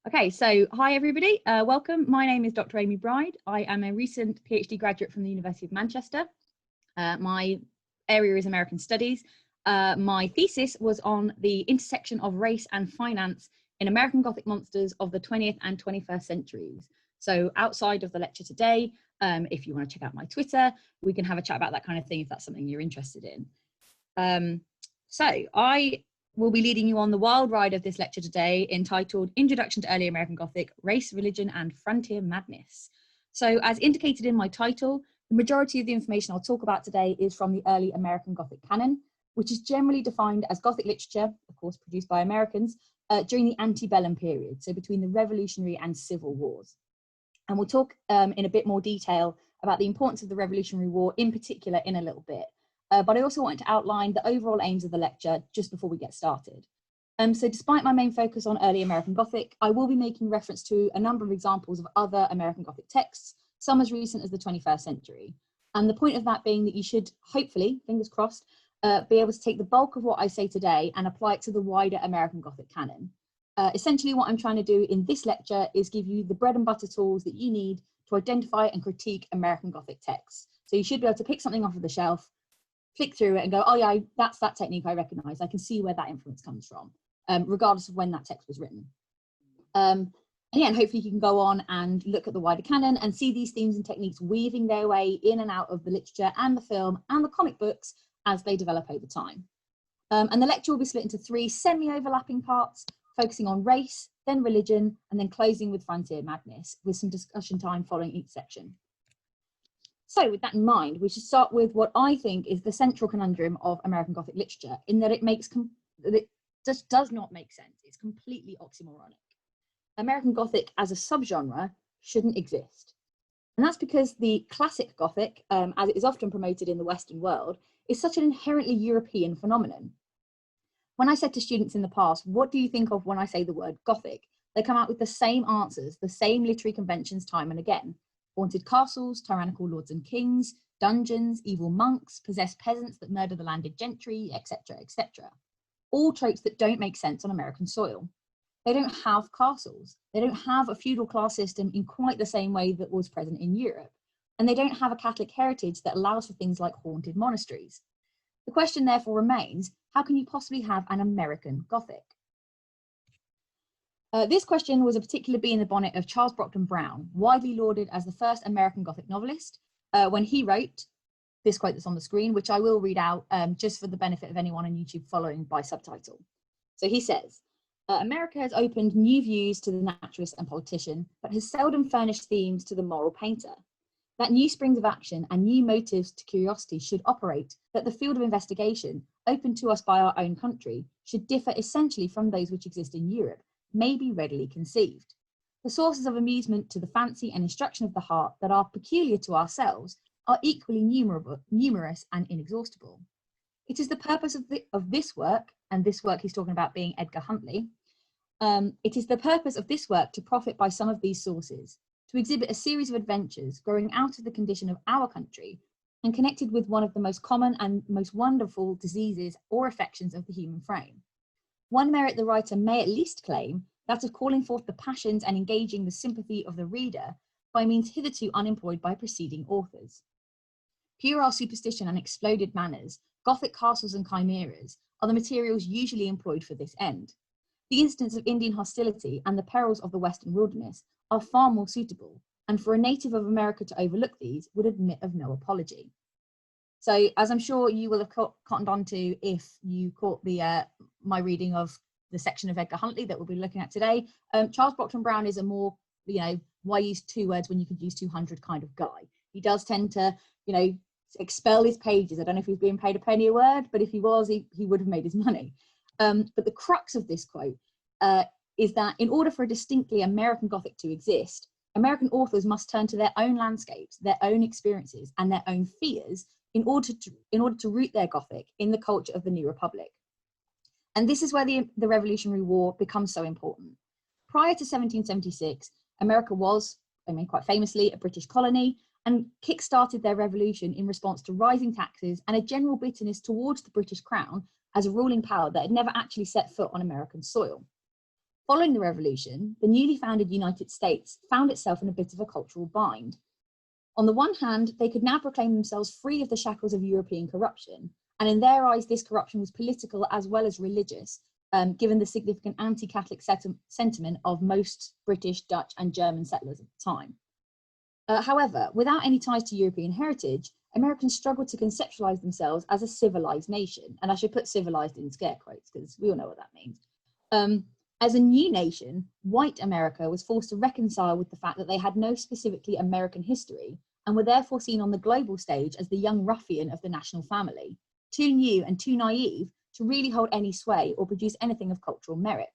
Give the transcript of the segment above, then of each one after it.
Okay, so hi everybody, welcome. My name is Dr. Amy Bride. I am a recent PhD graduate from the University of Manchester. My area is American Studies. My thesis was on the intersection of race and finance in American Gothic monsters of the 20th and 21st centuries. So outside of the lecture today, if you want to check out my Twitter, we can have a chat about that kind of thing if that's something you're interested in. So I will be leading you on the wild ride of this lecture today, entitled Introduction to Early American Gothic, Race, Religion and Frontier Madness. So as indicated in my title, the majority of the information I'll talk about today is from the early American Gothic canon, which is generally defined as Gothic literature, of course produced by Americans, during the antebellum period, so between the Revolutionary and Civil Wars. And we'll talk in a bit more detail about the importance of the Revolutionary War in particular in a little bit. But I also wanted to outline the overall aims of the lecture just before we get started. So despite my main focus on early American Gothic, I will be making reference to a number of examples of other American Gothic texts, some as recent as the 21st century. And the point of that being that you should, hopefully, fingers crossed, be able to take the bulk of what I say today and apply it to the wider American Gothic canon. Essentially what I'm trying to do in this lecture is give you the bread and butter tools that you need to identify and critique American Gothic texts. So you should be able to pick something off of the shelf, flick through it and go, oh yeah, that's that technique I recognise. I can see where that influence comes from, regardless of when that text was written. And hopefully you can go on and look at the wider canon and see these themes and techniques weaving their way in and out of the literature and the film and the comic books as they develop over time. And the lecture will be split into three semi-overlapping parts, focusing on race, then religion, and then closing with frontier madness, with some discussion time following each section. So with that in mind, we should start with what I think is the central conundrum of American Gothic literature, in that it just does not make sense. It's completely oxymoronic. American Gothic as a subgenre shouldn't exist. And that's because the classic Gothic, as it is often promoted in the Western world, is such an inherently European phenomenon. When I said to students in the past, what do you think of when I say the word Gothic? They come out with the same answers, the same literary conventions time and again. Haunted castles, tyrannical lords and kings, dungeons, evil monks, possessed peasants that murder the landed gentry, etc., etc. All tropes that don't make sense on American soil. They don't have castles. They don't have a feudal class system in quite the same way that was present in Europe. And they don't have a Catholic heritage that allows for things like haunted monasteries. The question therefore remains, how can you possibly have an American Gothic? This question was a particular bee in the bonnet of Charles Brockden Brown, widely lauded as the first American Gothic novelist, when he wrote this quote that's on the screen, which I will read out just for the benefit of anyone on YouTube following by subtitle. So he says, America has opened new views to the naturalist and politician, but has seldom furnished themes to the moral painter. That new springs of action and new motives to curiosity should operate, that the field of investigation, open to us by our own country, should differ essentially from those which exist in Europe, may be readily conceived. The sources of amusement to the fancy and instruction of the heart that are peculiar to ourselves are equally numerous and inexhaustible. It is the purpose of this work, and this work he's talking about being Edgar Huntley, it is the purpose of this work to profit by some of these sources, to exhibit a series of adventures growing out of the condition of our country and connected with one of the most common and most wonderful diseases or affections of the human frame. One merit the writer may at least claim, that of calling forth the passions and engaging the sympathy of the reader by means hitherto unemployed by preceding authors. Puerile superstition and exploded manners, Gothic castles and chimeras are the materials usually employed for this end. The instance of Indian hostility and the perils of the Western wilderness are far more suitable, and for a native of America to overlook these would admit of no apology. So, as I'm sure you will have cottoned on to if you caught the my reading of the section of Edgar Huntley that we'll be looking at today, Charles Brockden Brown is a more, why use two words when you could use 200 kind of guy. He does tend to, expel his pages. I don't know if he's being paid a penny a word, but if he was, he would have made his money. But the crux of this quote is that in order for a distinctly American Gothic to exist, American authors must turn to their own landscapes, their own experiences, and their own fears in order to root their Gothic in the culture of the New Republic. And this is where the Revolutionary War becomes so important. Prior to 1776, America was, quite famously, a British colony, and kick-started their revolution in response to rising taxes and a general bitterness towards the British Crown as a ruling power that had never actually set foot on American soil. Following the revolution, the newly founded United States found itself in a bit of a cultural bind. On the one hand, they could now proclaim themselves free of the shackles of European corruption, and in their eyes, this corruption was political as well as religious, given the significant anti-Catholic sentiment of most British, Dutch, and German settlers at the time. However, without any ties to European heritage, Americans struggled to conceptualize themselves as a civilized nation, and I should put civilized in scare quotes because we all know what that means. As a new nation, white America was forced to reconcile with the fact that they had no specifically American history and were therefore seen on the global stage as the young ruffian of the national family, too new and too naive to really hold any sway or produce anything of cultural merit.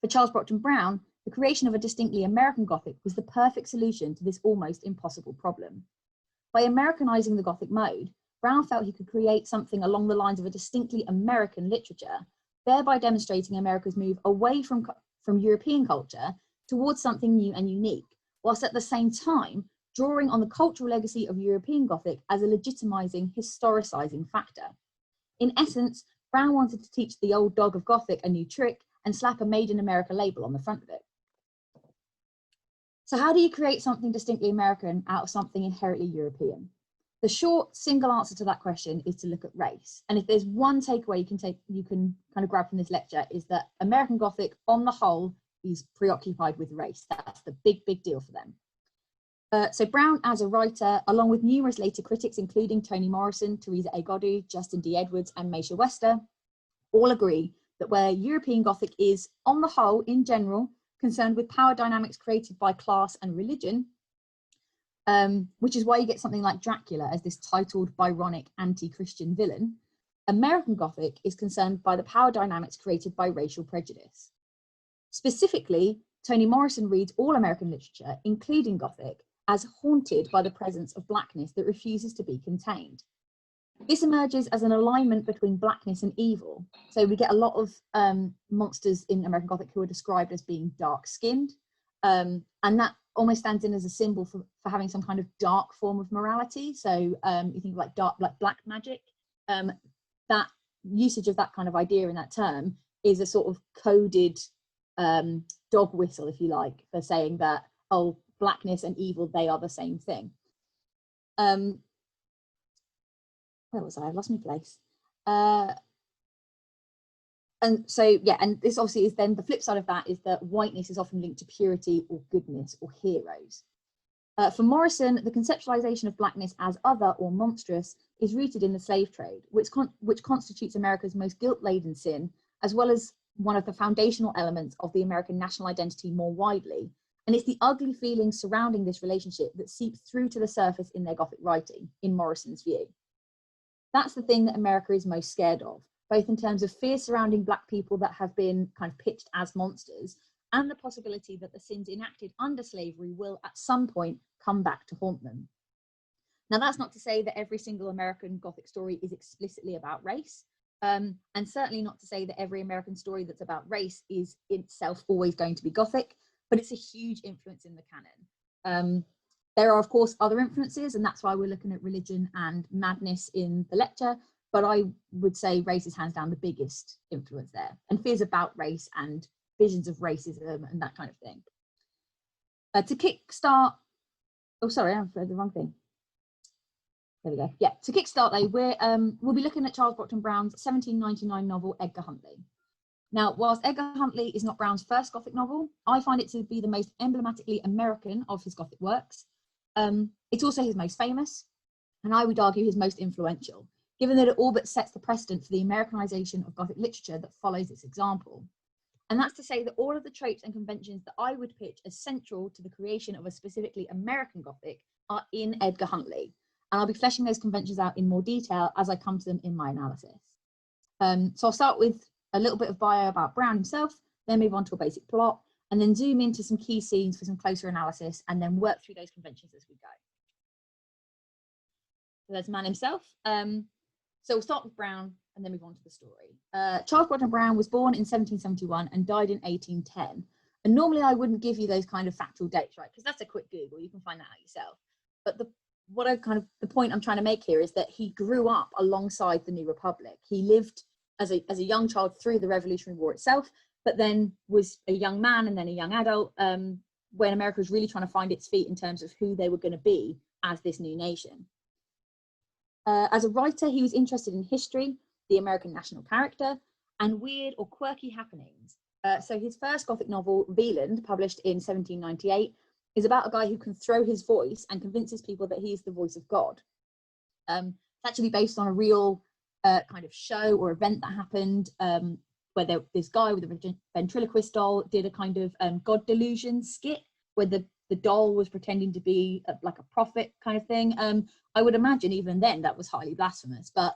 For Charles Brockden Brown, the creation of a distinctly American Gothic was the perfect solution to this almost impossible problem. By Americanizing the Gothic mode, Brown felt he could create something along the lines of a distinctly American literature, thereby demonstrating America's move away from European culture towards something new and unique, whilst at the same time drawing on the cultural legacy of European Gothic as a legitimizing, historicizing factor. In essence, Brown wanted to teach the old dog of Gothic a new trick and slap a Made in America label on the front of it. So how do you create something distinctly American out of something inherently European? The short, single answer to that question is to look at race. And if there's one takeaway you can kind of grab from this lecture, is that American Gothic, on the whole, is preoccupied with race. That's the big, big deal for them. So Brown, as a writer, along with numerous later critics, including Toni Morrison, Teresa A. Goddard, Justin D. Edwards, and Meisha Wester, all agree that where European Gothic is, on the whole, in general, concerned with power dynamics created by class and religion, which is why you get something like Dracula as this titled, Byronic, anti-Christian villain, American Gothic is concerned by the power dynamics created by racial prejudice. Specifically, Toni Morrison reads all American literature, including Gothic, as haunted by the presence of blackness that refuses to be contained. This emerges as an alignment between blackness and evil. So we get a lot of monsters in American Gothic who are described as being dark-skinned, and that almost stands in as a symbol for having some kind of dark form of morality. So you think like black magic, that usage of that kind of idea in that term is a sort of coded dog whistle, if you like, for saying that, oh, blackness and evil, they are the same thing. Where was I? I've lost my place. And so, yeah, and this obviously is then the flip side of that is that whiteness is often linked to purity or goodness or heroes. For Morrison, the conceptualization of blackness as other or monstrous is rooted in the slave trade, which constitutes America's most guilt-laden sin, as well as one of the foundational elements of the American national identity more widely. And it's the ugly feelings surrounding this relationship that seep through to the surface in their Gothic writing, in Morrison's view. That's the thing that America is most scared of, both in terms of fear surrounding Black people that have been kind of pitched as monsters, and the possibility that the sins enacted under slavery will at some point come back to haunt them. Now, that's not to say that every single American Gothic story is explicitly about race, and certainly not to say that every American story that's about race is itself always going to be Gothic, but it's a huge influence in the canon. There are, of course, other influences, and that's why we're looking at religion and madness in the lecture, but I would say race is hands down the biggest influence there, and fears about race and visions of racism and that kind of thing. To kickstart, oh, sorry, I've read the wrong thing. There we go. Yeah, to kickstart though, we'll be looking at Charles Brockden Brown's 1799 novel, Edgar Huntly. Now, whilst Edgar Huntly is not Brown's first Gothic novel, I find it to be the most emblematically American of his Gothic works. It's also his most famous, and I would argue his most influential, given that it all but sets the precedent for the Americanization of Gothic literature that follows its example. And that's to say that all of the tropes and conventions that I would pitch as central to the creation of a specifically American Gothic are in Edgar Huntly. And I'll be fleshing those conventions out in more detail as I come to them in my analysis. So I'll start with a little bit of bio about Brown himself, then move on to a basic plot, and then zoom into some key scenes for some closer analysis, and then work through those conventions as we go. So there's the man himself. So we'll start with Brown and then move on to the story. Charles Brockden Brown was born in 1771 and died in 1810. And normally I wouldn't give you those kind of factual dates, right? Because that's a quick Google, you can find that out yourself. But the point I'm trying to make here is that he grew up alongside the New Republic. He lived as a young child through the Revolutionary War itself, but then was a young man and then a young adult when America was really trying to find its feet in terms of who they were going to be as this new nation. As a writer, he was interested in history, the American national character, and weird or quirky happenings. So his first Gothic novel, Wieland, published in 1798, is about a guy who can throw his voice and convinces people that he's the voice of God. It's actually based on a real kind of show or event that happened where this guy with a ventriloquist doll did a kind of God delusion skit where the doll was pretending to be like a prophet kind of thing. I would imagine even then that was highly blasphemous, but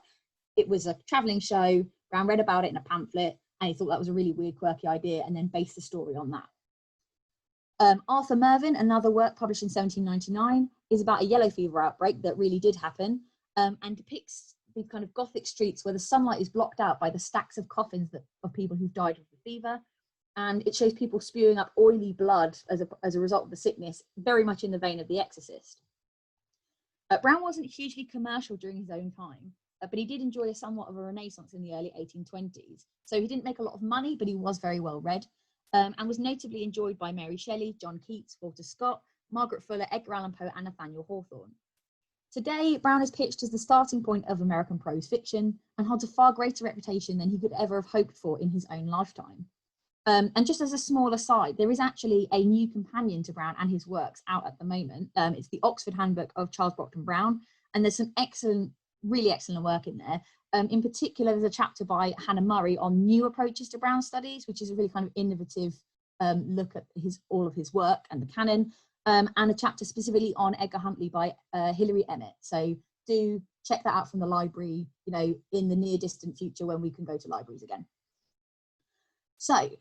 it was a traveling show. Brown read about it in a pamphlet and he thought that was a really weird, quirky idea and then based the story on that. Arthur Mervyn, another work published in 1799, is about a yellow fever outbreak that really did happen and depicts these kind of Gothic streets where the sunlight is blocked out by the stacks of coffins of people who've died of the fever. And it shows people spewing up oily blood as a result of the sickness, very much in the vein of The Exorcist. Brown wasn't hugely commercial during his own time, but he did enjoy somewhat of a renaissance in the early 1820s. So he didn't make a lot of money, but he was very well read and was notably enjoyed by Mary Shelley, John Keats, Walter Scott, Margaret Fuller, Edgar Allan Poe, and Nathaniel Hawthorne. Today, Brown is pitched as the starting point of American prose fiction and holds a far greater reputation than he could ever have hoped for in his own lifetime. And just as a small aside, there is actually a new companion to Brown and his works out at the moment. It's the Oxford Handbook of Charles Brockden Brown, and there's some excellent, really excellent work in there. In particular, there's a chapter by Hannah Murray on new approaches to Brown studies, which is a really kind of innovative look at all of his work and the canon, and a chapter specifically on Edgar Huntley by Hilary Emmett. So do check that out from the library, you know, in the near distant future when we can go to libraries again. So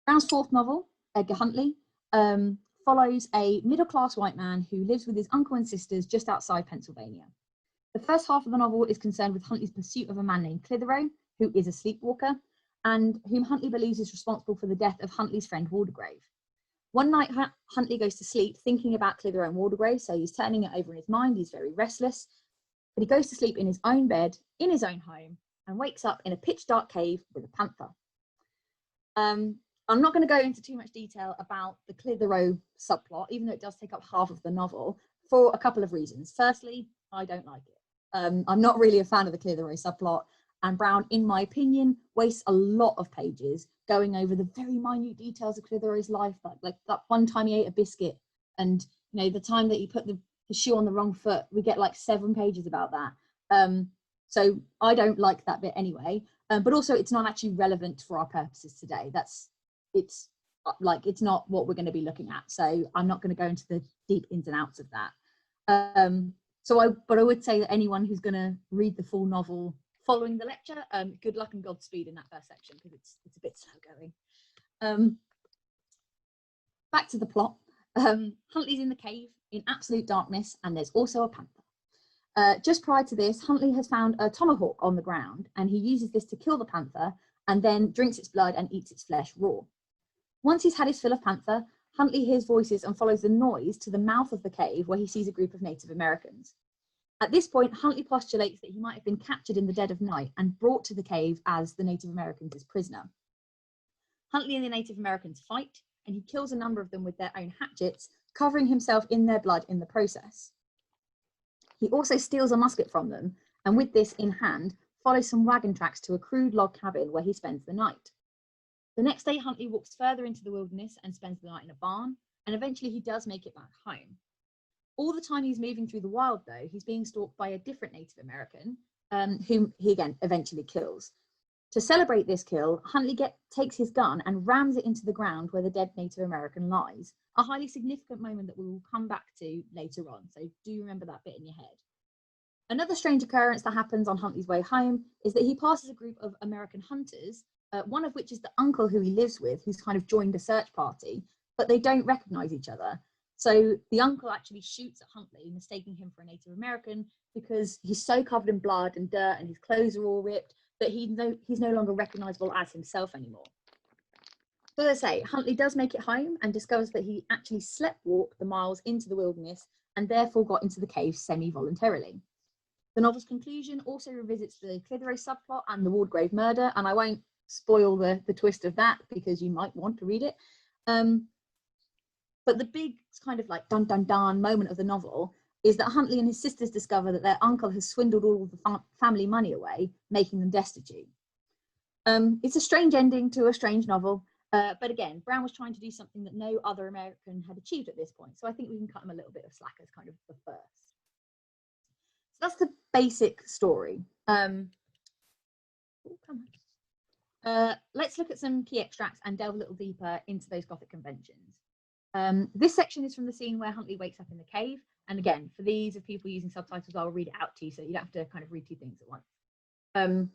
Brown's fourth novel, Edgar Huntley, follows a middle-class white man who lives with his uncle and sisters just outside Pennsylvania. The first half of the novel is concerned with Huntley's pursuit of a man named Clitheroe, who is a sleepwalker, and whom Huntley believes is responsible for the death of Huntley's friend Waldegrave. One night, Huntley goes to sleep thinking about Clitheroe and Waldegrave, so he's turning it over in his mind, he's very restless, but he goes to sleep in his own bed, in his own home, and wakes up in a pitch-dark cave with a panther. I'm not going to go into too much detail about the Clitheroe subplot, even though it does take up half of the novel, for a couple of reasons. Firstly, I don't like it. I'm not really a fan of the Clitheroe subplot, and Brown, in my opinion, wastes a lot of pages going over the very minute details of Clitheroe's life, like that one time he ate a biscuit, and you know the time that he put the shoe on the wrong foot. We get like 7 pages about that. So I don't like that bit anyway. But also it's not actually relevant for our purposes today. It's not what we're going to be looking at. So I'm not going to go into the deep ins and outs of that. But I would say that anyone who's going to read the full novel following the lecture, good luck and Godspeed in that first section because it's a bit slow going. Back to the plot. Huntley's in the cave in absolute darkness, and there's also a panther. Just prior to this, Huntley has found a tomahawk on the ground, and he uses this to kill the panther and then drinks its blood and eats its flesh raw. Once he's had his fill of panther, Huntley hears voices and follows the noise to the mouth of the cave where he sees a group of Native Americans. At this point, Huntley postulates that he might have been captured in the dead of night and brought to the cave as the Native Americans' prisoner. Huntley and the Native Americans fight, and he kills a number of them with their own hatchets, covering himself in their blood in the process. He also steals a musket from them, and with this in hand, follows some wagon tracks to a crude log cabin where he spends the night. The next day, Huntley walks further into the wilderness and spends the night in a barn, and eventually he does make it back home. All the time he's moving through the wild, though, he's being stalked by a different Native American, whom he again eventually kills. To celebrate this kill, Huntley takes his gun and rams it into the ground where the dead Native American lies, a highly significant moment that we will come back to later on, so do remember that bit in your head. Another strange occurrence that happens on Huntley's way home is that he passes a group of American hunters, one of which is the uncle who he lives with, who's kind of joined a search party, but they don't recognise each other. So the uncle actually shoots at Huntley, mistaking him for a Native American because he's so covered in blood and dirt and his clothes are all ripped that he's no longer recognisable as himself anymore. So as I say, Huntley does make it home and discovers that he actually slept-walked the miles into the wilderness and therefore got into the cave semi-voluntarily. The novel's conclusion also revisits the Clitheroe subplot and the Waldegrave murder, and I won't spoil the twist of that because you might want to read it. But the big kind of like dun dun dun moment of the novel is that Huntley and his sisters discover that their uncle has swindled all of the family money away, making them destitute. It's a strange ending to a strange novel, but again, Brown was trying to do something that no other American had achieved at this point, so I think we can cut him a little bit of slack as kind of the first. So that's the basic story. Let's look at some key extracts and delve a little deeper into those Gothic conventions. This section is from the scene where Huntley wakes up in the cave. And again, for these of people using subtitles, I'll read it out to you so you don't have to kind of read two things at once.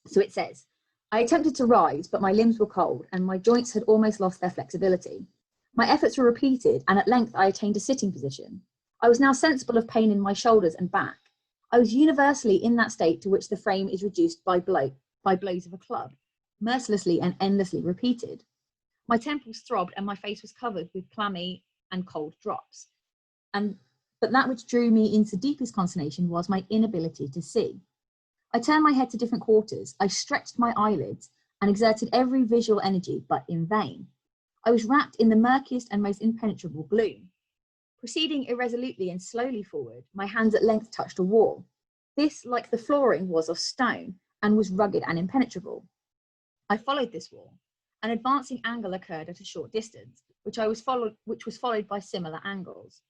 So it says, I attempted to rise, but my limbs were cold and my joints had almost lost their flexibility. My efforts were repeated and at length I attained a sitting position. I was now sensible of pain in my shoulders and back. I was universally in that state to which the frame is reduced by blows of a club, mercilessly and endlessly repeated. My temples throbbed and my face was covered with clammy and cold drops. But that which drew me into deepest consternation was my inability to see. I turned my head to different quarters, I stretched my eyelids and exerted every visual energy, but in vain. I was wrapped in the murkiest and most impenetrable gloom. Proceeding irresolutely and slowly forward, my hands at length touched a wall. This, like the flooring, was of stone and was rugged and impenetrable. I followed this wall. An advancing angle occurred at a short distance, which was followed by similar angles.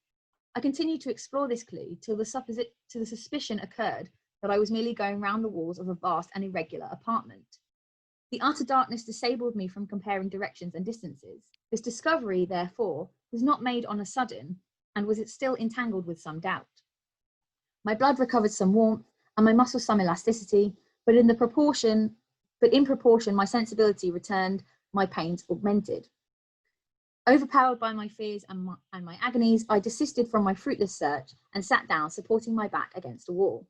I continued to explore this clue till the suspicion occurred that I was merely going round the walls of a vast and irregular apartment. The utter darkness disabled me from comparing directions and distances. This discovery, therefore, was not made on a sudden, and was still entangled with some doubt. My blood recovered some warmth, and my muscles some elasticity, but in proportion my sensibility returned, my pains augmented. Overpowered by my fears and my agonies, I desisted from my fruitless search and sat down, supporting my back against the wall.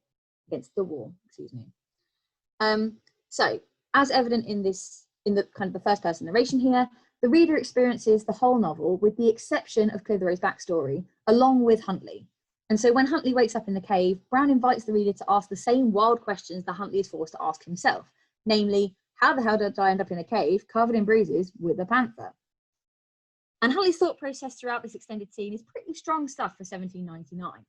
So, as evident in the kind of the first person narration here, the reader experiences the whole novel with the exception of Clitheroe's backstory, along with Huntley. And so when Huntley wakes up in the cave, Brown invites the reader to ask the same wild questions that Huntley is forced to ask himself, namely, how the hell did I end up in a cave covered in bruises with a panther? And Huntley's thought process throughout this extended scene is pretty strong stuff for 1799.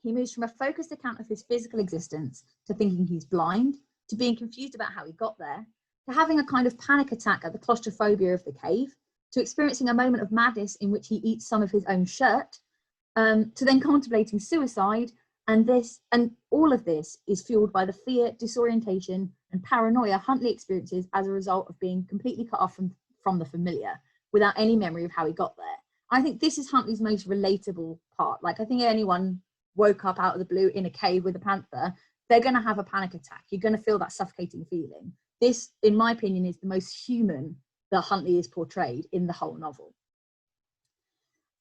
He moves from a focused account of his physical existence to thinking he's blind, to being confused about how he got there, to having a kind of panic attack at the claustrophobia of the cave, to experiencing a moment of madness in which he eats some of his own shirt, to then contemplating suicide, and all of this is fueled by the fear, disorientation, and paranoia Huntley experiences as a result of being completely cut off from the familiar, without any memory of how he got there. I think this is Huntley's most relatable part. Like, I think anyone woke up out of the blue in a cave with a panther, they're going to have a panic attack. You're going to feel that suffocating feeling. This, in my opinion, is the most human that Huntley is portrayed in the whole novel.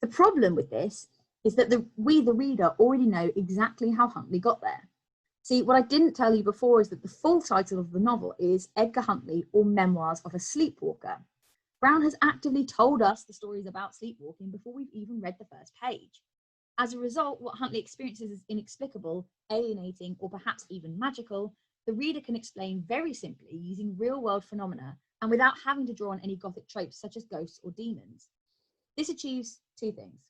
The problem with this is that we, the reader, already know exactly how Huntley got there. See, what I didn't tell you before is that the full title of the novel is Edgar Huntley, or Memoirs of a Sleepwalker. Brown has actively told us the stories about sleepwalking before we've even read the first page. As a result, what Huntley experiences is inexplicable, alienating, or perhaps even magical. The reader can explain very simply using real-world phenomena and without having to draw on any Gothic tropes such as ghosts or demons. This achieves two things.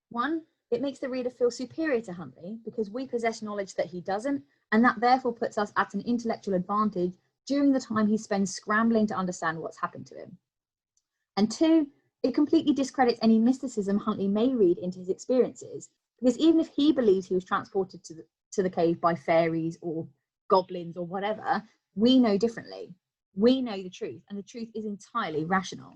One, it makes the reader feel superior to Huntley because we possess knowledge that he doesn't, and that therefore puts us at an intellectual advantage during the time he spends scrambling to understand what's happened to him. And two, it completely discredits any mysticism Huntley may read into his experiences, because even if he believes he was transported to the cave by fairies or goblins or whatever, we know differently. We know the truth, and the truth is entirely rational.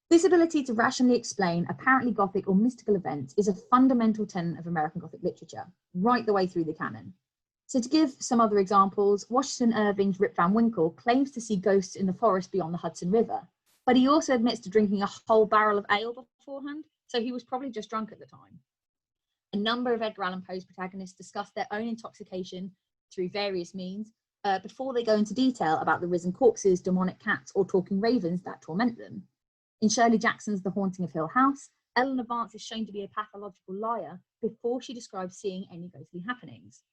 This ability to rationally explain apparently Gothic or mystical events is a fundamental tenet of American Gothic literature, right the way through the canon. So to give some other examples, Washington Irving's Rip Van Winkle claims to see ghosts in the forest beyond the Hudson River, but he also admits to drinking a whole barrel of ale beforehand, so he was probably just drunk at the time. A number of Edgar Allan Poe's protagonists discuss their own intoxication through various means before they go into detail about the risen corpses, demonic cats, or talking ravens that torment them. In Shirley Jackson's The Haunting of Hill House, Eleanor Vance is shown to be a pathological liar before she describes seeing any ghostly happenings.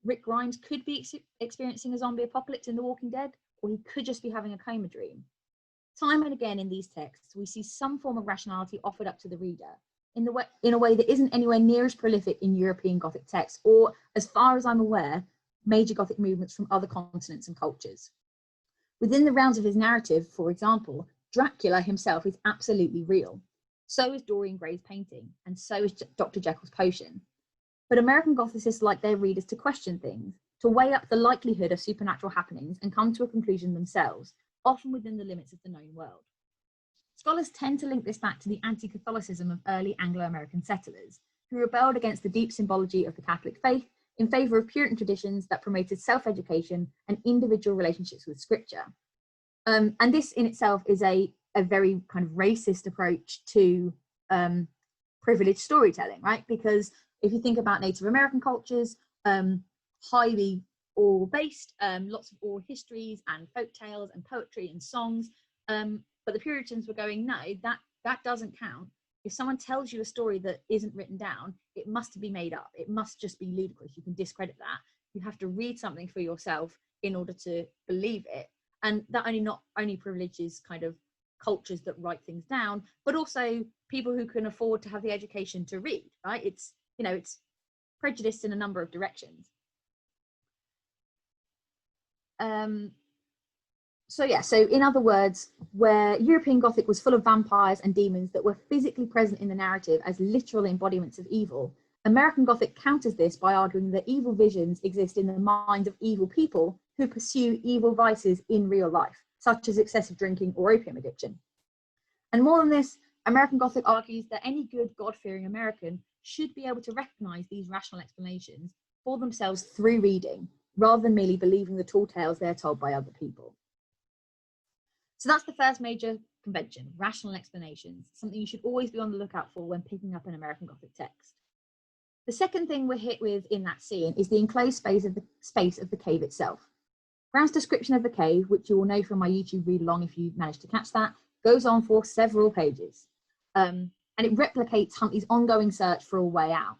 Rick Grimes could be experiencing a zombie apocalypse in The Walking Dead, or he could just be having a coma dream. Time and again in these texts, we see some form of rationality offered up to the reader in a way that isn't anywhere near as prolific in European Gothic texts, or, as far as I'm aware, major Gothic movements from other continents and cultures. Within the realms of his narrative, for example, Dracula himself is absolutely real. So is Dorian Gray's painting, and so is Dr. Jekyll's potion. But American Gothicists like their readers to question things, to weigh up the likelihood of supernatural happenings and come to a conclusion themselves, often within the limits of the known world. Scholars tend to link this back to the anti-Catholicism of early Anglo-American settlers, who rebelled against the deep symbology of the Catholic faith in favour of Puritan traditions that promoted self-education and individual relationships with scripture. And this in itself is a very kind of racist approach to privileged storytelling, right? Because if you think about Native American cultures, highly oral-based, lots of oral histories and folk tales and poetry and songs, but the Puritans were going, no, that doesn't count. If someone tells you a story that isn't written down, it must be made up. It must just be ludicrous. You can discredit that. You have to read something for yourself in order to believe it. And that not only privileges kind of cultures that write things down, but also people who can afford to have the education to read, right? It's prejudiced in a number of directions. So in other words, where European Gothic was full of vampires and demons that were physically present in the narrative as literal embodiments of evil, American Gothic counters this by arguing that evil visions exist in the minds of evil people who pursue evil vices in real life, such as excessive drinking or opium addiction. And more than this, American Gothic argues that any good God-fearing American should be able to recognize these rational explanations for themselves through reading, rather than merely believing the tall tales they're told by other people. So that's the first major convention, rational explanations, something you should always be on the lookout for when picking up an American Gothic text. The second thing we're hit with in that scene is the enclosed space of the cave itself. Brown's description of the cave, which you will know from my YouTube read along if you managed to catch that, goes on for several pages. And it replicates Huntley's ongoing search for a way out.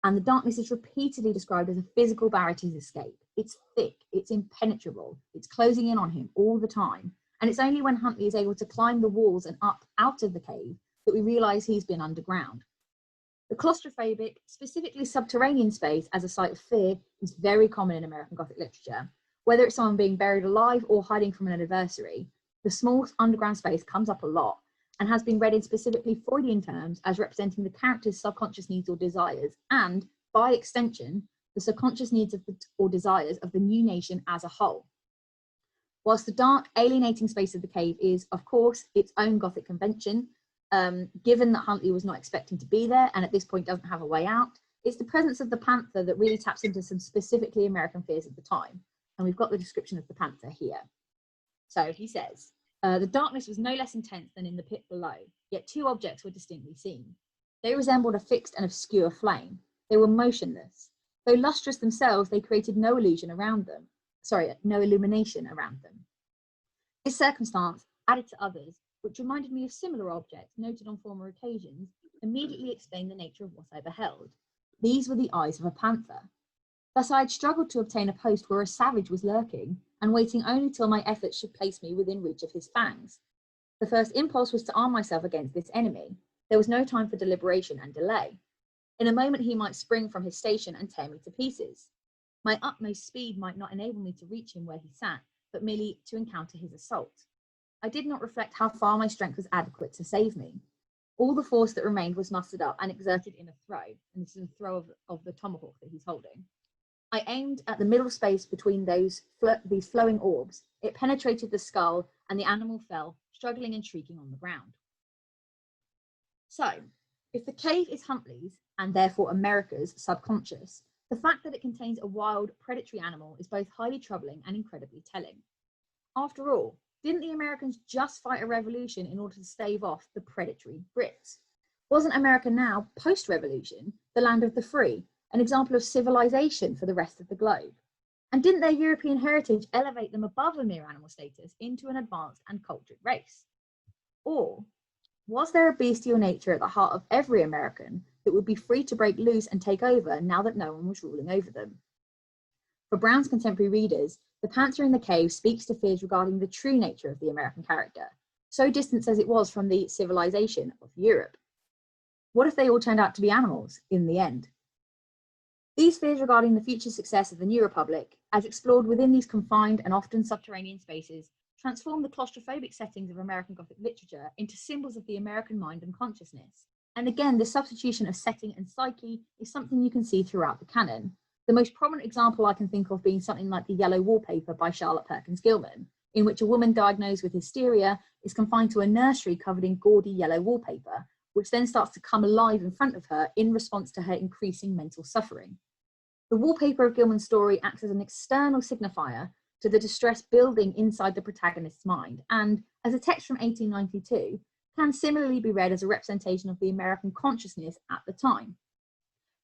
And the darkness is repeatedly described as a physical barrier to his escape. It's thick, it's impenetrable, it's closing in on him all the time. And it's only when Huntley is able to climb the walls and up out of the cave that we realise he's been underground. The claustrophobic, specifically subterranean space as a site of fear is very common in American Gothic literature. Whether it's someone being buried alive or hiding from an adversary, the small underground space comes up a lot and has been read in specifically Freudian terms as representing the character's subconscious needs or desires, and, by extension, the subconscious needs or desires of the new nation as a whole. Whilst the dark, alienating space of the cave is, of course, its own Gothic convention, given that Huntley was not expecting to be there and at this point doesn't have a way out, it's the presence of the panther that really taps into some specifically American fears of the time. And we've got the description of the panther here. So he says, the darkness was no less intense than in the pit below, yet two objects were distinctly seen. They resembled a fixed and obscure flame. They were motionless. Though lustrous themselves, they created no illumination around them. This circumstance, added to others, which reminded me of similar objects noted on former occasions, immediately explained the nature of what I beheld. These were the eyes of a panther. Thus I had struggled to obtain a post where a savage was lurking, and waiting only till my efforts should place me within reach of his fangs. The first impulse was to arm myself against this enemy. There was no time for deliberation and delay. In a moment he might spring from his station and tear me to pieces. My utmost speed might not enable me to reach him where he sat, but merely to encounter his assault. I did not reflect how far my strength was adequate to save me. All the force that remained was mustered up and exerted in a throw, and this is a throw of the tomahawk that he's holding. I aimed at the middle space between these flowing orbs. It penetrated the skull, and the animal fell, struggling and shrieking on the ground. So, if the cave is Huntley's, and therefore America's, subconscious, the fact that it contains a wild, predatory animal is both highly troubling and incredibly telling. After all, didn't the Americans just fight a revolution in order to stave off the predatory Brits? Wasn't America now, post-revolution, the land of the free, an example of civilization for the rest of the globe? And didn't their European heritage elevate them above a mere animal status into an advanced and cultured race? Or was there a bestial nature at the heart of every American that would be free to break loose and take over now that no one was ruling over them? For Brown's contemporary readers, the panther in the cave speaks to fears regarding the true nature of the American character, so distant as it was from the civilization of Europe. What if they all turned out to be animals in the end? These fears regarding the future success of the New Republic, as explored within these confined and often subterranean spaces, transform the claustrophobic settings of American Gothic literature into symbols of the American mind and consciousness. And again, the substitution of setting and psyche is something you can see throughout the canon. The most prominent example I can think of being something like The Yellow Wallpaper by Charlotte Perkins Gilman, in which a woman diagnosed with hysteria is confined to a nursery covered in gaudy yellow wallpaper, which then starts to come alive in front of her in response to her increasing mental suffering. The wallpaper of Gilman's story acts as an external signifier to the distress building inside the protagonist's mind, and as a text from 1892, can similarly be read as a representation of the American consciousness at the time.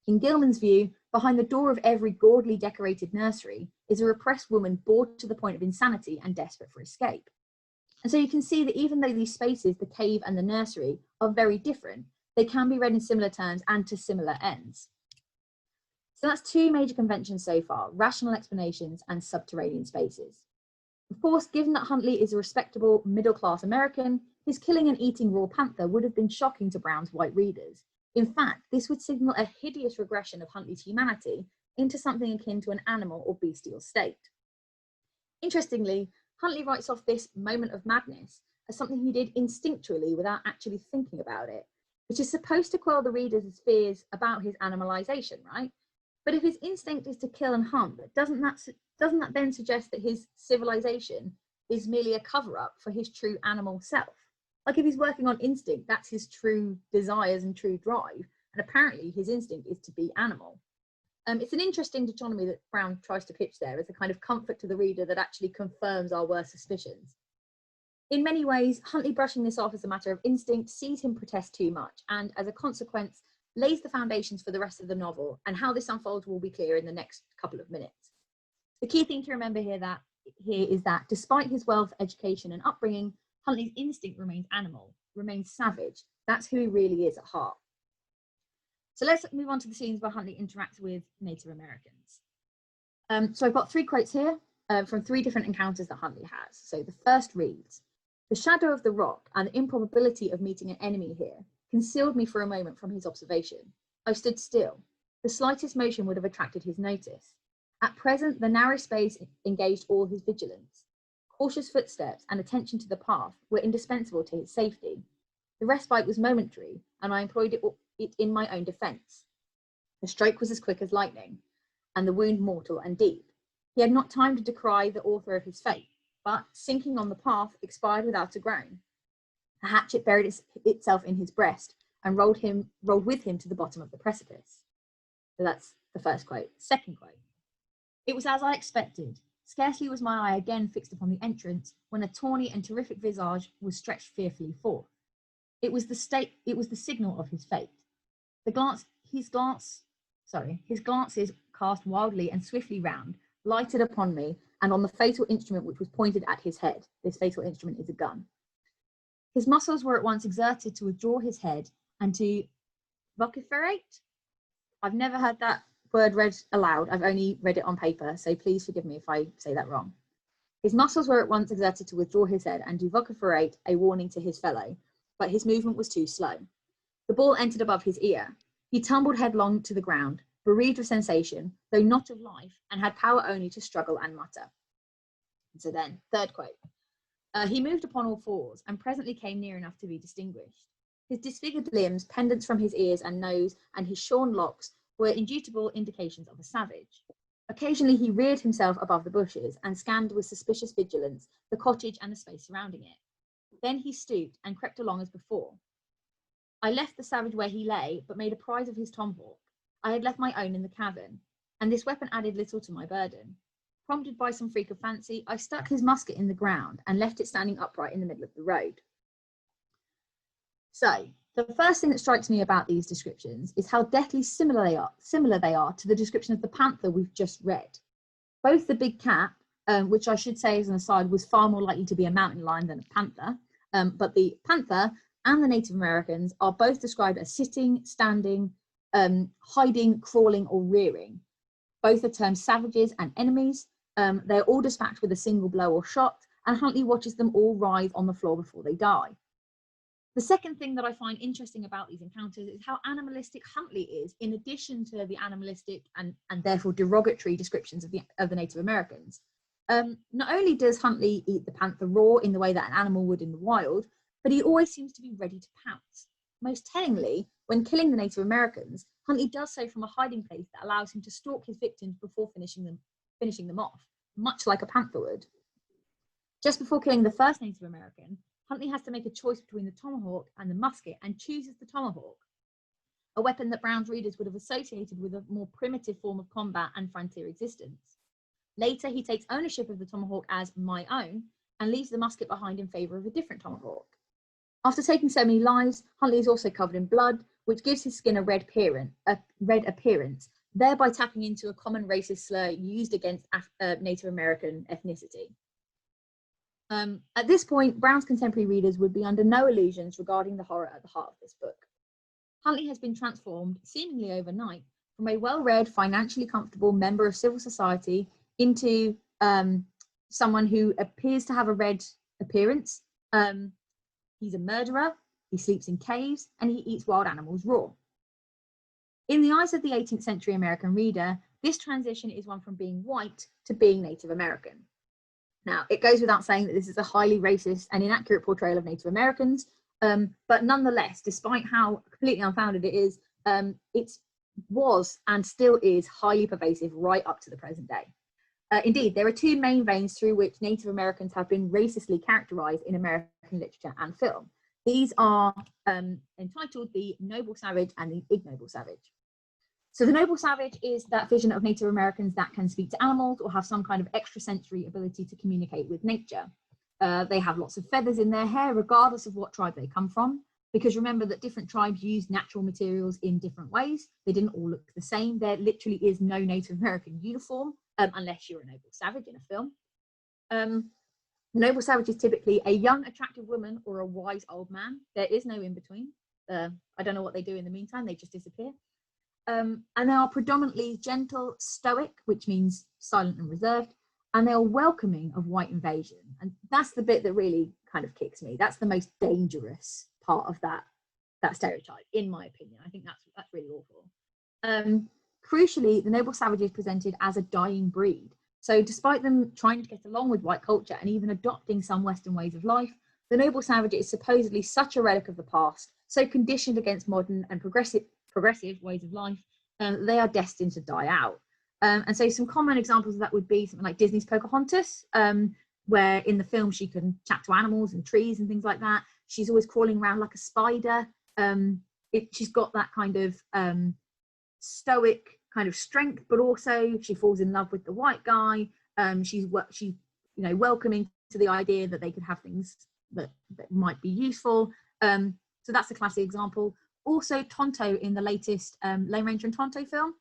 In Gilman's view, behind the door of every gaudily decorated nursery is a repressed woman bored to the point of insanity and desperate for escape. And so you can see that even though these spaces, the cave and the nursery, are very different, they can be read in similar terms and to similar ends. So that's two major conventions so far: rational explanations and subterranean spaces. Of course, given that Huntley is a respectable middle-class American, his killing and eating raw panther would have been shocking to Brown's white readers. In fact, this would signal a hideous regression of Huntley's humanity into something akin to an animal or bestial state. Interestingly, Huntley writes off this moment of madness as something he did instinctually without actually thinking about it, which is supposed to quell the reader's fears about his animalization, right? But if his instinct is to kill and hunt, doesn't that then suggest that his civilization is merely a cover-up for his true animal self? Like, if he's working on instinct, that's his true desires and true drive, and apparently his instinct is to be animal. It's an interesting dichotomy that Brown tries to pitch there as a kind of comfort to the reader that actually confirms our worst suspicions. In many ways, Huntley brushing this off as a matter of instinct sees him protest too much, and as a consequence, lays the foundations for the rest of the novel, and how this unfolds will be clear in the next couple of minutes. The key thing to remember here is that despite his wealth, education and upbringing, Huntley's instinct remains animal, remains savage. That's who he really is at heart. So let's move on to the scenes where Huntley interacts with Native Americans. So I've got three quotes here from three different encounters that Huntley has. So the first reads, "The shadow of the rock and the improbability of meeting an enemy here concealed me for a moment from his observation. I stood still. The slightest motion would have attracted his notice. At present, the narrow space engaged all his vigilance. Cautious footsteps and attention to the path were indispensable to his safety. The respite was momentary, and I employed it in my own defence. The stroke was as quick as lightning, and the wound mortal and deep. He had not time to decry the author of his fate, but, sinking on the path, expired without a groan. A hatchet buried itself in his breast and rolled with him to the bottom of the precipice." So that's the first quote. Second quote. "It was as I expected. Scarcely was my eye again fixed upon the entrance when a tawny and terrific visage was stretched fearfully forth. It was the signal of his fate. His glances cast wildly and swiftly round, lighted upon me and on the fatal instrument which was pointed at his head." This fatal instrument is a gun. "His muscles were at once exerted to withdraw his head and to vociferate." I've never heard that word read aloud. I've only read it on paper, so please forgive me if I say that wrong. "His muscles were at once exerted to withdraw his head and to vociferate a warning to his fellow, but his movement was too slow. The ball entered above his ear. He tumbled headlong to the ground, bereaved of sensation, though not of life, and had power only to struggle and mutter." And so then, third quote. "He moved upon all fours and presently came near enough to be distinguished. His disfigured limbs, pendants from his ears and nose, and his shorn locks were indubitable indications of a savage. Occasionally he reared himself above the bushes and scanned with suspicious vigilance the cottage and the space surrounding it. Then he stooped and crept along as before. I left the savage where he lay, but made a prize of his tomahawk. I had left my own in the cavern, and this weapon added little to my burden. Prompted by some freak of fancy, I stuck his musket in the ground and left it standing upright in the middle of the road." So, the first thing that strikes me about these descriptions is how deathly similar they are to the description of the panther we've just read. Both the big cat, which I should say as an aside was far more likely to be a mountain lion than a panther, but the panther and the Native Americans are both described as sitting, standing, hiding, crawling, or rearing. Both are termed savages and enemies, They're all dispatched with a single blow or shot, and Huntley watches them all writhe on the floor before they die. The second thing that I find interesting about these encounters is how animalistic Huntley is, in addition to the animalistic and therefore derogatory descriptions of the Native Americans. Not only does Huntley eat the panther raw in the way that an animal would in the wild, but he always seems to be ready to pounce. Most tellingly, when killing the Native Americans, Huntley does so from a hiding place that allows him to stalk his victims before finishing them off, much like a panther would. Just before killing the first Native American, Huntley has to make a choice between the tomahawk and the musket, and chooses the tomahawk, a weapon that Brown's readers would have associated with a more primitive form of combat and frontier existence. Later, he takes ownership of the tomahawk as my own and leaves the musket behind in favour of a different tomahawk. After taking so many lives, Huntley is also covered in blood, which gives his skin a red appearance, thereby tapping into a common racist slur used against Native American ethnicity. At this point, Brown's contemporary readers would be under no illusions regarding the horror at the heart of this book. Huntley has been transformed, seemingly overnight, from a well-read, financially comfortable member of civil society into someone who appears to have a red appearance. He's a murderer, he sleeps in caves, and he eats wild animals raw. In the eyes of the 18th century American reader, this transition is one from being white to being Native American. Now, it goes without saying that this is a highly racist and inaccurate portrayal of Native Americans, but nonetheless, despite how completely unfounded it is, it was and still is highly pervasive right up to the present day. Indeed, there are two main veins through which Native Americans have been racistly characterized in American literature and film. These are entitled the Noble Savage and the Ignoble Savage. So the Noble Savage is that vision of Native Americans that can speak to animals or have some kind of extrasensory ability to communicate with nature. They have lots of feathers in their hair, regardless of what tribe they come from, because remember that different tribes use natural materials in different ways. They didn't all look the same. There literally is no Native American uniform, unless you're a Noble Savage in a film. Noble Savage is typically a young, attractive woman or a wise old man. There is no in between. I don't know what they do in the meantime. They just disappear. And they are predominantly gentle, stoic, which means silent and reserved, and they are welcoming of white invasion. And that's the bit that really kind of kicks me. That's the most dangerous part of that stereotype, in my opinion. I think that's really awful. Crucially, the Noble Savage is presented as a dying breed. So despite them trying to get along with white culture and even adopting some Western ways of life, the Noble Savage is supposedly such a relic of the past, so conditioned against modern and progressive ways of life, they are destined to die out. And so some common examples of that would be something like Disney's Pocahontas, where in the film she can chat to animals and trees and things like that. She's always crawling around like a spider. She's got that kind of stoic kind of strength, but also she falls in love with the white guy. She's welcoming to the idea that they could have things that might be useful. So that's a classic example. Also, Tonto in the latest Lone Ranger and Tonto film,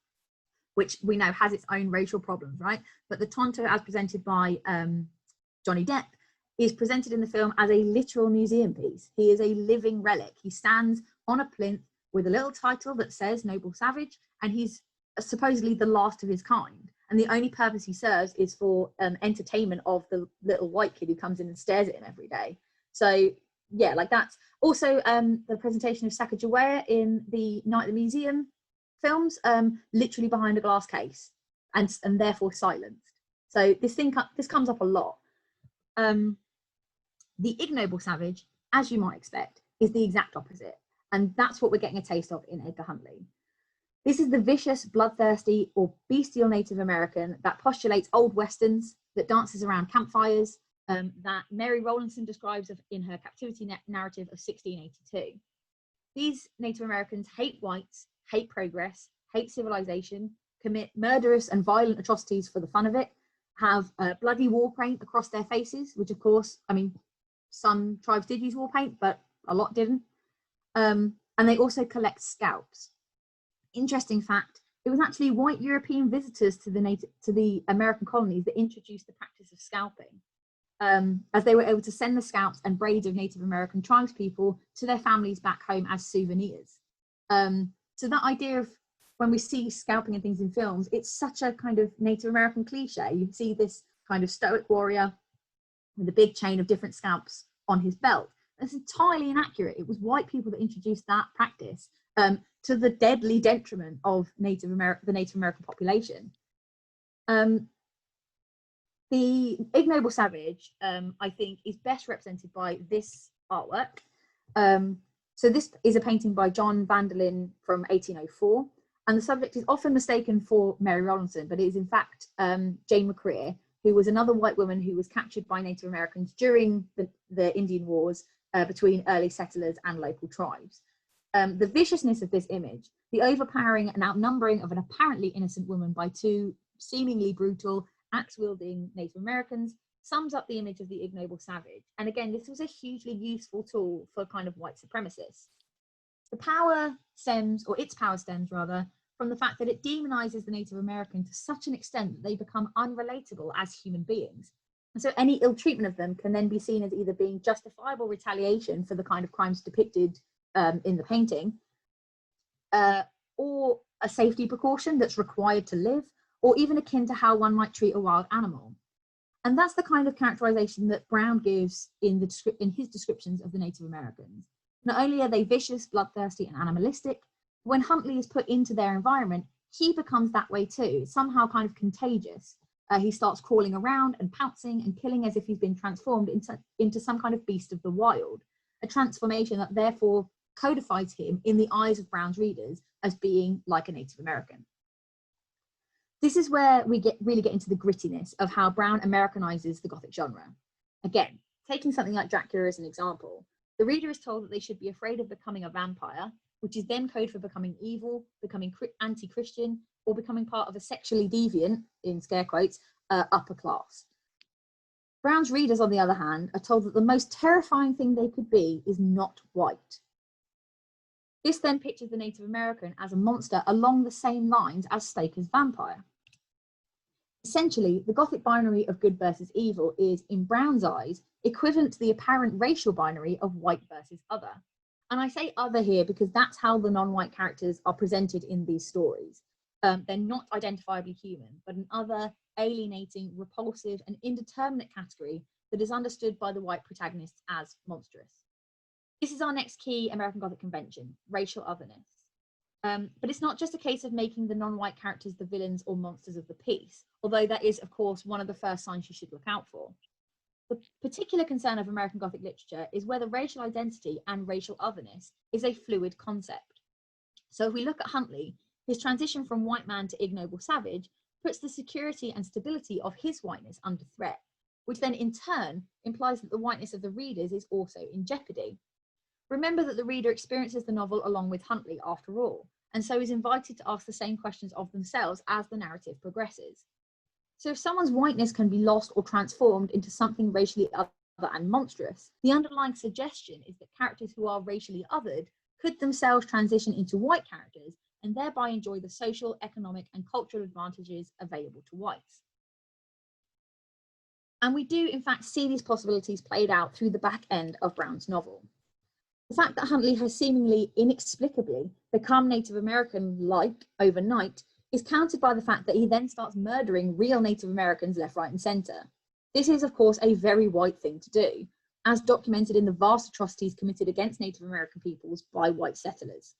which we know has its own racial problems, right? But the Tonto, as presented by Johnny Depp, is presented in the film as a literal museum piece. He is a living relic. He stands on a plinth with a little title that says Noble Savage, and he's supposedly the last of his kind. And the only purpose he serves is for entertainment of the little white kid who comes in and stares at him every day. So yeah, like that's also the presentation of Sacagawea in the Night at the Museum films, literally behind a glass case and therefore silenced. So this comes up a lot. The ignoble savage, as you might expect, is the exact opposite, and that's what we're getting a taste of in Edgar Huntley. This is the vicious, bloodthirsty, or bestial Native American that postulates old westerns, that dances around campfires, that Mary Rowlandson describes in her captivity narrative of 1682. These Native Americans hate whites, hate progress, hate civilization, commit murderous and violent atrocities for the fun of it, have bloody war paint across their faces, which of course, I mean, some tribes did use war paint, but a lot didn't. And they also collect scalps. Interesting fact, it was actually white European visitors to the American colonies that introduced the practice of scalping, as they were able to send the scalps and braids of Native American tribespeople to their families back home as souvenirs. So that idea of when we see scalping and things in films, it's such a kind of Native American cliche. You see this kind of stoic warrior with a big chain of different scalps on his belt. That's entirely inaccurate. It was white people that introduced that practice to the deadly detriment of the Native American population. The ignoble savage, I think, is best represented by this artwork. So this is a painting by John Vanderlyn from 1804, and the subject is often mistaken for Mary Rowlandson, but it is in fact Jane Mcrea, who was another white woman who was captured by Native Americans during the Indian Wars between early settlers and local tribes. The viciousness of this image, the overpowering and outnumbering of an apparently innocent woman by two seemingly brutal, axe-wielding Native Americans, sums up the image of the ignoble savage. And again, this was a hugely useful tool for kind of white supremacists. The power stems, or its power stems rather, from the fact that it demonizes the Native American to such an extent that they become unrelatable as human beings. And so any ill treatment of them can then be seen as either being justifiable retaliation for the kind of crimes depicted in the painting, or a safety precaution that's required to live, or even akin to how one might treat a wild animal. And that's the kind of characterization that Brown gives in his descriptions of the Native Americans. Not only are they vicious, bloodthirsty, and animalistic, when Huntley is put into their environment, he becomes that way too, somehow kind of contagious. He starts crawling around and pouncing and killing as if he's been transformed into some kind of beast of the wild, a transformation that therefore codifies him in the eyes of Brown's readers as being like a Native American. This is where we really get into the grittiness of how Brown Americanizes the Gothic genre. Again, taking something like Dracula as an example, the reader is told that they should be afraid of becoming a vampire, which is then code for becoming evil, becoming anti-Christian, or becoming part of a sexually deviant, in scare quotes, upper class. Brown's readers, on the other hand, are told that the most terrifying thing they could be is not white. This then pictures the Native American as a monster along the same lines as Staker's vampire. Essentially, the Gothic binary of good versus evil is, in Brown's eyes, equivalent to the apparent racial binary of white versus other. And I say other here because that's how the non-white characters are presented in these stories. They're not identifiably human, but an other, alienating, repulsive, and indeterminate category that is understood by the white protagonists as monstrous. This is our next key American Gothic convention, racial otherness. But it's not just a case of making the non-white characters the villains or monsters of the piece, although that is, of course, one of the first signs you should look out for. The particular concern of American Gothic literature is whether racial identity and racial otherness is a fluid concept. So if we look at Huntley, his transition from white man to ignoble savage puts the security and stability of his whiteness under threat, which then in turn implies that the whiteness of the readers is also in jeopardy. Remember that the reader experiences the novel along with Huntley after all, and so is invited to ask the same questions of themselves as the narrative progresses. So if someone's whiteness can be lost or transformed into something racially other and monstrous, the underlying suggestion is that characters who are racially othered could themselves transition into white characters and thereby enjoy the social, economic, and cultural advantages available to whites. And we do, in fact, see these possibilities played out through the back end of Brown's novel. The fact that Huntley has seemingly inexplicably become Native American-like overnight is countered by the fact that he then starts murdering real Native Americans left, right, and centre. This is, of course, a very white thing to do, as documented in the vast atrocities committed against Native American peoples by white settlers.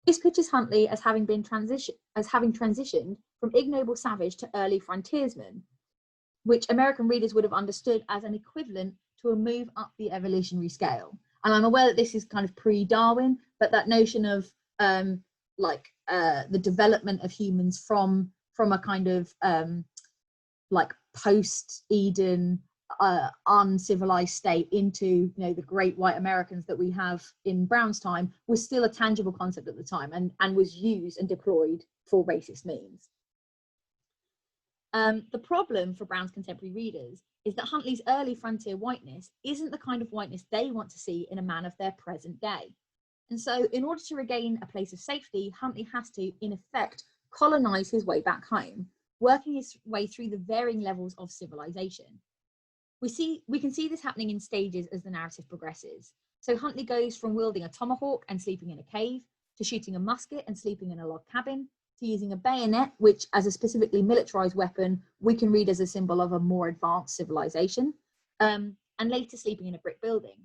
This pictures Huntley as having transitioned from ignoble savage to early frontiersman, which American readers would have understood as an equivalent to a move up the evolutionary scale. And I'm aware that this is kind of pre-Darwin, but that notion of the development of humans from a kind of like post-Eden uncivilized state into the great white Americans that we have in Brown's time was still a tangible concept at the time and was used and deployed for racist means. The problem for Brown's contemporary readers is that Huntley's early frontier whiteness isn't the kind of whiteness they want to see in a man of their present day. And so in order to regain a place of safety, Huntley has to, in effect, colonize his way back home, working his way through the varying levels of civilization. We can see this happening in stages as the narrative progresses. So Huntley goes from wielding a tomahawk and sleeping in a cave, to shooting a musket and sleeping in a log cabin, to using a bayonet, which as a specifically militarized weapon, we can read as a symbol of a more advanced civilization, and later sleeping in a brick building.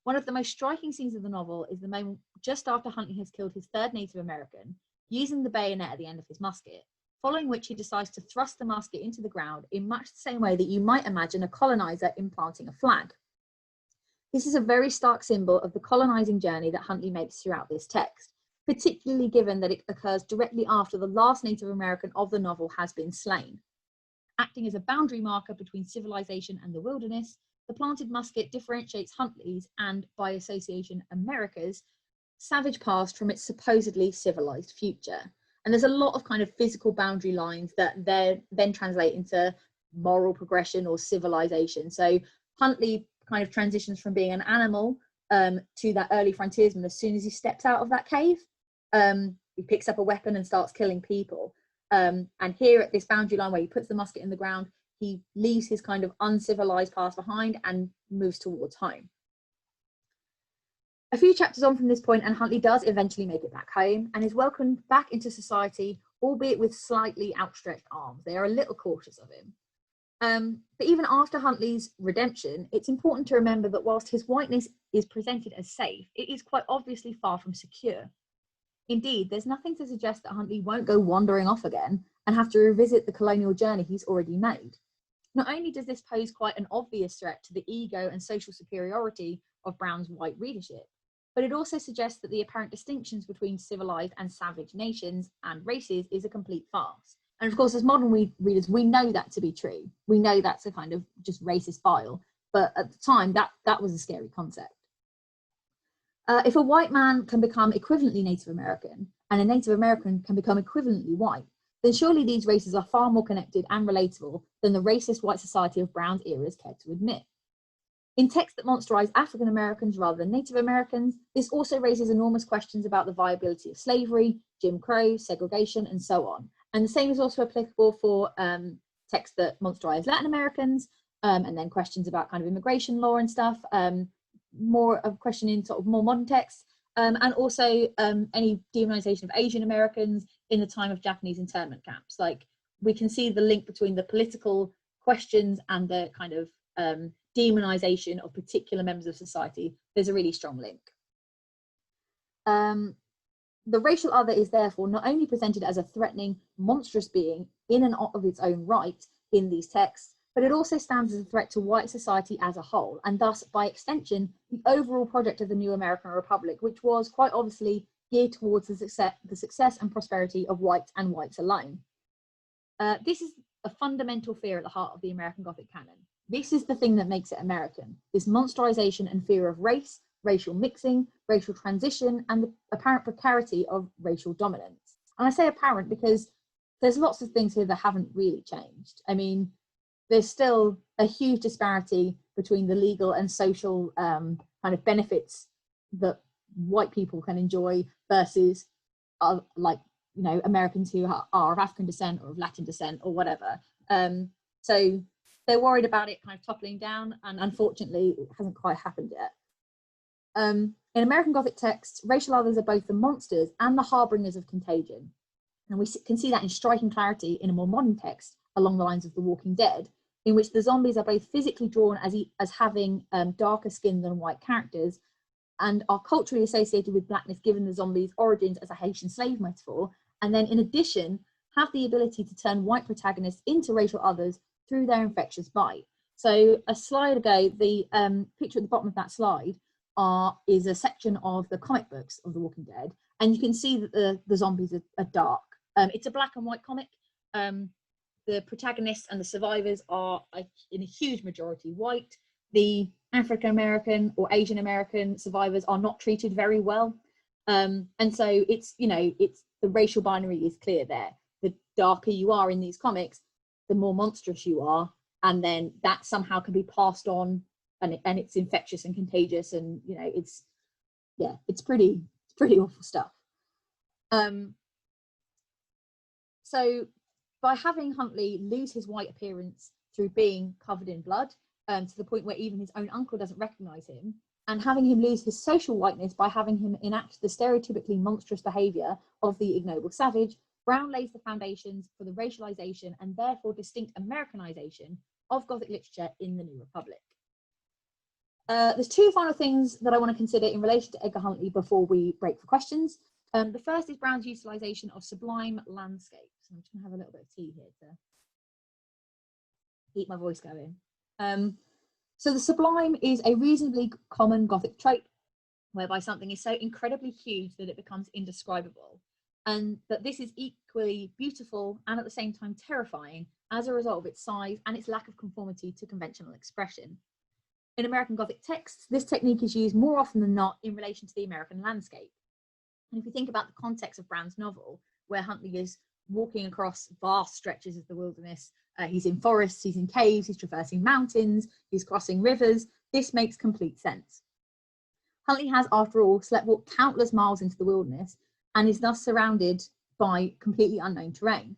One of the most striking scenes of the novel is the moment just after Huntley has killed his third Native American, using the bayonet at the end of his musket, following which he decides to thrust the musket into the ground in much the same way that you might imagine a colonizer implanting a flag. This is a very stark symbol of the colonizing journey that Huntley makes throughout this text, particularly given that it occurs directly after the last Native American of the novel has been slain. Acting as a boundary marker between civilization and the wilderness, the planted musket differentiates Huntley's, and by association America's, savage past from its supposedly civilized future. And there's a lot of kind of physical boundary lines that then translate into moral progression or civilization. So Huntley kind of transitions from being an animal to that early frontiersman as soon as he steps out of that cave. He picks up a weapon and starts killing people. And here at this boundary line where he puts the musket in the ground, he leaves his kind of uncivilized past behind and moves towards home. A few chapters on from this point, and Huntley does eventually make it back home and is welcomed back into society, albeit with slightly outstretched arms. They are a little cautious of him. But even after Huntley's redemption, it's important to remember that whilst his whiteness is presented as safe, it is quite obviously far from secure. Indeed, there's nothing to suggest that Huntley won't go wandering off again and have to revisit the colonial journey he's already made. Not only does this pose quite an obvious threat to the ego and social superiority of Brown's white readership, but it also suggests that the apparent distinctions between civilized and savage nations and races is a complete farce. And of course, as modern readers, we know that to be true. We know that's a kind of just racist bile, but at the time, that was a scary concept. If a white man can become equivalently Native American, and a Native American can become equivalently white, then surely these races are far more connected and relatable than the racist white society of Brown's era is cared to admit. In texts that monsterize African Americans rather than Native Americans, this also raises enormous questions about the viability of slavery, Jim Crow, segregation, and so on. And the same is also applicable for texts that monsterize Latin Americans, and then questions about kind of immigration law and stuff, more of a question in sort of more modern texts, and also any demonization of Asian Americans in the time of Japanese internment camps. Like, we can see the link between the political questions and the kind of demonization of particular members of society. There's a really strong link. The racial other is therefore not only presented as a threatening, monstrous being in and of its own right in these texts, but it also stands as a threat to white society as a whole, and thus, by extension, the overall project of the new American Republic, which was quite obviously geared towards the success and prosperity of whites and whites alone. This is a fundamental fear at the heart of the American Gothic canon. This is the thing that makes it American, this monsterization and fear of race, racial mixing, racial transition, and the apparent precarity of racial dominance. And I say apparent because there's lots of things here that haven't really changed. I mean, there's still a huge disparity between the legal and social kind of benefits that white people can enjoy versus like, you know, Americans who are of African descent or of Latin descent or whatever. So they're worried about it kind of toppling down, and unfortunately it hasn't quite happened yet. In American Gothic texts, racial others are both the monsters and the harbingers of contagion. And we can see that in striking clarity in a more modern text along the lines of The Walking Dead, in which the zombies are both physically drawn as having darker skin than white characters, and are culturally associated with blackness, given the zombies' origins as a Haitian slave metaphor, and then in addition have the ability to turn white protagonists into racial others through their infectious bite. So a slide ago, the picture at the bottom of that slide is a section of the comic books of The Walking Dead, and you can see that the zombies are dark. It's a black and white comic. The protagonists and the survivors are in a huge majority white. The African American or Asian American survivors are not treated very well, and so it's, you know, it's the racial binary is clear there. The darker you are in these comics, the more monstrous you are, and then that somehow can be passed on, and it's infectious and contagious, and you know, it's pretty awful stuff. So by having Huntley lose his white appearance through being covered in blood, to the point where even his own uncle doesn't recognize him, and having him lose his social whiteness by having him enact the stereotypically monstrous behavior of the ignoble savage, Brown lays the foundations for the racialization and therefore distinct Americanization of Gothic literature in the New Republic. There's two final things that I want to consider in relation to Edgar Huntly before we break for questions. The first is Brown's utilization of sublime landscapes. I'm just going to have a little bit of tea here to keep my voice going. So the sublime is a reasonably common Gothic trope, whereby something is so incredibly huge that it becomes indescribable, and that this is equally beautiful and at the same time terrifying as a result of its size and its lack of conformity to conventional expression. In American Gothic texts, this technique is used more often than not in relation to the American landscape. And if you think about the context of Brown's novel, where Huntly is walking across vast stretches of the wilderness, he's in forests, he's in caves, he's traversing mountains, he's crossing rivers, this makes complete sense. Huntly has, after all, sleptwalked countless miles into the wilderness and is thus surrounded by completely unknown terrain.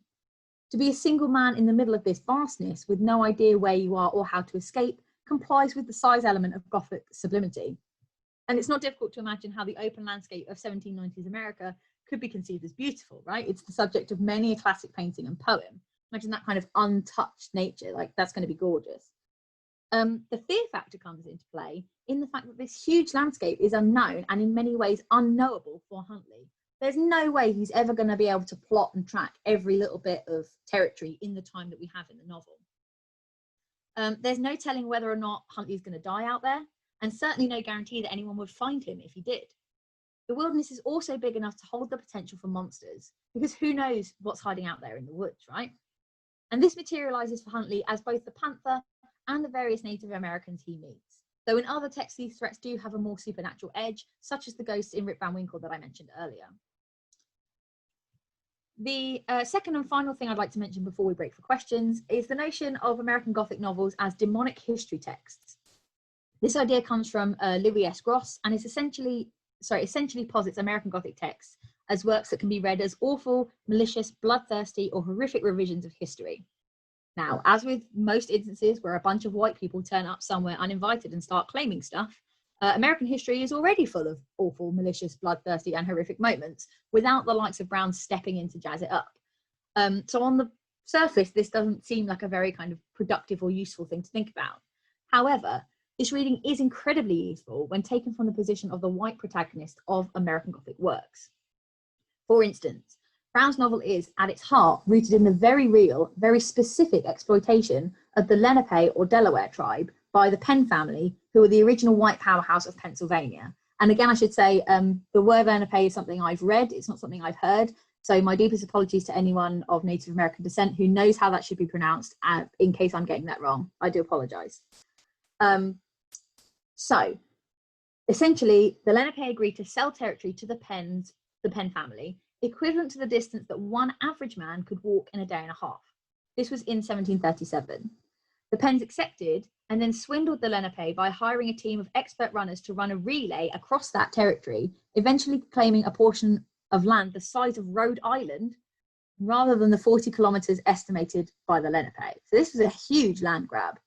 To be a single man in the middle of this vastness with no idea where you are or how to escape complies with the size element of Gothic sublimity. And it's not difficult to imagine how the open landscape of 1790s America could be conceived as beautiful, right? It's the subject of many a classic painting and poem. Imagine that kind of untouched nature, like that's going to be gorgeous. The fear factor comes into play in the fact that this huge landscape is unknown and in many ways unknowable for Huntly. There's no way he's ever going to be able to plot and track every little bit of territory in the time that we have in the novel. There's no telling whether or not Huntly's going to die out there, and certainly no guarantee that anyone would find him if he did. The wilderness is also big enough to hold the potential for monsters, because who knows what's hiding out there in the woods, right? And this materializes for Huntly as both the panther and the various Native Americans he meets. Though in other texts, these threats do have a more supernatural edge, such as the ghosts in Rip Van Winkle that I mentioned earlier. The second and final thing I'd like to mention before we break for questions is the notion of American Gothic novels as demonic history texts. This idea comes from Louis S. Gross and is essentially posits American Gothic texts as works that can be read as awful, malicious, bloodthirsty, or horrific revisions of history. Now, as with most instances where a bunch of white people turn up somewhere uninvited and start claiming stuff, American history is already full of awful, malicious, bloodthirsty, and horrific moments without the likes of Brown stepping in to jazz it up. So on the surface, this doesn't seem like a very kind of productive or useful thing to think about. However, this reading is incredibly useful when taken from the position of the white protagonist of American Gothic works. For instance, Brown's novel is, at its heart, rooted in the very real, very specific exploitation of the Lenape or Delaware tribe by the Penn family, who were the original white powerhouse of Pennsylvania. And again, I should say, the word Lenape is something I've read, it's not something I've heard. So my deepest apologies to anyone of Native American descent who knows how that should be pronounced, in case I'm getting that wrong. I do apologize. So essentially, the Lenape agreed to sell territory to the Penn family, equivalent to the distance that one average man could walk in a day and a half. This was in 1737. The Penns accepted and then swindled the Lenape by hiring a team of expert runners to run a relay across that territory, eventually claiming a portion of land the size of Rhode Island rather than the 40 kilometers estimated by the Lenape. So this was a huge land grab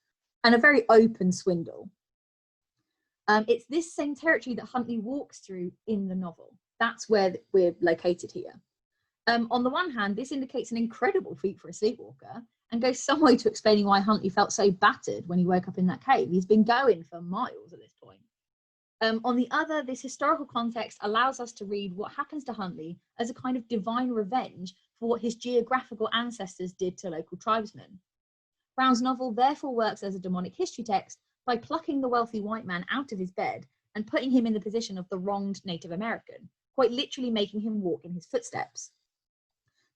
and a very open swindle. It's this same territory that Huntly walks through in the novel. That's where we're located here. On the one hand, this indicates an incredible feat for a sleepwalker and goes some way to explaining why Huntly felt so battered when he woke up in that cave. He's been going for miles at this point. On the other, this historical context allows us to read what happens to Huntly as a kind of divine revenge for what his geographical ancestors did to local tribesmen. Brown's novel therefore works as a demonic history text by plucking the wealthy white man out of his bed and putting him in the position of the wronged Native American, quite literally making him walk in his footsteps.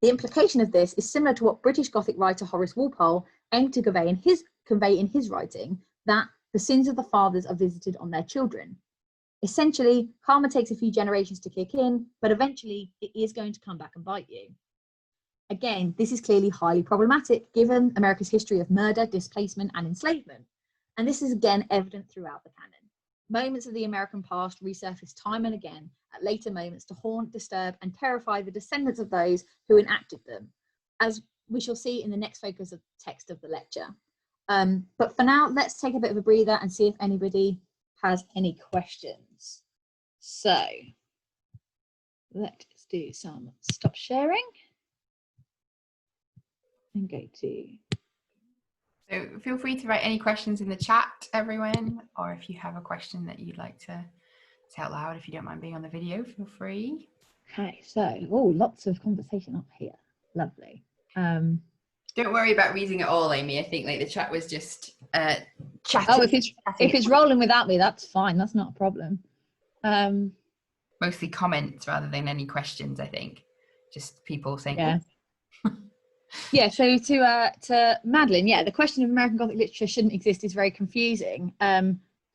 The implication of this is similar to what British Gothic writer Horace Walpole aimed to convey in his writing, that the sins of the fathers are visited on their children. Essentially, karma takes a few generations to kick in, but eventually it is going to come back and bite you. Again, this is clearly highly problematic given America's history of murder, displacement, and enslavement. And this is again evident throughout the canon. Moments of the American past resurface time and again at later moments to haunt, disturb, and terrify the descendants of those who enacted them, as we shall see in the next focus of text of the lecture. But for now, let's take a bit of a breather and see if anybody has any questions. So let's do some stop sharing. and go to. So feel free to write any questions in the chat, everyone, or if you have a question that you'd like to say out loud, if you don't mind being on the video, feel free. Okay, so lots of conversation up here. Lovely. Don't worry about reading it all, Amy. I think like the chat was just chatting. Oh, if it's rolling without me, that's fine. That's not a problem. Mostly comments rather than any questions, I think. Just people saying, yeah. Yeah, so to Madeline, yeah, the question of American Gothic literature shouldn't exist is very confusing.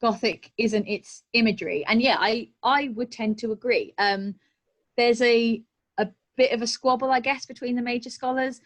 Gothic isn't its imagery. And yeah, I would tend to agree. There's a bit of a squabble, I guess, between the major scholars.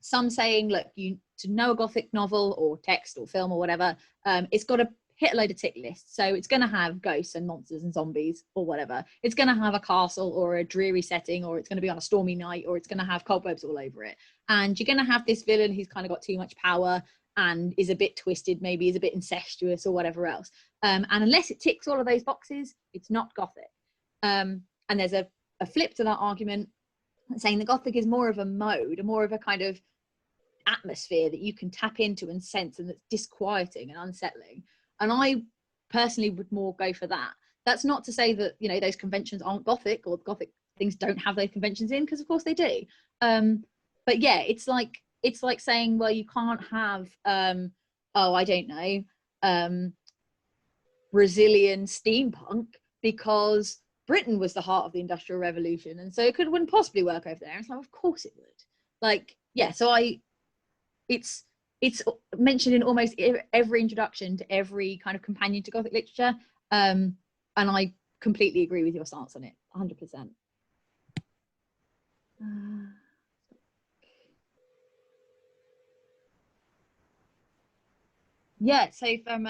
Some saying, look, to know a Gothic novel or text or film or whatever, it's got to hit a load of tick lists. So it's going to have ghosts and monsters and zombies or whatever. It's going to have a castle or a dreary setting, or it's going to be on a stormy night, or it's going to have cobwebs all over it. And you're going to have this villain who's kind of got too much power and is a bit twisted, maybe is a bit incestuous or whatever else. And unless it ticks all of those boxes, it's not Gothic. And there's a flip to that argument, saying the Gothic is more of a mode, more of a kind of atmosphere that you can tap into and sense, and that's disquieting and unsettling. And I personally would more go for that. That's not to say that, you know, those conventions aren't Gothic, or Gothic things don't have those conventions in, because of course they do. But yeah, it's like saying, well, you can't have I don't know, Brazilian steampunk because Britain was the heart of the Industrial Revolution, and so it wouldn't possibly work over there. And it's like, of course it would. Like, yeah, so it's mentioned in almost every introduction to every kind of companion to Gothic literature, and I completely agree with your stance on it, 100%. Yeah, so from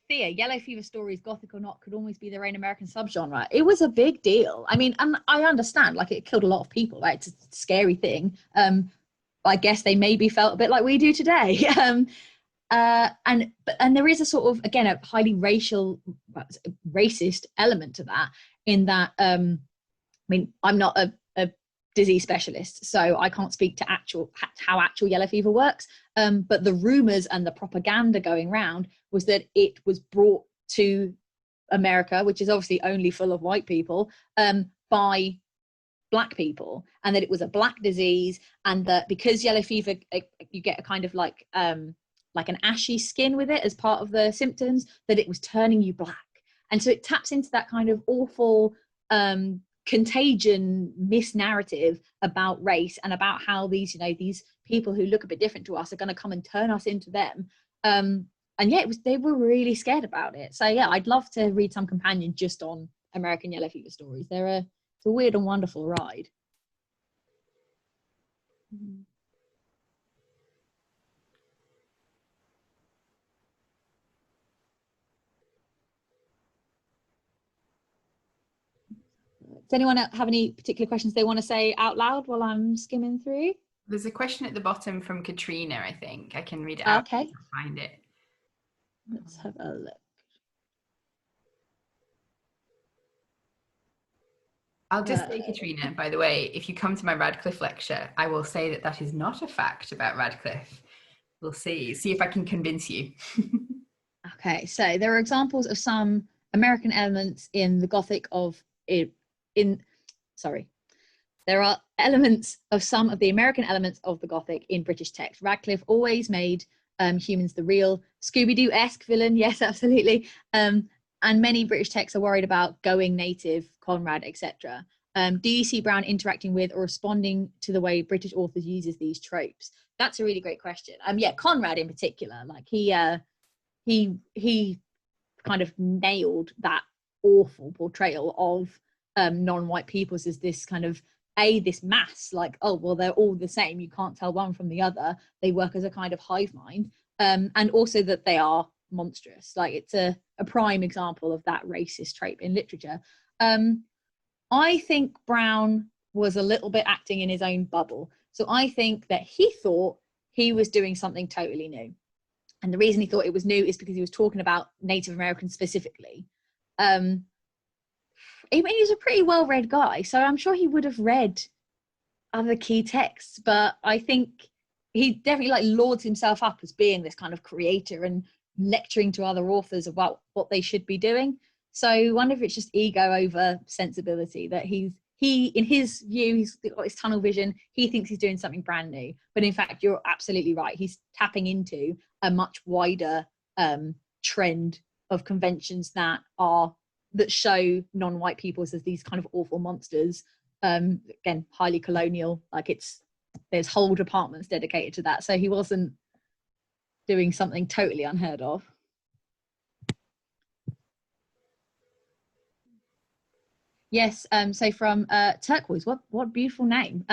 Thea, yellow fever stories, Gothic or not, could almost be their own American subgenre. It was a big deal. I mean, and I understand, like, it killed a lot of people, right? It's a scary thing. I guess they maybe felt a bit like we do today. And there is a sort of, again, a highly racist element to that, in that, I mean, I'm not a disease specialist, so I can't speak to how actual yellow fever works. But the rumors and the propaganda going around was that it was brought to America, which is obviously only full of white people, by black people, and that it was a black disease, and that because yellow fever, you get a kind of like an ashy skin with it as part of the symptoms, that it was turning you black. And so it taps into that kind of awful contagion misnarrative about race, and about how these, you know, these people who look a bit different to us are going to come and turn us into them. And yeah, they were really scared about it. So yeah, I'd love to read some companion just on American yellow fever stories. It's a weird and wonderful ride. Does anyone have any particular questions they want to say out loud while I'm skimming through? There's a question at the bottom from Katrina, I think. I can read it out. Okay. Find it. Let's have a look. I'll just say, Katrina, by the way, if you come to my Radcliffe lecture, I will say that that is not a fact about Radcliffe. We'll see if I can convince you. Okay, so there are examples of some American elements in the Gothic there are elements of some of the American elements of the Gothic in British text. Radcliffe always made humans the real Scooby-Doo-esque villain, yes, absolutely. And many British texts are worried about going native, Conrad, etc. Do you see Brown interacting with or responding to the way British authors uses these tropes? That's a really great question. Yeah, Conrad in particular, like he kind of nailed that awful portrayal of non-white peoples as this kind of this mass, like, oh well, they're all the same, you can't tell one from the other, they work as a kind of hive mind, and also that they are monstrous. Like, it's a prime example of that racist trope in literature. I think Brown was a little bit acting in his own bubble. So I think that he thought he was doing something totally new. And the reason he thought it was new is because he was talking about Native Americans specifically. He was a pretty well-read guy, so I'm sure he would have read other key texts, but I think he definitely like lauds himself up as being this kind of creator and lecturing to other authors about what they should be doing. So I wonder if it's just ego over sensibility, that he in his view, he's got his tunnel vision, he thinks he's doing something brand new, but in fact you're absolutely right, he's tapping into a much wider trend of conventions that show non-white peoples as these kind of awful monsters. Again, highly colonial, like there's whole departments dedicated to that, so he wasn't doing something totally unheard of. Yes, so from Turquoise, what beautiful name.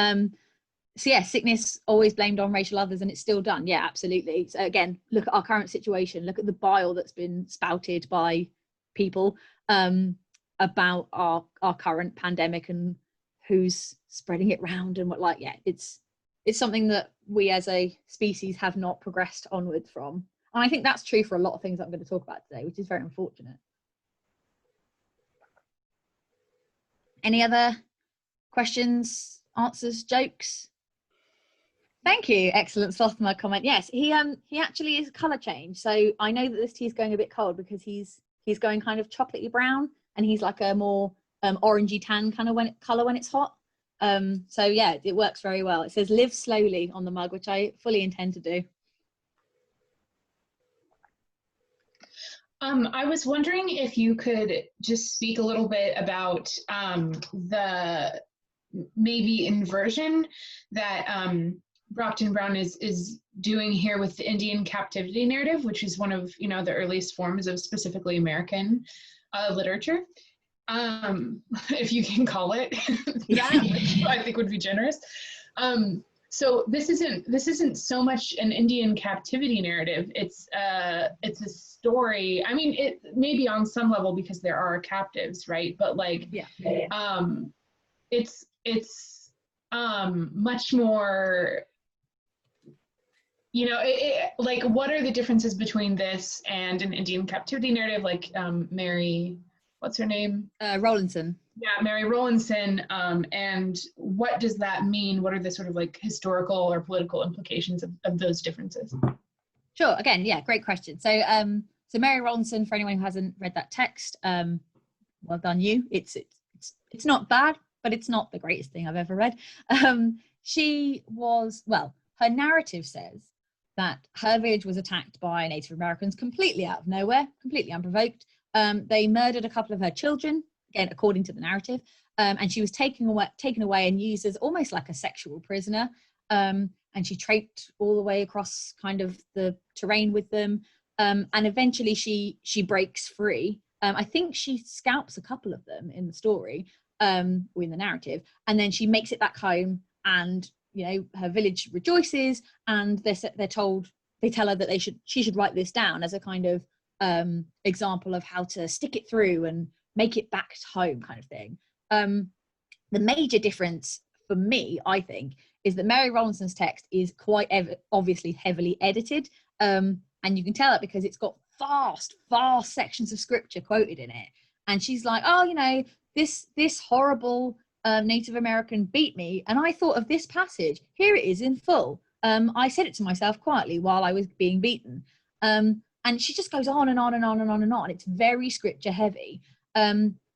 So yeah, sickness always blamed on racial others, and it's still done. Yeah, absolutely. So again, look at our current situation, look at the bile that's been spouted by people about our current pandemic and who's spreading it round and what, like, yeah, it's something that we as a species have not progressed onwards from. And I think that's true for a lot of things that I'm going to talk about today, which is very unfortunate. Any other questions, answers, jokes? Thank you. Excellent. Slothma comment. Yes, he actually is colour change. So I know that this tea is going a bit cold because he's going kind of chocolatey brown, and he's like a more orangey tan kind of colour when it's hot. So yeah, it works very well. It says live slowly on the mug, which I fully intend to do. I was wondering if you could just speak a little bit about the maybe inversion that Brockton Brown is doing here with the Indian captivity narrative, which is one of the earliest forms of specifically American literature, if you can call it that, which I think would be generous. So this isn't so much an Indian captivity narrative. It's a story. I mean, it maybe on some level because there are captives, right? But like, yeah. It's much more. Like, what are the differences between this and an Indian captivity narrative, like Mary? What's her name? Rowlandson. Yeah, Mary Rowlandson. And what does that mean? What are the sort of like historical or political implications of those differences? Sure. Again, yeah, great question. So, so Mary Rowlandson, for anyone who hasn't read that text, well done you. It's not bad, but it's not the greatest thing I've ever read. She was, well, her narrative says that her village was attacked by Native Americans completely out of nowhere, completely unprovoked. They murdered a couple of her children, again, according to the narrative, and she was taken away and used as almost like a sexual prisoner. And she traipsed all the way across kind of the terrain with them. And eventually she breaks free. I think she scalps a couple of them in the story, or in the narrative, and then she makes it back home, and her village rejoices, and they tell her that she should write this down as a kind of example of how to stick it through and make it back home, kind of thing. The major difference for me, I think, is that Mary Rowlandson's text is quite obviously heavily edited, and you can tell that because it's got vast sections of scripture quoted in it, and she's like, oh, this horrible Native American beat me, and I thought of this passage. Here it is in full. I said it to myself quietly while I was being beaten. And she just goes on and on and on and on and on. It's very scripture heavy,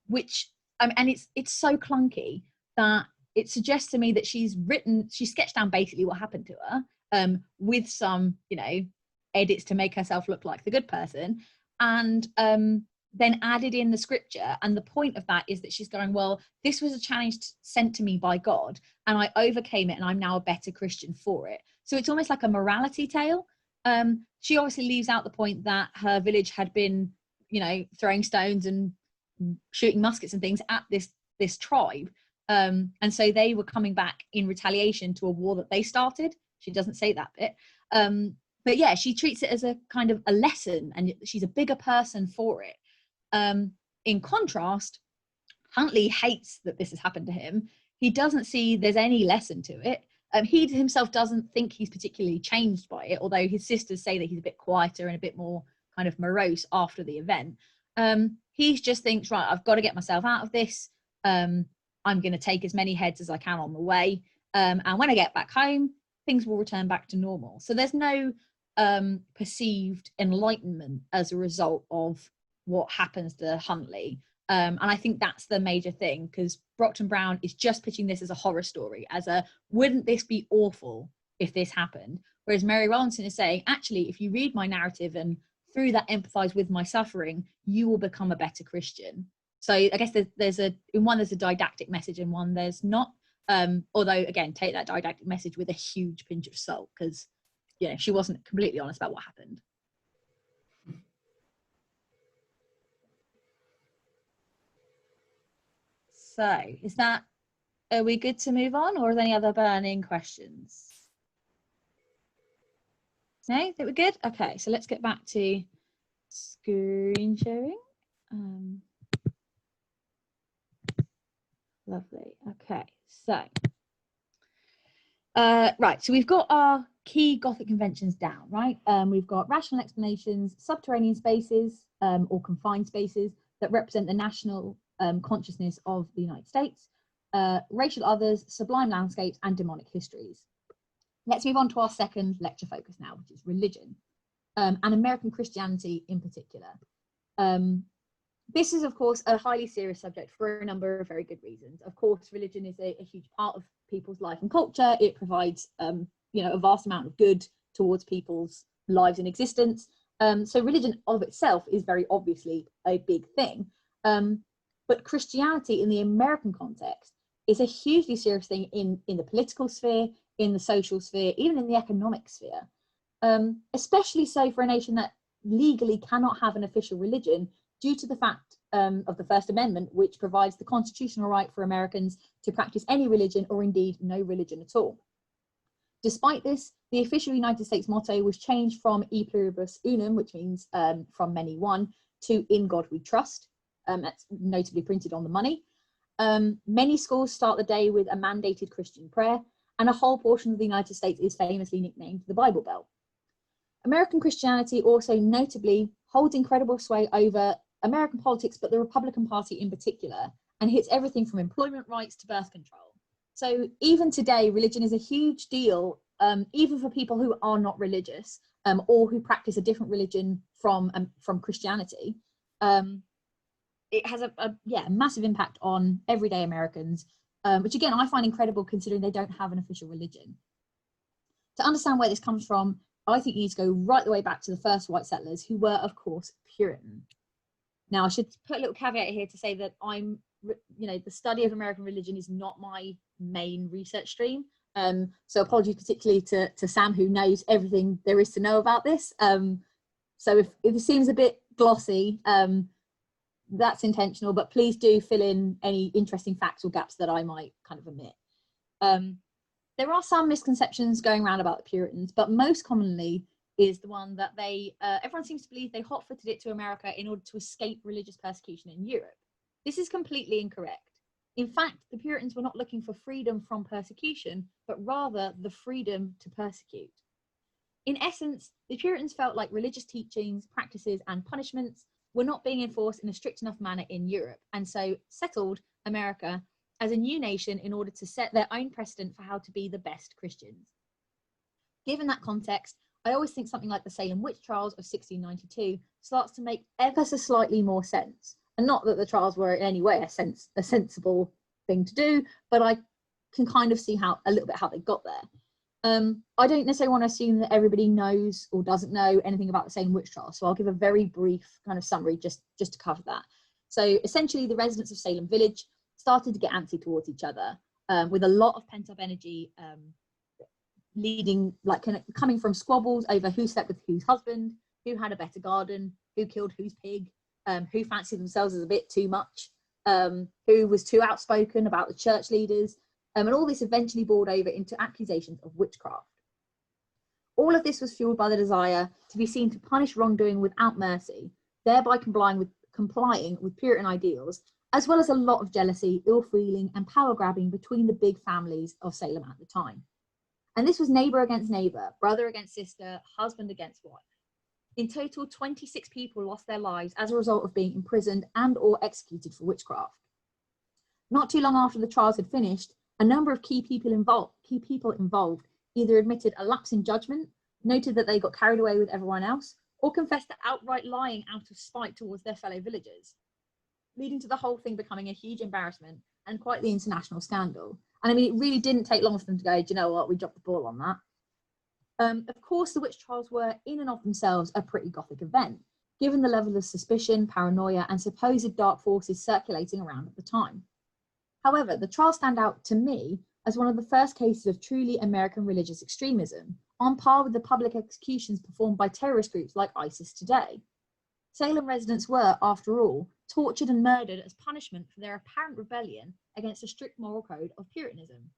which and it's so clunky that it suggests to me that she sketched down basically what happened to her, with some edits to make herself look like the good person, and then added in the scripture. And the point of that is that she's going, well, this was a challenge sent to me by God, and I overcame it, and I'm now a better Christian for it. So it's almost like a morality tale. She obviously leaves out the point that her village had been, throwing stones and shooting muskets and things at this tribe. And so they were coming back in retaliation to a war that they started. She doesn't say that bit. But yeah, she treats it as a kind of a lesson, and she's a bigger person for it. In contrast, Huntley hates that this has happened to him. He doesn't see there's any lesson to it. He himself doesn't think he's particularly changed by it, although his sisters say that he's a bit quieter and a bit more kind of morose after the event. He just thinks, right, I've got to get myself out of this. I'm going to take as many heads as I can on the way. And when I get back home, things will return back to normal. So there's no perceived enlightenment as a result of what happens to Huntley. And I think that's the major thing, because Brockton Brown is just pitching this as a horror story, as a, wouldn't this be awful if this happened? Whereas Mary Rowlandson is saying, actually, if you read my narrative and through that empathize with my suffering, you will become a better Christian. So I guess there's a didactic message, and one there's not. Although again, take that didactic message with a huge pinch of salt, because she wasn't completely honest about what happened. So are we good to move on, or are there any other burning questions? No, I think we're good. Okay, so let's get back to screen sharing. Lovely. Okay, so right, so we've got our key Gothic conventions down, right? We've got rational explanations, subterranean spaces or confined spaces that represent the national consciousness of the United States, racial others, sublime landscapes, and demonic histories. Let's move on to our second lecture focus now, which is religion, and American Christianity in particular. This is, of course, a highly serious subject for a number of very good reasons. Of course, religion is a huge part of people's life and culture. It provides, a vast amount of good towards people's lives and existence. So religion of itself is very obviously a big thing. But Christianity in the American context is a hugely serious thing in the political sphere, in the social sphere, even in the economic sphere. Especially so for a nation that legally cannot have an official religion due to the fact of the First Amendment, which provides the constitutional right for Americans to practice any religion, or indeed no religion at all. Despite this, the official United States motto was changed from E pluribus unum, which means from many one, to In God We Trust. That's notably printed on the money. Many schools start the day with a mandated Christian prayer, and a whole portion of the United States is famously nicknamed the Bible Belt. American Christianity also notably holds incredible sway over American politics, but the Republican Party in particular, and hits everything from employment rights to birth control. So even today, religion is a huge deal, even for people who are not religious or who practice a different religion from Christianity. It has a massive impact on everyday Americans, which again, I find incredible considering they don't have an official religion. To understand where this comes from, I think you need to go right the way back to the first white settlers, who were, of course, Puritan. Now, I should put a little caveat here to say that the study of American religion is not my main research stream. So apologies particularly to Sam, who knows everything there is to know about this. So if it seems a bit glossy, that's intentional, but please do fill in any interesting facts or gaps that I might kind of omit. There are some misconceptions going around about the Puritans, but most commonly is the one that everyone seems to believe they hot-footed it to America in order to escape religious persecution in Europe. This is completely incorrect. In fact, the Puritans were not looking for freedom from persecution, but rather the freedom to persecute. In essence, the Puritans felt like religious teachings, practices, and punishments were not being enforced in a strict enough manner in Europe, and so settled America as a new nation in order to set their own precedent for how to be the best Christians. Given that context, I always think something like the Salem witch trials of 1692 starts to make ever so slightly more sense. And not that the trials were in any way a sensible thing to do, but I can kind of see a little bit how they got there. I don't necessarily want to assume that everybody knows or doesn't know anything about the Salem witch trials, so I'll give a very brief kind of summary just to cover that. So essentially, the residents of Salem Village started to get antsy towards each other with a lot of pent-up energy, coming from squabbles over who slept with whose husband, who had a better garden, who killed whose pig, who fancied themselves as a bit too much, who was too outspoken about the church leaders, and all this eventually boiled over into accusations of witchcraft. All of this was fueled by the desire to be seen to punish wrongdoing without mercy, thereby complying with Puritan ideals, as well as a lot of jealousy, ill-feeling, and power-grabbing between the big families of Salem at the time. And this was neighbour against neighbour, brother against sister, husband against wife. In total, 26 people lost their lives as a result of being imprisoned and or executed for witchcraft. Not too long after the trials had finished, a number of key people involved either admitted a lapse in judgment, noted that they got carried away with everyone else, or confessed to outright lying out of spite towards their fellow villagers, leading to the whole thing becoming a huge embarrassment and quite the international scandal. And I mean, it really didn't take long for them to go, do you know what, we dropped the ball on that. Of course, the witch trials were in and of themselves a pretty Gothic event, given the level of suspicion, paranoia, and supposed dark forces circulating around at the time. However, the trials stand out to me as one of the first cases of truly American religious extremism, on par with the public executions performed by terrorist groups like ISIS today. Salem residents were, after all, tortured and murdered as punishment for their apparent rebellion against a strict moral code of Puritanism,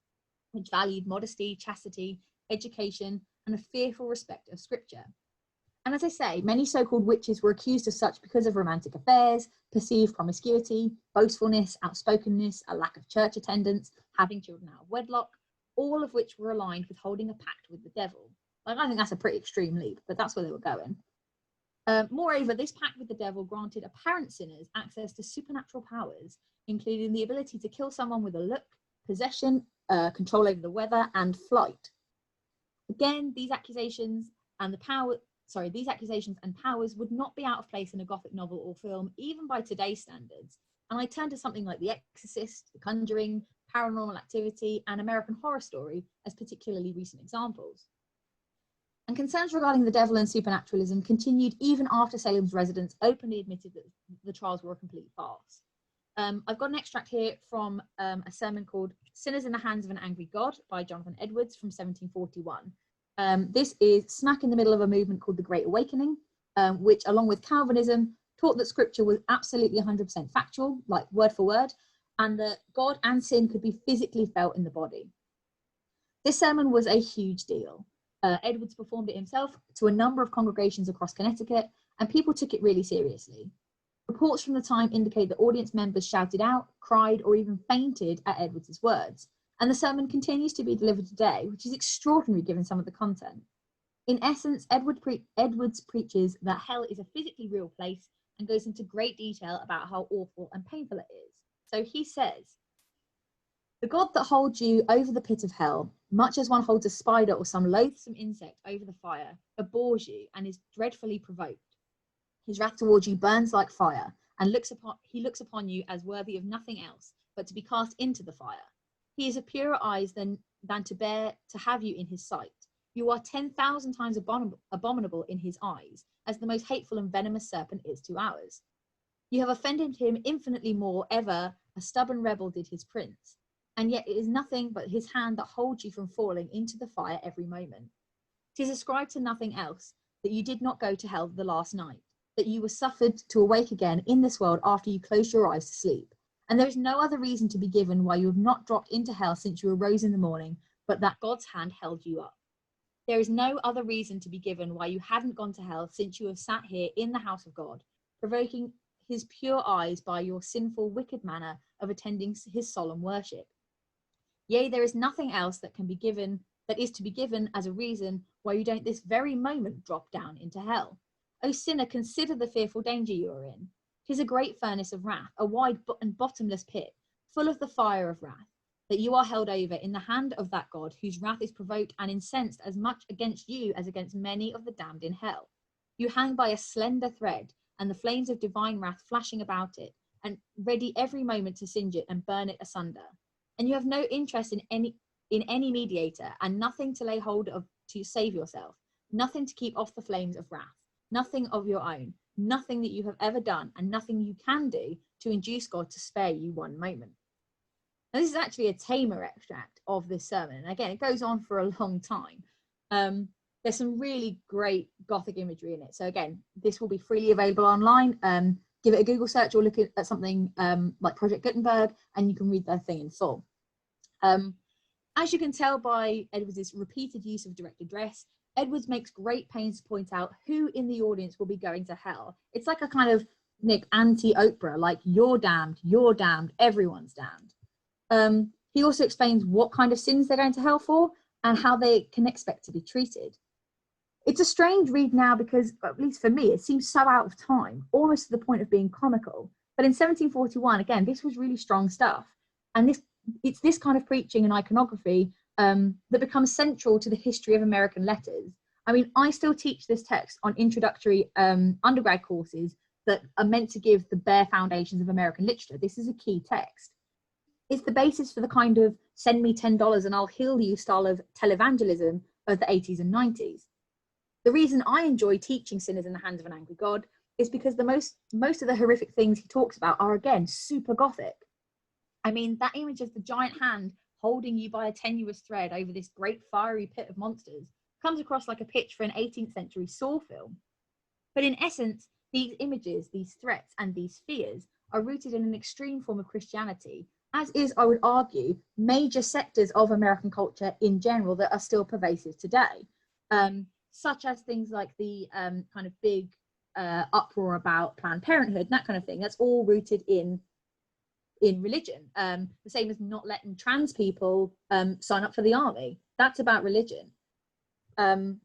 which valued modesty, chastity, education, and a fearful respect of scripture. And as I say, many so-called witches were accused of such because of romantic affairs, perceived promiscuity, boastfulness, outspokenness, a lack of church attendance, having children out of wedlock, all of which were aligned with holding a pact with the devil. Like, I think that's a pretty extreme leap, but that's where they were going. Moreover, this pact with the devil granted apparent sinners access to supernatural powers, including the ability to kill someone with a look, possession, control over the weather, and flight. Again, these accusations and powers would not be out of place in a Gothic novel or film, even by today's standards. And I turn to something like The Exorcist, The Conjuring, Paranormal Activity, and American Horror Story as particularly recent examples. And concerns regarding the devil and supernaturalism continued even after Salem's residents openly admitted that the trials were a complete farce. I've got an extract here from a sermon called Sinners in the Hands of an Angry God by Jonathan Edwards from 1741. This is smack in the middle of a movement called the Great Awakening, which, along with Calvinism, taught that scripture was absolutely 100% factual, like word for word, and that God and sin could be physically felt in the body. This sermon was a huge deal. Edwards performed it himself to a number of congregations across Connecticut, and people took it really seriously. Reports from the time indicate that audience members shouted out, cried, or even fainted at Edwards' words. And the sermon continues to be delivered today, which is extraordinary given some of the content. In essence, Edwards preaches that hell is a physically real place and goes into great detail about how awful and painful it is. So he says, "The God that holds you over the pit of hell, much as one holds a spider or some loathsome insect over the fire, abhors you and is dreadfully provoked. His wrath towards you burns like fire, and he looks upon you as worthy of nothing else but to be cast into the fire. He is of purer eyes than to bear to have you in his sight. You are 10,000 times abominable in his eyes, as the most hateful and venomous serpent is to ours. You have offended him infinitely more ever a stubborn rebel did his prince, and yet it is nothing but his hand that holds you from falling into the fire every moment. 'Tis ascribed to nothing else that you did not go to hell the last night, that you were suffered to awake again in this world after you closed your eyes to sleep. And there is no other reason to be given why you have not dropped into hell since you arose in the morning, but that God's hand held you up. There is no other reason to be given why you hadn't gone to hell since you have sat here in the house of God, provoking his pure eyes by your sinful, wicked manner of attending his solemn worship. Yea, there is nothing else that is to be given as a reason why you don't this very moment drop down into hell. O sinner, consider the fearful danger you are in. 'Tis a great furnace of wrath, a wide and bottomless pit, full of the fire of wrath, that you are held over in the hand of that God whose wrath is provoked and incensed as much against you as against many of the damned in hell. You hang by a slender thread, and the flames of divine wrath flashing about it, and ready every moment to singe it and burn it asunder. And you have no interest in any mediator, and nothing to lay hold of to save yourself, nothing to keep off the flames of wrath, nothing of your own, nothing that you have ever done, and nothing you can do to induce God to spare you one moment." Now, this is actually a tamer extract of this sermon. And again, it goes on for a long time. There's some really great Gothic imagery in it. So again, this will be freely available online. Give it a Google search or look at something like Project Gutenberg, and you can read their thing in full. As you can tell by Edwards' repeated use of direct address, Edwards makes great pains to point out who in the audience will be going to hell. It's like a kind of anti-Oprah, like you're damned, everyone's damned. He also explains what kind of sins they're going to hell for and how they can expect to be treated. It's a strange read now because, at least for me, it seems so out of time, almost to the point of being comical. But in 1741, again, this was really strong stuff. And it's this kind of preaching and iconography that becomes central to the history of American letters. I mean, I still teach this text on introductory undergrad courses that are meant to give the bare foundations of American literature. This is a key text. It's the basis for the kind of send me $10 and I'll heal you style of televangelism of the 80s and 90s. The reason I enjoy teaching Sinners in the Hands of an Angry God is because the most of the horrific things he talks about are, again, super Gothic. I mean, that image of the giant hand holding you by a tenuous thread over this great fiery pit of monsters comes across like a pitch for an 18th century Saw film. But in essence, these images, these threats, and these fears are rooted in an extreme form of Christianity, as is, I would argue, major sectors of American culture in general that are still pervasive today, such as things like the kind of big uproar about Planned Parenthood, that kind of thing. That's all rooted in religion. The same as not letting trans people sign up for the army. That's about religion. And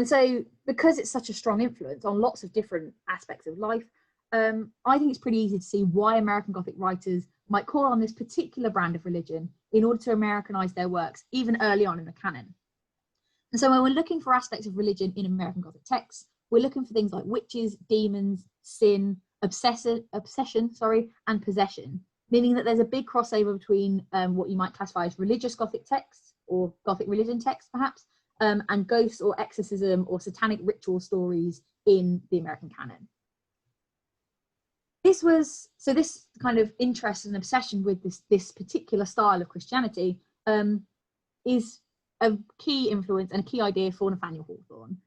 so, because it's such a strong influence on lots of different aspects of life, I think it's pretty easy to see why American Gothic writers might call on this particular brand of religion in order to Americanize their works, even early on in the canon. And so when we're looking for aspects of religion in American Gothic texts, we're looking for things like witches, demons, sin, obsession, and possession, meaning that there's a big crossover between what you might classify as religious Gothic texts, or Gothic religion texts perhaps, and ghosts or exorcism or satanic ritual stories in the American canon. This kind of interest and obsession with this particular style of Christianity is a key influence and a key idea for Nathaniel Hawthorne,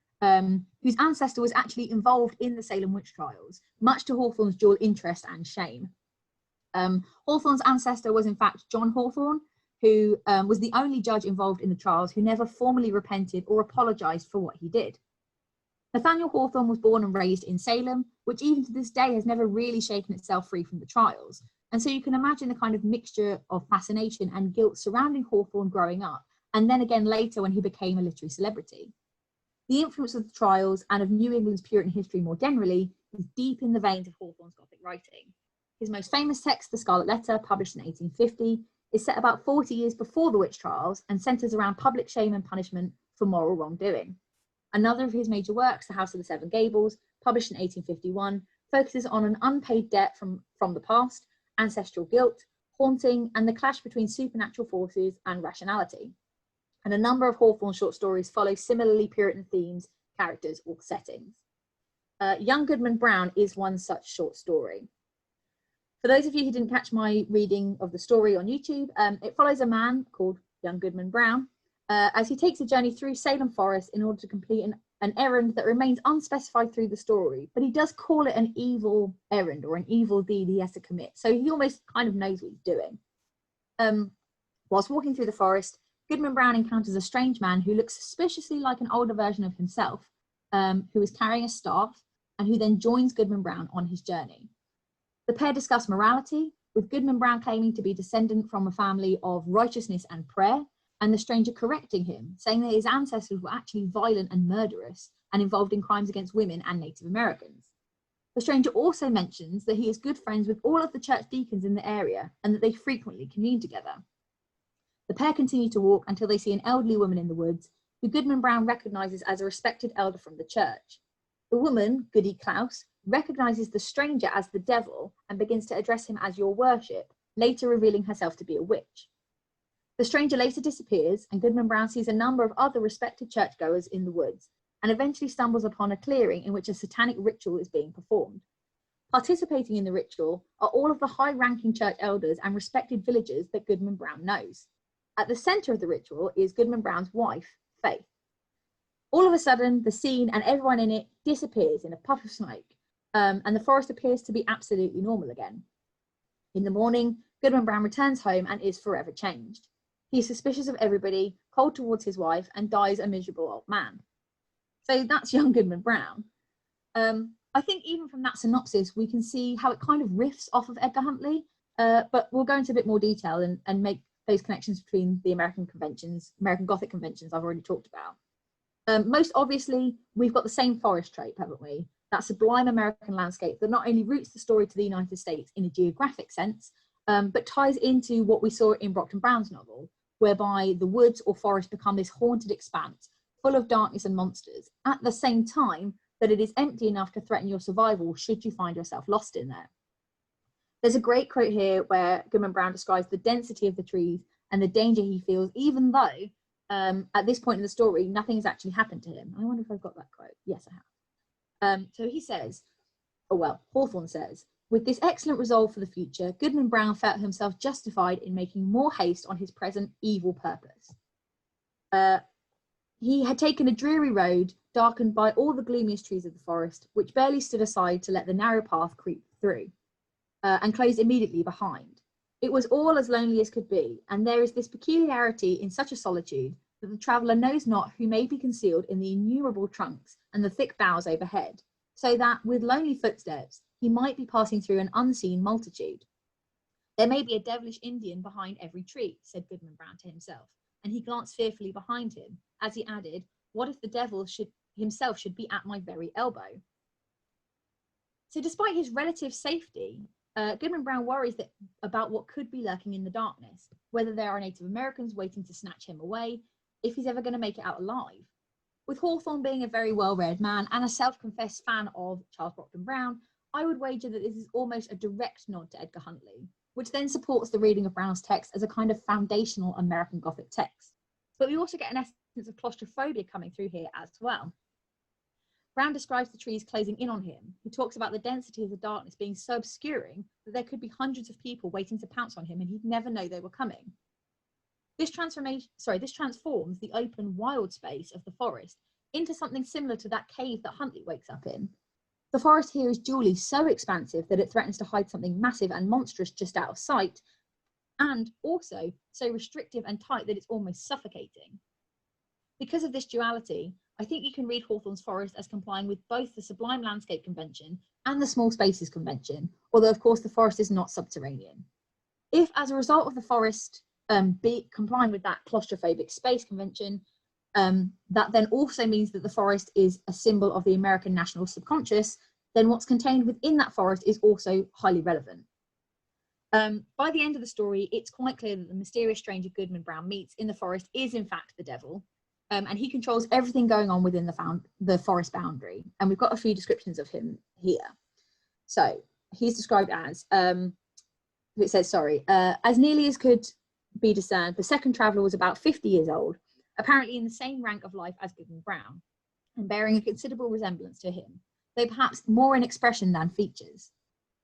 whose ancestor was actually involved in the Salem witch trials, much to Hawthorne's dual interest and shame. Hawthorne's ancestor was in fact John Hawthorne, who was the only judge involved in the trials who never formally repented or apologized for what he did. Nathaniel Hawthorne was born and raised in Salem, which even to this day has never really shaken itself free from the trials. And so you can imagine the kind of mixture of fascination and guilt surrounding Hawthorne growing up, and then again later when he became a literary celebrity. The influence of the trials and of New England's Puritan history more generally is deep in the veins of Hawthorne's Gothic writing. His most famous text, The Scarlet Letter, published in 1850, is set about 40 years before the witch trials and centres around public shame and punishment for moral wrongdoing. Another of his major works, The House of the Seven Gables, published in 1851, focuses on an unpaid debt from the past, ancestral guilt, haunting, and the clash between supernatural forces and rationality. And a number of Hawthorne's short stories follow similarly Puritan themes, characters, or settings. Young Goodman Brown is one such short story. For those of you who didn't catch my reading of the story on YouTube, it follows a man called Young Goodman Brown as he takes a journey through Salem Forest in order to complete an errand that remains unspecified through the story, but he does call it an evil errand or an evil deed he has to commit. So he almost kind of knows what he's doing. Whilst walking through the forest, Goodman Brown encounters a strange man who looks suspiciously like an older version of himself, who is carrying a staff, and who then joins Goodman Brown on his journey. The pair discuss morality, with Goodman Brown claiming to be descendant from a family of righteousness and prayer, and the stranger correcting him, saying that his ancestors were actually violent and murderous and involved in crimes against women and Native Americans. The stranger also mentions that he is good friends with all of the church deacons in the area and that they frequently commune together. The pair continue to walk until they see an elderly woman in the woods, who Goodman Brown recognises as a respected elder from the church. The woman, Goody Klaus, recognises the stranger as the devil and begins to address him as your worship, later revealing herself to be a witch. The stranger later disappears, and Goodman Brown sees a number of other respected churchgoers in the woods, and eventually stumbles upon a clearing in which a satanic ritual is being performed. Participating in the ritual are all of the high-ranking church elders and respected villagers that Goodman Brown knows. At the centre of the ritual is Goodman Brown's wife, Faith. All of a sudden, the scene and everyone in it disappears in a puff of smoke, and the forest appears to be absolutely normal again. In the morning, Goodman Brown returns home and is forever changed. He is suspicious of everybody, cold towards his wife, and dies a miserable old man. So that's young Goodman Brown. I think even from that synopsis, we can see how it kind of riffs off of Edgar Huntley, but we'll go into a bit more detail and make those connections between the American Gothic conventions I've already talked about. Most obviously, we've got the same forest trope, haven't we? That sublime American landscape that not only roots the story to the United States in a geographic sense, but ties into what we saw in Brockton Brown's novel, whereby the woods or forest become this haunted expanse full of darkness and monsters, at the same time that it is empty enough to threaten your survival should you find yourself lost in there. There's a great quote here where Goodman Brown describes the density of the trees and the danger he feels, even though at this point in the story, nothing has actually happened to him. I wonder if I've got that quote. Yes, I have. So he says, Hawthorne says, with this excellent resolve for the future, Goodman Brown felt himself justified in making more haste on his present evil purpose. He had taken a dreary road, darkened by all the gloomiest trees of the forest, which barely stood aside to let the narrow path creep through, and closed immediately behind. It was all as lonely as could be, and there is this peculiarity in such a solitude that the traveller knows not who may be concealed in the innumerable trunks and the thick boughs overhead, so that, with lonely footsteps, he might be passing through an unseen multitude. There may be a devilish Indian behind every tree, said Goodman Brown to himself, and he glanced fearfully behind him, as he added, what if the devil himself should be at my very elbow? So despite his relative safety, Goodman Brown worries about what could be lurking in the darkness, whether there are Native Americans waiting to snatch him away, if he's ever going to make it out alive. With Hawthorne being a very well-read man and a self-confessed fan of Charles Brockden Brown, I would wager that this is almost a direct nod to Edgar Huntley, which then supports the reading of Brown's text as a kind of foundational American Gothic text. But we also get an essence of claustrophobia coming through here as well. Brown describes the trees closing in on him. He talks about the density of the darkness being so obscuring that there could be hundreds of people waiting to pounce on him and he'd never know they were coming. This transforms the open, wild space of the forest into something similar to that cave that Huntley wakes up in. The forest here is dually so expansive that it threatens to hide something massive and monstrous just out of sight, and also so restrictive and tight that it's almost suffocating. Because of this duality, I think you can read Hawthorne's forest as complying with both the Sublime Landscape Convention and the Small Spaces Convention, although of course the forest is not subterranean. If, as a result of the forest complying with that claustrophobic space convention, that then also means that the forest is a symbol of the American national subconscious, then what's contained within that forest is also highly relevant. By the end of the story, it's quite clear that the mysterious stranger Goodman Brown meets in the forest is in fact the devil, and he controls everything going on within the forest boundary. And we've got a few descriptions of him here. So he's described as, as nearly as could be discerned, the second traveller was about 50 years old, apparently in the same rank of life as Goodman Brown, and bearing a considerable resemblance to him, though perhaps more in expression than features.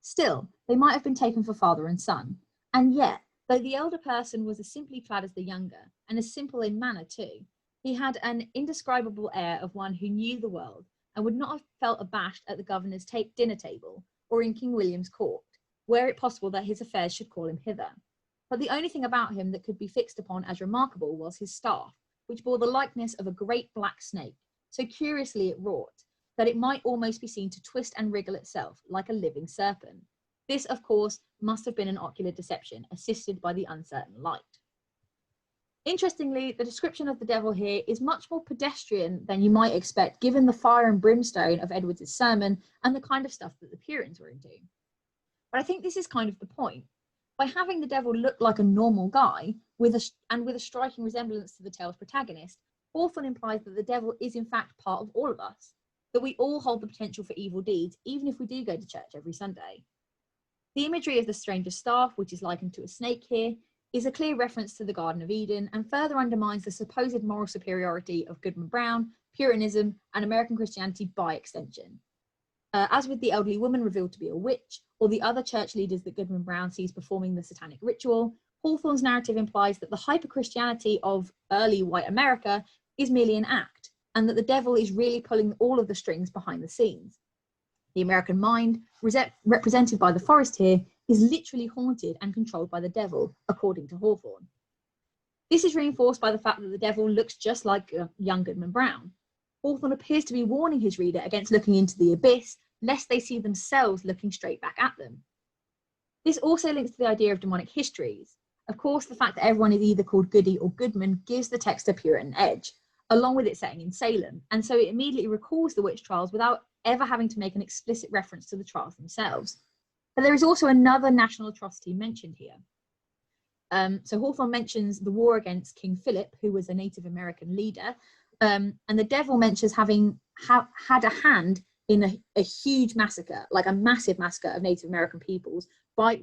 Still, they might have been taken for father and son, and yet, though the elder person was as simply clad as the younger, and as simple in manner too, he had an indescribable air of one who knew the world, and would not have felt abashed at the governor's dinner table, or in King William's court, were it possible that his affairs should call him hither. But the only thing about him that could be fixed upon as remarkable was his staff, which bore the likeness of a great black snake, so curiously it wrought, that it might almost be seen to twist and wriggle itself like a living serpent. This, of course, must have been an ocular deception, assisted by the uncertain light. Interestingly, the description of the devil here is much more pedestrian than you might expect, given the fire and brimstone of Edwards' sermon and the kind of stuff that the Puritans were into. But I think this is kind of the point. By having the devil look like a normal guy, with a striking resemblance to the tale's protagonist, Hawthorne implies that the devil is in fact part of all of us, that we all hold the potential for evil deeds, even if we do go to church every Sunday. The imagery of the stranger's staff, which is likened to a snake here, is a clear reference to the Garden of Eden and further undermines the supposed moral superiority of Goodman Brown, Puritanism, and American Christianity by extension. As with the elderly woman revealed to be a witch, or the other church leaders that Goodman Brown sees performing the satanic ritual, Hawthorne's narrative implies that the hyper-Christianity of early white America is merely an act, and that the devil is really pulling all of the strings behind the scenes. The American mind, represented by the forest here, is literally haunted and controlled by the devil, according to Hawthorne. This is reinforced by the fact that the devil looks just like young Goodman Brown. Hawthorne appears to be warning his reader against looking into the abyss, lest they see themselves looking straight back at them. This also links to the idea of demonic histories. Of course, the fact that everyone is either called Goody or Goodman gives the text a Puritan edge, along with it setting in Salem, and so it immediately recalls the witch trials without ever having to make an explicit reference to the trials themselves. But there is also another national atrocity mentioned here. So Hawthorne mentions the war against King Philip, who was a Native American leader, and the devil mentions having had a hand in a huge massacre, like a massive massacre of Native American peoples by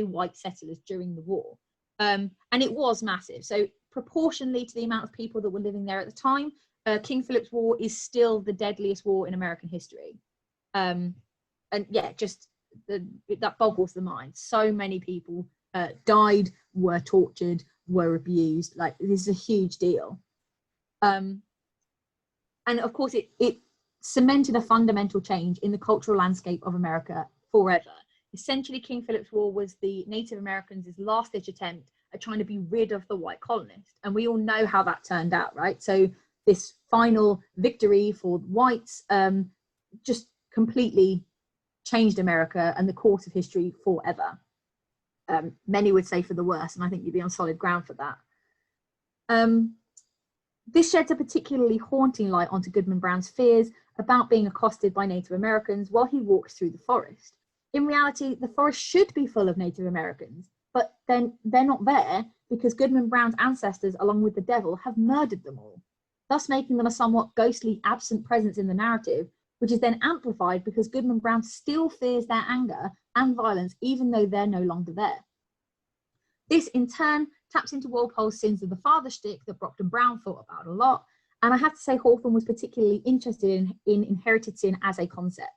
white settlers during the war. And it was massive. So proportionally to the amount of people that were living there at the time, King Philip's War is still the deadliest war in American history. And yeah, just that boggles the mind. So many people died, were tortured, were abused. Like, this is a huge deal. And of course, it cemented a fundamental change in the cultural landscape of America forever. Essentially, King Philip's War was the Native Americans' last-ditch attempt at trying to be rid of the white colonists. And we all know how that turned out, right? So this final victory for whites just completely changed America and the course of history forever. Many would say for the worse, and I think you'd be on solid ground for that. This sheds a particularly haunting light onto Goodman Brown's fears about being accosted by Native Americans while he walks through the forest. In reality, the forest should be full of Native Americans, but then they're not there because Goodman Brown's ancestors, along with the devil, have murdered them all, thus making them a somewhat ghostly, absent presence in the narrative, which is then amplified because Goodman Brown still fears their anger and violence even though they're no longer there. This, in turn, taps into Walpole's Sins of the Father shtick that Brockton Brown thought about a lot, and I have to say Hawthorne was particularly interested in inherited sin as a concept.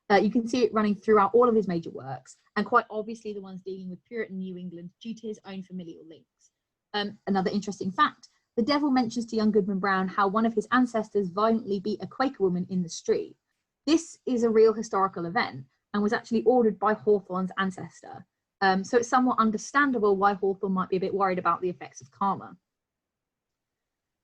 You can see it running throughout all of his major works, and quite obviously the ones dealing with Puritan New England due to his own familial links. Another interesting fact, the devil mentions to young Goodman Brown how one of his ancestors violently beat a Quaker woman in the street. This is a real historical event and was actually ordered by Hawthorne's ancestor. So it's somewhat understandable why Hawthorne might be a bit worried about the effects of karma.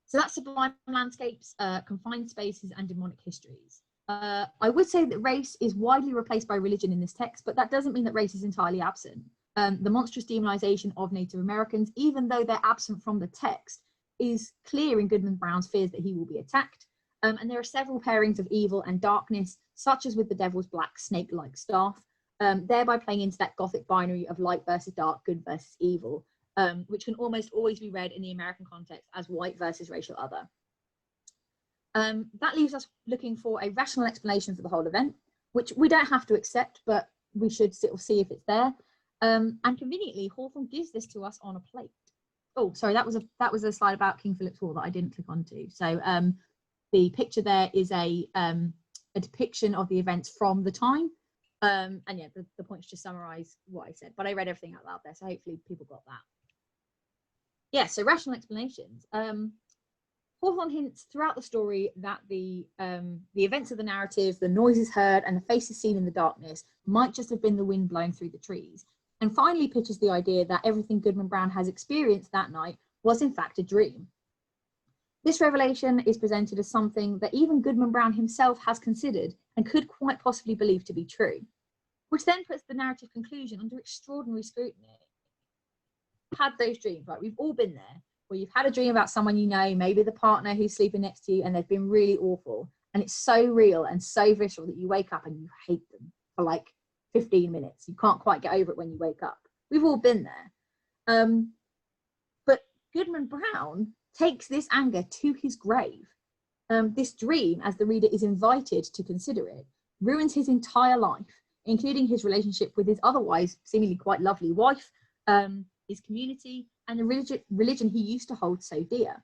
So that's sublime landscapes, confined spaces, and demonic histories. I would say that race is widely replaced by religion in this text, but that doesn't mean that race is entirely absent. The monstrous demonization of Native Americans, even though they're absent from the text, is clear in Goodman Brown's fears that he will be attacked. And there are several pairings of evil and darkness, such as with the devil's black snake-like staff, thereby playing into that Gothic binary of light versus dark, good versus evil, which can almost always be read in the American context as white versus racial other. That leaves us looking for a rational explanation for the whole event, which we don't have to accept, but we should sort of see if it's there. And conveniently, Hawthorne gives this to us on a plate. Oh, sorry, that was a slide about King Philip's War that I didn't click onto. So the picture there is a depiction of the events from the time. And yeah, the point is to summarize what I said, but I read everything out loud there, so hopefully people got that. Yeah, so rational explanations. Hawthorne hints throughout the story that the events of the narrative, the noises heard, and the faces seen in the darkness might just have been the wind blowing through the trees, and finally pitches the idea that everything Goodman Brown has experienced that night was in fact a dream. This revelation is presented as something that even Goodman Brown himself has considered and could quite possibly believe to be true, which then puts the narrative conclusion under extraordinary scrutiny. Had those dreams, right? We've all been there, where you've had a dream about someone you know, maybe the partner who's sleeping next to you, and they've been really awful, and it's so real and so visceral that you wake up and you hate them for like 15 minutes. You can't quite get over it when you wake up. We've all been there. But Goodman Brown takes this anger to his grave. This dream, as the reader is invited to consider it, ruins his entire life, including his relationship with his otherwise seemingly quite lovely wife, his community, and the religion he used to hold so dear.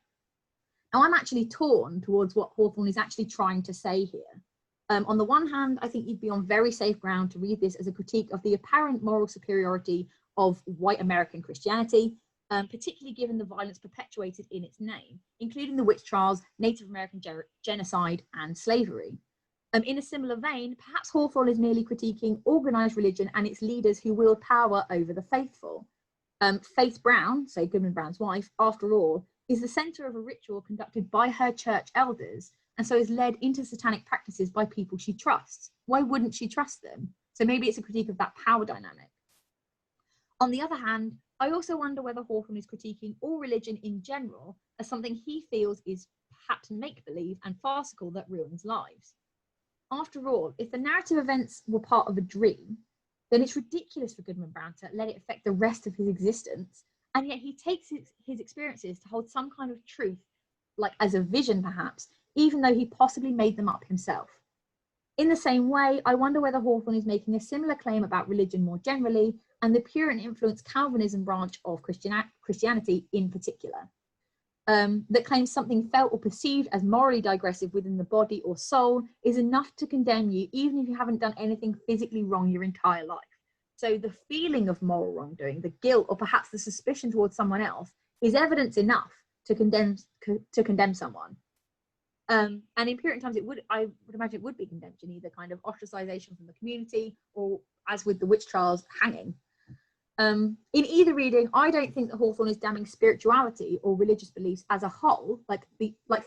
Now, I'm actually torn towards what Hawthorne is actually trying to say here. On the one hand, I think you'd be on very safe ground to read this as a critique of the apparent moral superiority of white American Christianity, particularly given the violence perpetuated in its name, including the witch trials, Native American genocide, and slavery. In a similar vein, perhaps Hawthorne is merely critiquing organised religion and its leaders who wield power over the faithful. Faith Brown, so Goodman Brown's wife, after all, is the centre of a ritual conducted by her church elders, and so is led into satanic practices by people she trusts. Why wouldn't she trust them? So maybe it's a critique of that power dynamic. On the other hand, I also wonder whether Hawthorne is critiquing all religion in general as something he feels is perhaps make-believe and farcical that ruins lives. After all, if the narrative events were part of a dream, then it's ridiculous for Goodman Brown to let it affect the rest of his existence and yet he takes his experiences to hold some kind of truth, like as a vision perhaps, even though he possibly made them up himself. In the same way, I wonder whether Hawthorne is making a similar claim about religion more generally, and the Puritan influenced Calvinism branch of Christianity in particular, that claims something felt or perceived as morally digressive within the body or soul is enough to condemn you, even if you haven't done anything physically wrong your entire life. So the feeling of moral wrongdoing, the guilt, or perhaps the suspicion towards someone else is evidence enough to condemn someone. And in Puritan times, I would imagine it would be condemnation, either kind of ostracization from the community, or as with the witch trials, hanging. In either reading, I don't think that Hawthorne is damning spirituality or religious beliefs as a whole. Like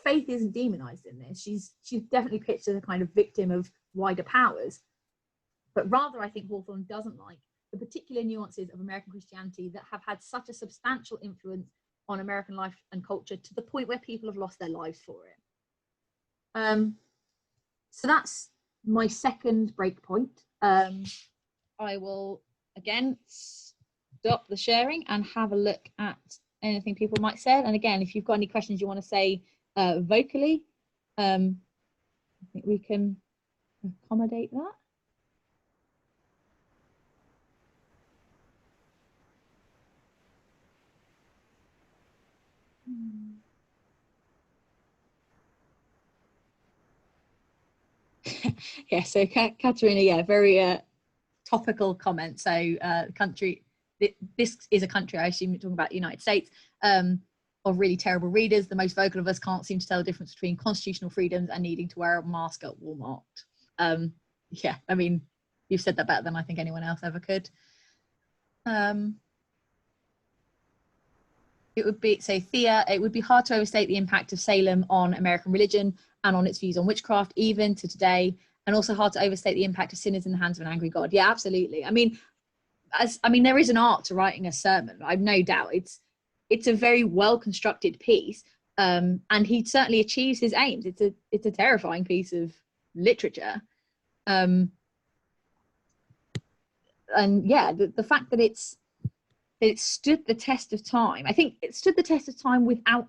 faith isn't demonized in this. She's definitely pitched as a kind of victim of wider powers. But rather, I think Hawthorne doesn't like the particular nuances of American Christianity that have had such a substantial influence on American life and culture to the point where people have lost their lives for it. So that's my second break point. I will again stop the sharing and have a look at anything people might say. And again, if you've got any questions you want to say vocally, I think we can accommodate that. Yeah, so Katerina, yeah, very topical comment. So country, this is a country, I assume you're talking about the United States, of really terrible readers. The most vocal of us can't seem to tell the difference between constitutional freedoms and needing to wear a mask at Walmart. Yeah, I mean, you've said that better than I think anyone else ever could. It would be, so Thea, it would be hard to overstate the impact of Salem on American religion and on its views on witchcraft, even to today, and also hard to overstate the impact of sinners in the hands of an angry God. Yeah, absolutely. I mean, there is an art to writing a sermon. I've no doubt it's a very well constructed piece, and he certainly achieves his aims. It's a terrifying piece of literature, and yeah, the fact that it stood the test of time. I think it stood the test of time without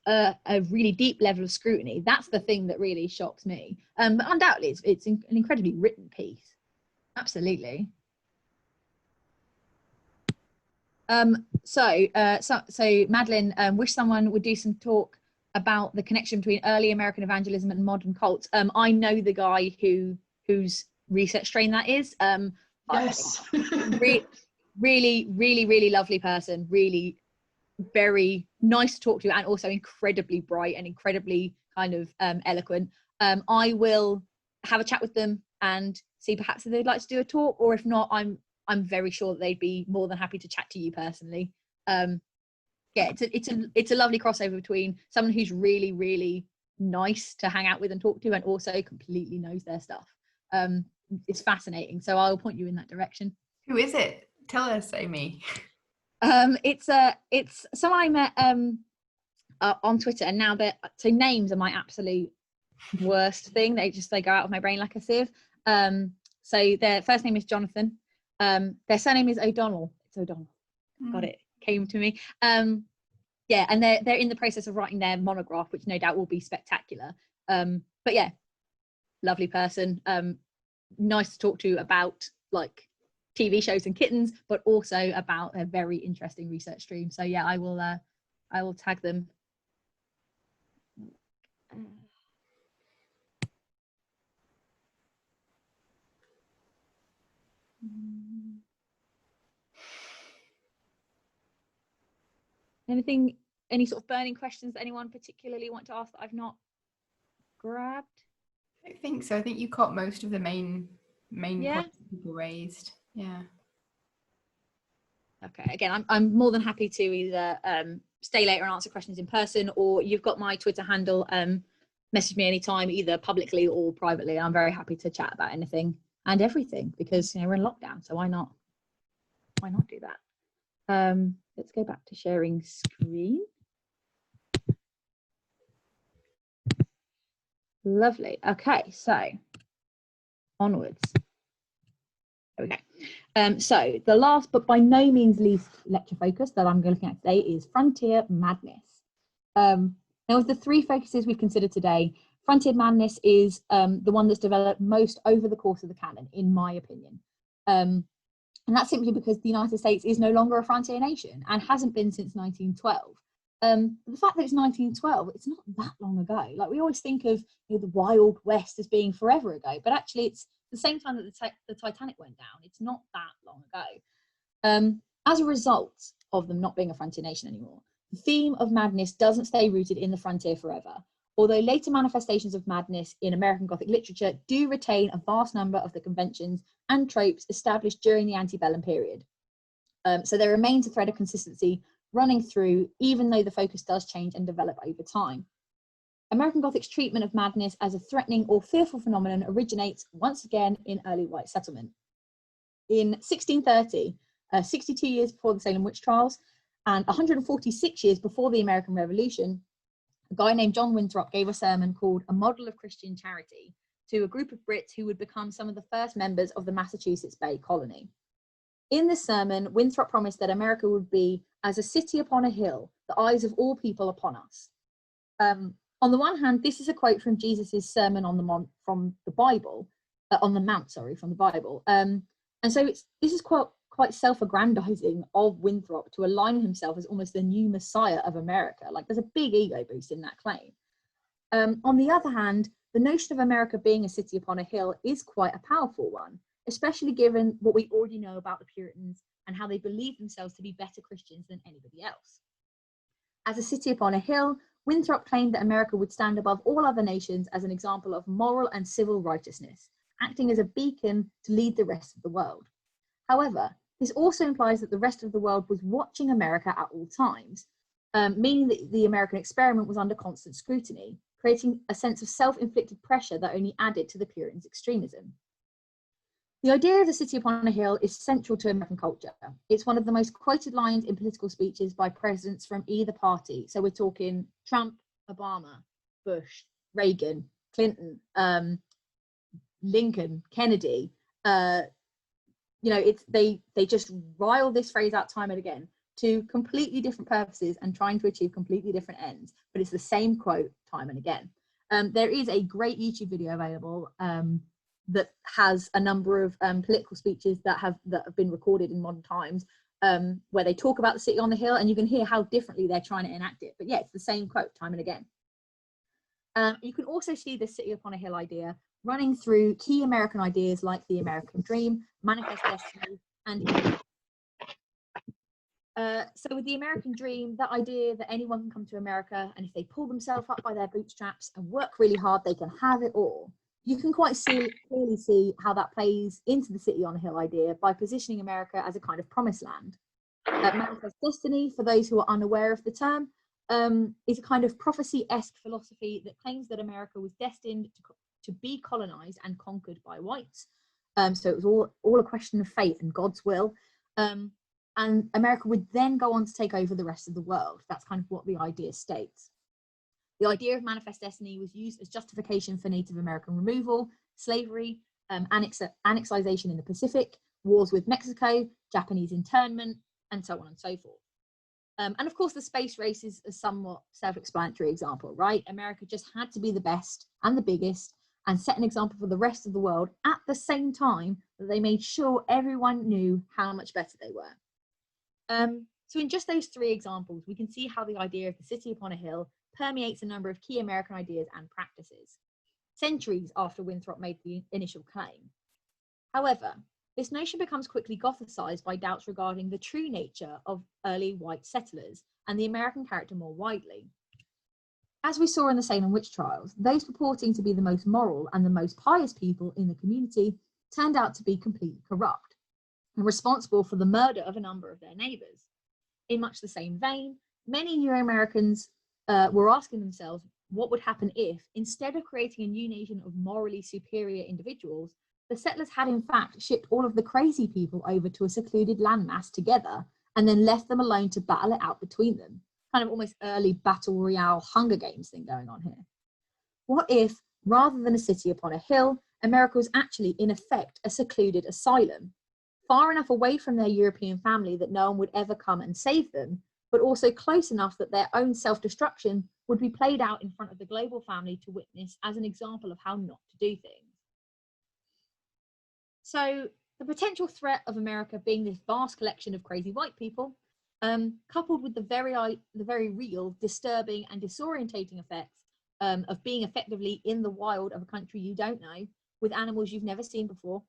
a really deep level of scrutiny. That's the thing that really shocks me. But undoubtedly, it's an incredibly written piece. Absolutely. So Madeline, wish someone would do some talk about the connection between early American evangelism and modern cults. I know the guy whose research strain that is. Yes. Really lovely person, really very nice to talk to, and also incredibly bright and incredibly kind of eloquent. I will have a chat with them and see perhaps if they'd like to do a talk, or if not, I'm very sure that they'd be more than happy to chat to you personally. Yeah, it's a lovely crossover between someone who's really nice to hang out with and talk to, and also completely knows their stuff. It's fascinating, so I'll point you in that direction. Who is it? Tell us, Amy. It's someone I met on Twitter, and now so names are my absolute worst thing. They go out of my brain like a sieve. So their first name is Jonathan. Their surname is O'Donnell. It's O'Donnell. Got it. Came to me. Yeah, and they're in the process of writing their monograph, which no doubt will be spectacular. But yeah, lovely person. Nice to talk to about like TV shows and kittens, but also about a very interesting research stream. So yeah, I will tag them. Any sort of burning questions that anyone particularly want to ask that I've not grabbed? I don't think so. I think you caught most of the main points that people raised. Yeah. Okay. Again, I'm more than happy to either stay later and answer questions in person, or you've got my Twitter handle. Message me anytime, either publicly or privately. I'm very happy to chat about anything and everything, because we're in lockdown, so why not do that? Let's go back to sharing screen. Lovely. Okay, so onwards. There we go. So the last, but by no means least lecture focus that I'm looking at today is Frontier Madness. Now, of the three focuses we've considered today, Frontier Madness is the one that's developed most over the course of the canon, in my opinion. And that's simply because the United States is no longer a frontier nation and hasn't been since 1912. The fact that it's 1912, it's not that long ago. Like, we always think of the Wild West as being forever ago, but actually it's the same time that the Titanic went down. It's not that long ago. As a result of them not being a frontier nation anymore, the theme of madness doesn't stay rooted in the frontier forever, although later manifestations of madness in American Gothic literature do retain a vast number of the conventions and tropes established during the antebellum period. So there remains a thread of consistency running through, even though the focus does change and develop over time. American Gothic's treatment of madness as a threatening or fearful phenomenon originates once again in early white settlement. In 1630, 62 years before the Salem witch trials, and 146 years before the American Revolution, a guy named John Winthrop gave a sermon called A Model of Christian Charity to a group of Brits who would become some of the first members of the Massachusetts Bay Colony. In this sermon, Winthrop promised that America would be as a city upon a hill, the eyes of all people upon us. On the one hand, this is a quote from Jesus's Sermon on the Mount from the Bible, from the Bible. And so this is quite self-aggrandizing of Winthrop to align himself as almost the new messiah of America. Like, there's a big ego boost in that claim. On the other hand, the notion of America being a city upon a hill is quite a powerful one, especially given what we already know about the Puritans and how they believed themselves to be better Christians than anybody else. As a city upon a hill, Winthrop claimed that America would stand above all other nations as an example of moral and civil righteousness, acting as a beacon to lead the rest of the world. However, this also implies that the rest of the world was watching America at all times, meaning that the American experiment was under constant scrutiny, creating a sense of self-inflicted pressure that only added to the Puritans' extremism. The idea of the city upon a hill is central to American culture. It's one of the most quoted lines in political speeches by presidents from either party. So we're talking Trump, Obama, Bush, Reagan, Clinton, Lincoln, Kennedy. They just rile this phrase out time and again to completely different purposes and trying to achieve completely different ends, but it's the same quote time and again. There is a great YouTube video available that has a number of political speeches that have been recorded in modern times, where they talk about the city on the hill, and you can hear how differently they're trying to enact it. But yeah, it's the same quote time and again. You can also see the city upon a hill idea running through key American ideas like the American dream, manifest destiny, and so with the American dream, that idea that anyone can come to America, and if they pull themselves up by their bootstraps and work really hard, they can have it all. You can quite clearly see how that plays into the city on a hill idea by positioning America as a kind of promised land. Manifest destiny, for those who are unaware of the term, is a kind of prophecy-esque philosophy that claims that America was destined to be colonized and conquered by whites. So it was all a question of fate and God's will. And America would then go on to take over the rest of the world. That's kind of what the idea states. The idea of manifest destiny was used as justification for Native American removal, slavery, annexation in the Pacific, wars with Mexico, Japanese internment, and so on and so forth. And of course, the space race is a somewhat self-explanatory example, right? America just had to be the best and the biggest and set an example for the rest of the world at the same time that they made sure everyone knew how much better they were. So in just those three examples, we can see how the idea of the city upon a hill permeates a number of key American ideas and practices, centuries after Winthrop made the initial claim. However, this notion becomes quickly Gothicized by doubts regarding the true nature of early white settlers and the American character more widely. As we saw in the Salem witch trials, those purporting to be the most moral and the most pious people in the community turned out to be completely corrupt and responsible for the murder of a number of their neighbours. In much the same vein, many New Americans were asking themselves what would happen if, instead of creating a new nation of morally superior individuals, the settlers had in fact shipped all of the crazy people over to a secluded landmass together and then left them alone to battle it out between them. Kind of almost early battle royale Hunger Games thing going on here. What if, rather than a city upon a hill, America was actually in effect a secluded asylum, far enough away from their European family that no one would ever come and save them, but also close enough that their own self-destruction would be played out in front of the global family to witness as an example of how not to do things. So the potential threat of America being this vast collection of crazy white people, coupled with the very real, disturbing and disorientating effects of being effectively in the wild of a country you don't know, with animals you've never seen before,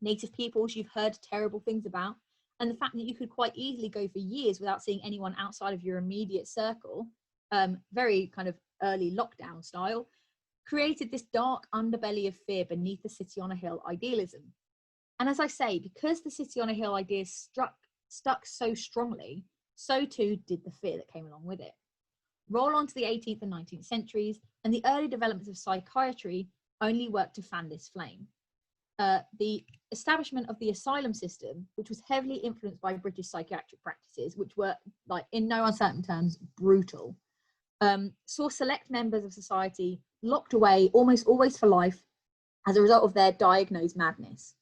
native peoples you've heard terrible things about, and the fact that you could quite easily go for years without seeing anyone outside of your immediate circle, very kind of early lockdown style, created this dark underbelly of fear beneath the city on a hill idealism. And as I say, because the city on a hill idea stuck so strongly, so too did the fear that came along with it. Roll on to the 18th and 19th centuries, and the early developments of psychiatry only worked to fan this flame. The establishment of the asylum system, which was heavily influenced by British psychiatric practices, which were, like, in no uncertain terms, brutal, saw select members of society locked away almost always for life as a result of their diagnosed madness.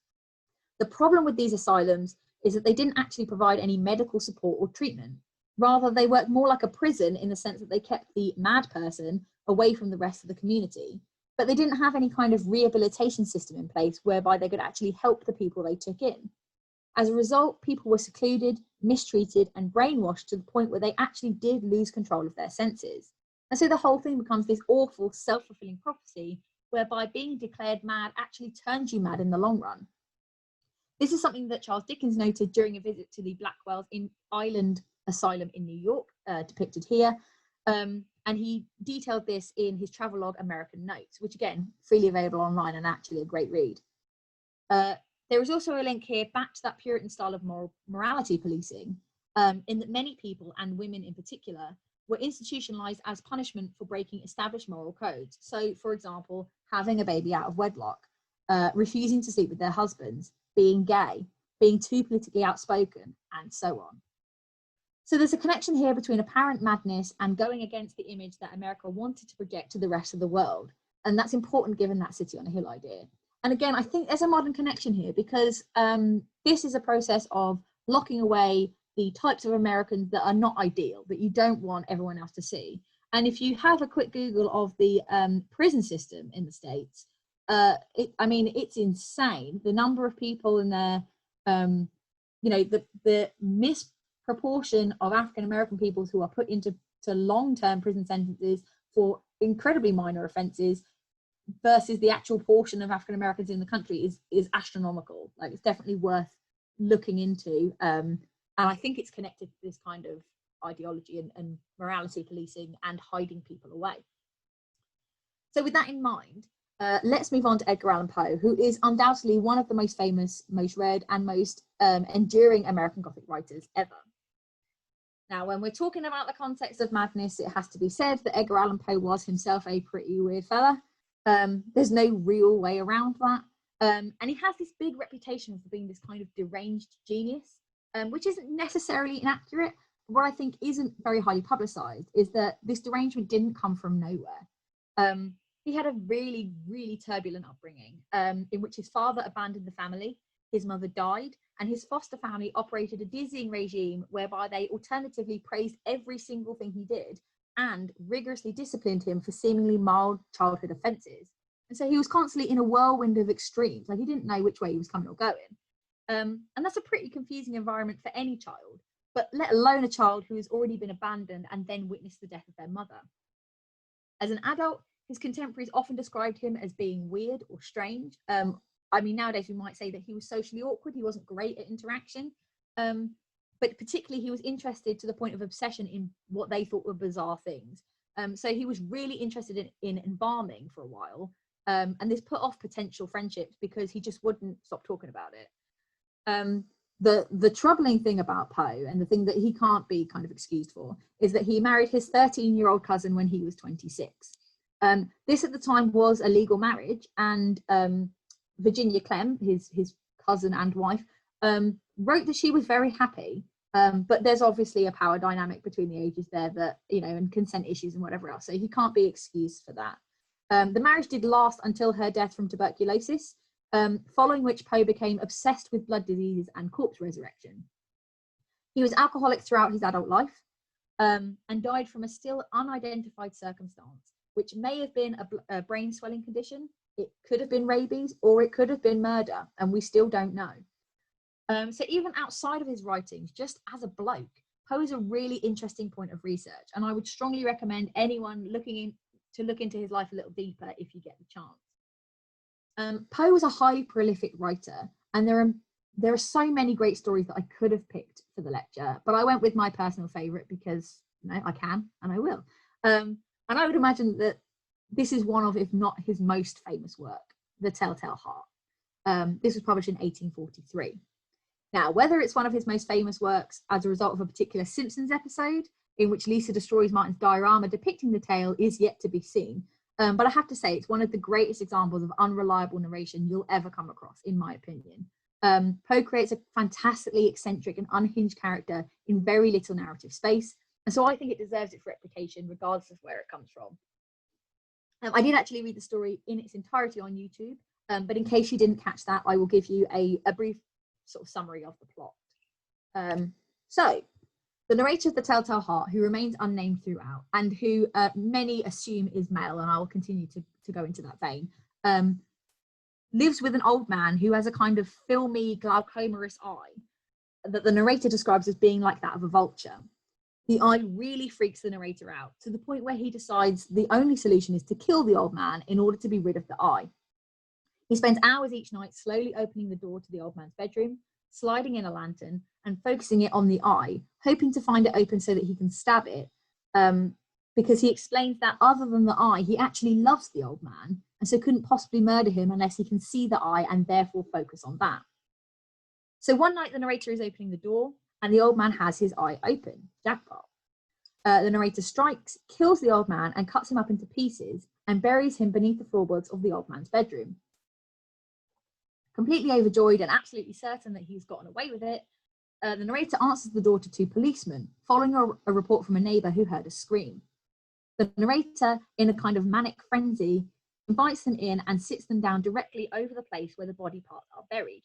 The problem with these asylums is that they didn't actually provide any medical support or treatment. Rather, they worked more like a prison in the sense that they kept the mad person away from the rest of the community, but they didn't have any kind of rehabilitation system in place whereby they could actually help the people they took in. As a result, people were secluded, mistreated, and brainwashed to the point where they actually did lose control of their senses. And so the whole thing becomes this awful self-fulfilling prophecy whereby being declared mad actually turns you mad in the long run. This is something that Charles Dickens noted during a visit to the Blackwell's Island Asylum in New York, depicted here. And he detailed this in his travelogue American Notes, which again, freely available online and actually a great read. There is also a link here back to that Puritan style of morality policing, in that many people, and women in particular, were institutionalized as punishment for breaking established moral codes. So, for example, having a baby out of wedlock, refusing to sleep with their husbands, being gay, being too politically outspoken, and so on. So there's a connection here between apparent madness and going against the image that America wanted to project to the rest of the world. And that's important given that city on a hill idea. And again, I think there's a modern connection here because this is a process of locking away the types of Americans that are not ideal, that you don't want everyone else to see. And if you have a quick Google of the prison system in the States, it's insane. The number of people in there, the misproportion of African American people who are put into long-term prison sentences for incredibly minor offences versus the actual portion of African Americans in the country is astronomical. Like, it's definitely worth looking into. And I think it's connected to this kind of ideology and morality policing and hiding people away. So with that in mind, let's move on to Edgar Allan Poe, who is undoubtedly one of the most famous, most read, and most enduring American Gothic writers ever. Now, when we're talking about the context of madness, it has to be said that Edgar Allan Poe was himself a pretty weird fella. There's no real way around that. And he has this big reputation for being this kind of deranged genius, which isn't necessarily inaccurate. What I think isn't very highly publicized is that this derangement didn't come from nowhere. He had a really, really turbulent upbringing, in which his father abandoned the family, his mother died, and his foster family operated a dizzying regime whereby they alternatively praised every single thing he did and rigorously disciplined him for seemingly mild childhood offences. And so he was constantly in a whirlwind of extremes, like he didn't know which way he was coming or going. And that's a pretty confusing environment for any child, but let alone a child who has already been abandoned and then witnessed the death of their mother. As an adult, his contemporaries often described him as being weird or strange. Nowadays we might say that he was socially awkward, he wasn't great at interaction, but particularly he was interested to the point of obsession in what they thought were bizarre things. So he was really interested in embalming for a while, and this put off potential friendships because he just wouldn't stop talking about it. The troubling thing about Poe, and the thing that he can't be kind of excused for, is that he married his 13-year-old cousin when he was 26. This at the time was a legal marriage, and Virginia Clem, his cousin and wife, wrote that she was very happy, but there's obviously a power dynamic between the ages there that, and consent issues and whatever else, so he can't be excused for that. The marriage did last until her death from tuberculosis, following which Poe became obsessed with blood diseases and corpse resurrection. He was alcoholic throughout his adult life, and died from a still unidentified circumstance, which may have been a brain swelling condition. It could have been rabies, or it could have been murder, and we still don't know. So even outside of his writings, just as a bloke, Poe is a really interesting point of research, and I would strongly recommend anyone looking to look into his life a little deeper if you get the chance. Poe was a highly prolific writer, and there are so many great stories that I could have picked for the lecture, but I went with my personal favourite because, you know, I can and I will. And I would imagine that this is one of, if not his most famous work, The Telltale Heart. This was published in 1843. Now, whether it's one of his most famous works as a result of a particular Simpsons episode in which Lisa destroys Martin's diorama depicting the tale is yet to be seen. But I have to say, it's one of the greatest examples of unreliable narration you'll ever come across, in my opinion. Poe creates a fantastically eccentric and unhinged character in very little narrative space, and so I think it deserves its reputation regardless of where it comes from. I did actually read the story in its entirety on YouTube, but in case you didn't catch that, I will give you a brief sort of summary of the plot. So, the narrator of The Telltale Heart, who remains unnamed throughout, and who many assume is male, and I will continue to go into that vein, lives with an old man who has a kind of filmy, glaucomerous eye that the narrator describes as being like that of a vulture. The eye really freaks the narrator out, to the point where he decides the only solution is to kill the old man in order to be rid of the eye. He spends hours each night slowly opening the door to the old man's bedroom, sliding in a lantern, and focusing it on the eye, hoping to find it open so that he can stab it, because he explains that other than the eye, he actually loves the old man, and so couldn't possibly murder him unless he can see the eye and therefore focus on that. So one night the narrator is opening the door, and the old man has his eye open. Jackpot. The narrator strikes, kills the old man, and cuts him up into pieces, and buries him beneath the floorboards of the old man's bedroom. Completely overjoyed and absolutely certain that he's gotten away with it, the narrator answers the door to two policemen, following a report from a neighbour who heard a scream. The narrator, in a kind of manic frenzy, invites them in and sits them down directly over the place where the body parts are buried.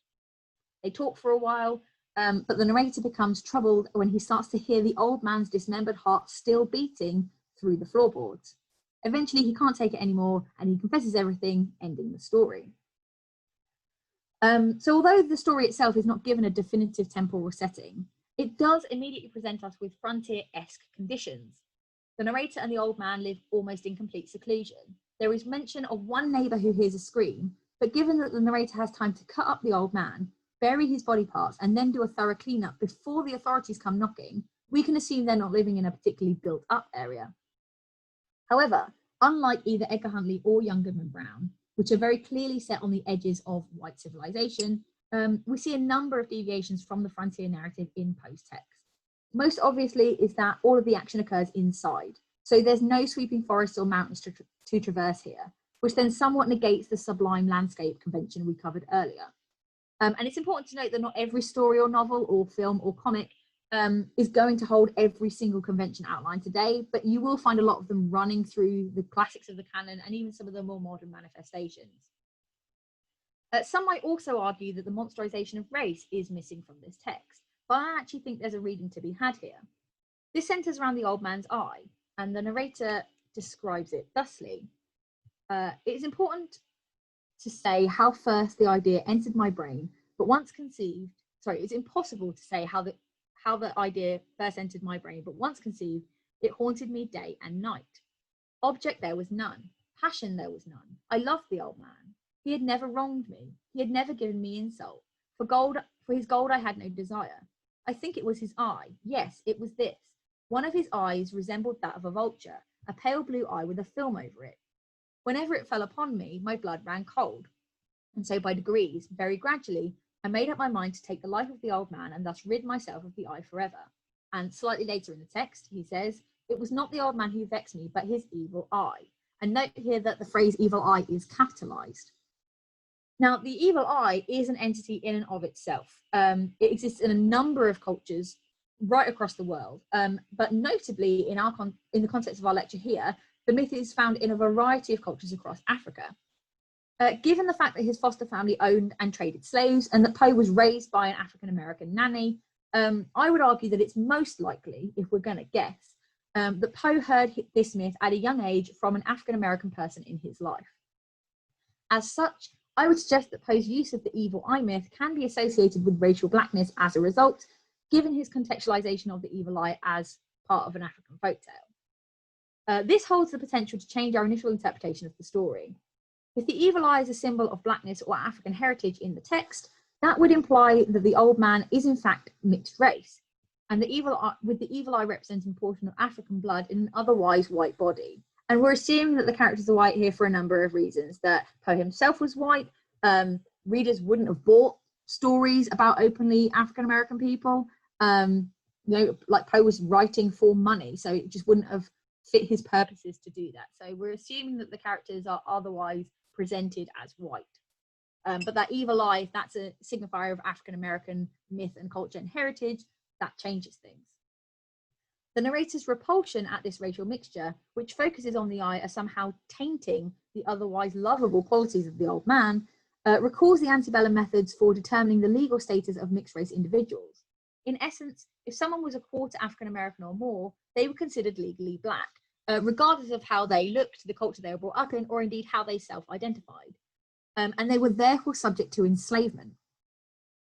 They talk for a while, but the narrator becomes troubled when he starts to hear the old man's dismembered heart still beating through the floorboards. Eventually, he can't take it anymore, and he confesses everything, ending the story. So although the story itself is not given a definitive temporal setting, it does immediately present us with frontier-esque conditions. The narrator and the old man live almost in complete seclusion. There is mention of one neighbour who hears a scream, but given that the narrator has time to cut up the old man, bury his body parts, and then do a thorough cleanup before the authorities come knocking, we can assume they're not living in a particularly built-up area. However, unlike either Edgar Huntley or Young Goodman Brown, which are very clearly set on the edges of white civilization, we see a number of deviations from the frontier narrative in Poe's text. Most obviously is that all of the action occurs inside, so there's no sweeping forests or mountains to traverse here, which then somewhat negates the sublime landscape convention we covered earlier. And it's important to note that not every story or novel or film or comic is going to hold every single convention outlined today, but you will find a lot of them running through the classics of the canon and even some of the more modern manifestations. Some might also argue that the monsterization of race is missing from this text, but I actually think there's a reading to be had here. This centers around the old man's eye, and the narrator describes it thusly. It is important to say how first the idea entered my brain, but once conceived, it's impossible to say how the idea first entered my brain, but once conceived, it haunted me day and night. Object there was none. Passion there was none. I loved the old man. He had never wronged me. He had never given me insult. For his gold I had no desire. I think it was his eye. Yes, it was this. One of his eyes resembled that of a vulture, a pale blue eye with a film over it. Whenever it fell upon me, my blood ran cold. And so by degrees, very gradually, I made up my mind to take the life of the old man and thus rid myself of the eye forever. And slightly later in the text, he says, it was not the old man who vexed me, but his evil eye. And note here that the phrase evil eye is capitalized. Now, the evil eye is an entity in and of itself. It exists in a number of cultures right across the world, but notably in the context of our lecture here, the myth is found in a variety of cultures across Africa. Given the fact that his foster family owned and traded slaves and that Poe was raised by an African-American nanny, I would argue that it's most likely, if we're going to guess, that Poe heard this myth at a young age from an African-American person in his life. As such, I would suggest that Poe's use of the evil eye myth can be associated with racial blackness as a result, given his contextualization of the evil eye as part of an African folktale. This holds the potential to change our initial interpretation of the story. If the evil eye is a symbol of blackness or African heritage in the text, that would imply that the old man is in fact mixed race, and with the evil eye representing a portion of African blood in an otherwise white body. And we're assuming that the characters are white here for a number of reasons, that Poe himself was white, readers wouldn't have bought stories about openly African-American people, like Poe was writing for money, so it just wouldn't have fit his purposes to do that. So we're assuming that the characters are otherwise presented as white. But that evil eye, if that's a signifier of African-American myth and culture and heritage, that changes things. The narrator's repulsion at this racial mixture, which focuses on the eye as somehow tainting the otherwise lovable qualities of the old man, recalls the antebellum methods for determining the legal status of mixed race individuals. In essence, if someone was a quarter African-American or more, they were considered legally black, regardless of how they looked, the culture they were brought up in, or indeed how they self-identified. And they were therefore subject to enslavement.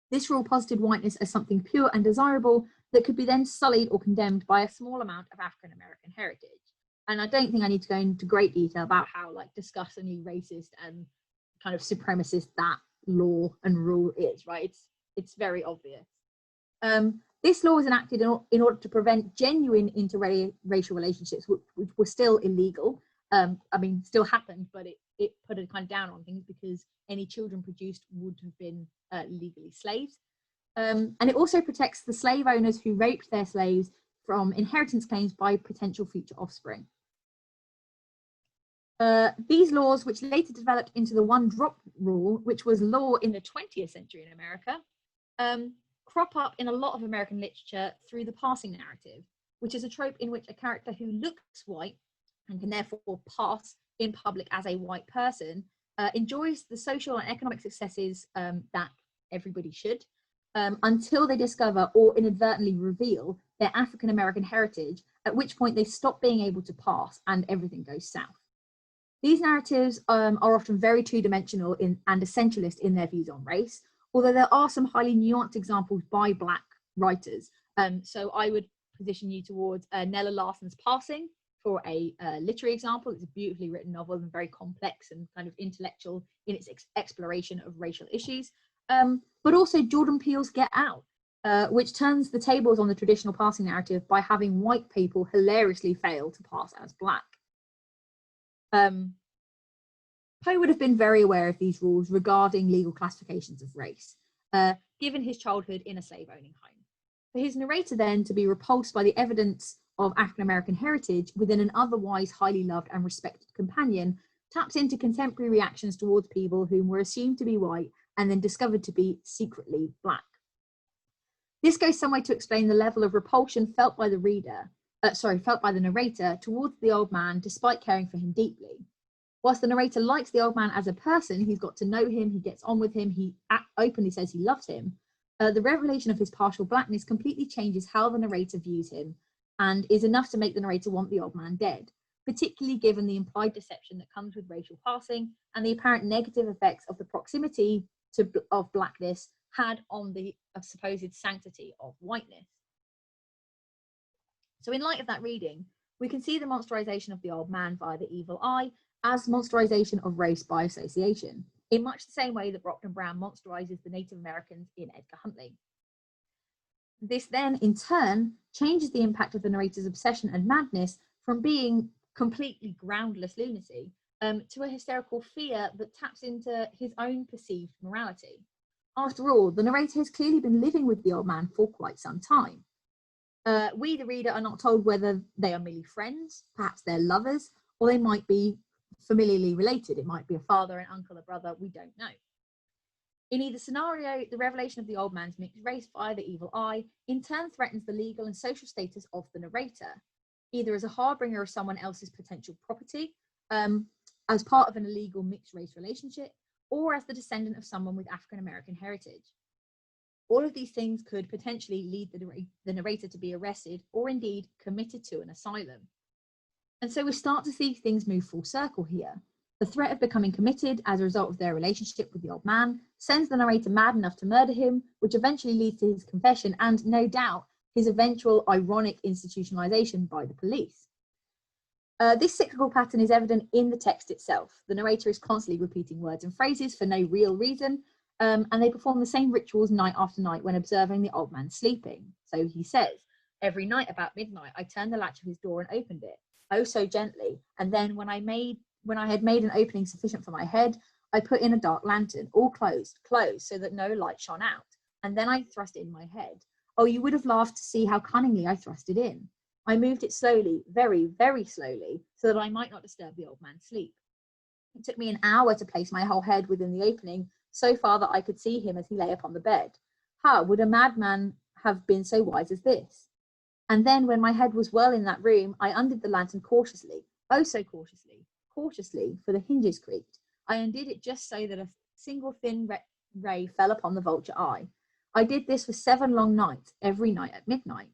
This rule posited whiteness as something pure and desirable that could be then sullied or condemned by a small amount of African-American heritage. And I don't think I need to go into great detail about how disgustingly racist and kind of supremacist that law and rule is, right? It's very obvious. This law was enacted in order to prevent genuine interracial relationships, which were still illegal. Still happened, but it put a kind of down on things because any children produced would have been legally slaves. And it also protects the slave owners who raped their slaves from inheritance claims by potential future offspring. These laws, which later developed into the one-drop rule, which was law in the 20th century in America, crop up in a lot of American literature through the passing narrative, which is a trope in which a character who looks white and can therefore pass in public as a white person enjoys the social and economic successes that everybody should, until they discover or inadvertently reveal their African-American heritage, at which point they stop being able to pass and everything goes south. These narratives are often very two-dimensional and essentialist in their views on race, although there are some highly nuanced examples by Black writers. So I would position you towards Nella Larson's Passing for a literary example. It's a beautifully written novel and very complex and kind of intellectual in its exploration of racial issues. But also Jordan Peele's Get Out, which turns the tables on the traditional passing narrative by having white people hilariously fail to pass as Black. Poe would have been very aware of these rules regarding legal classifications of race, given his childhood in a slave-owning home. For his narrator then to be repulsed by the evidence of African-American heritage within an otherwise highly loved and respected companion taps into contemporary reactions towards people whom were assumed to be white and then discovered to be secretly Black. This goes some way to explain the level of repulsion felt by the narrator towards the old man despite caring for him deeply. Whilst the narrator likes the old man as a person, he's got to know him, he gets on with him, he openly says he loves him, the revelation of his partial Blackness completely changes how the narrator views him and is enough to make the narrator want the old man dead, particularly given the implied deception that comes with racial passing and the apparent negative effects of the proximity of Blackness had on the supposed sanctity of whiteness. So in light of that reading, we can see the monsterization of the old man via the evil eye as monsterization of race by association, in much the same way that Brockton Brown monsterizes the Native Americans in Edgar Huntley. This then, in turn, changes the impact of the narrator's obsession and madness from being completely groundless lunacy to a hysterical fear that taps into his own perceived morality. After all, the narrator has clearly been living with the old man for quite some time. We, the reader, are not told whether they are merely friends, perhaps they're lovers, or they might be familiarly related. It might be a father, an uncle, a brother, we don't know. In either scenario, the revelation of the old man's mixed race via the evil eye in turn threatens the legal and social status of the narrator, either as a harbinger of someone else's potential property, as part of an illegal mixed race relationship, or as the descendant of someone with African American heritage. All of these things could potentially lead the narrator to be arrested or indeed committed to an asylum. And so we start to see things move full circle here. The threat of becoming committed as a result of their relationship with the old man sends the narrator mad enough to murder him, which eventually leads to his confession and, no doubt, his eventual ironic institutionalization by the police. This cyclical pattern is evident in the text itself. The narrator is constantly repeating words and phrases for no real reason, and they perform the same rituals night after night when observing the old man sleeping. So he says, every night about midnight, I turned the latch of his door and opened it, oh so gently, and then when I had made an opening sufficient for my head, I put in a dark lantern, all closed, so that no light shone out, and then I thrust in my head. Oh, you would have laughed to see how cunningly I thrust it in. I moved it slowly, very, very slowly, so that I might not disturb the old man's sleep. It took me an hour to place my whole head within the opening, so far that I could see him as he lay upon the bed. How would a madman have been so wise as this? And then, when my head was well in that room, I undid the lantern cautiously, oh so cautiously, for the hinges creaked. I undid it just so that a single thin ray fell upon the vulture eye. I did this for 7 long nights, every night at midnight.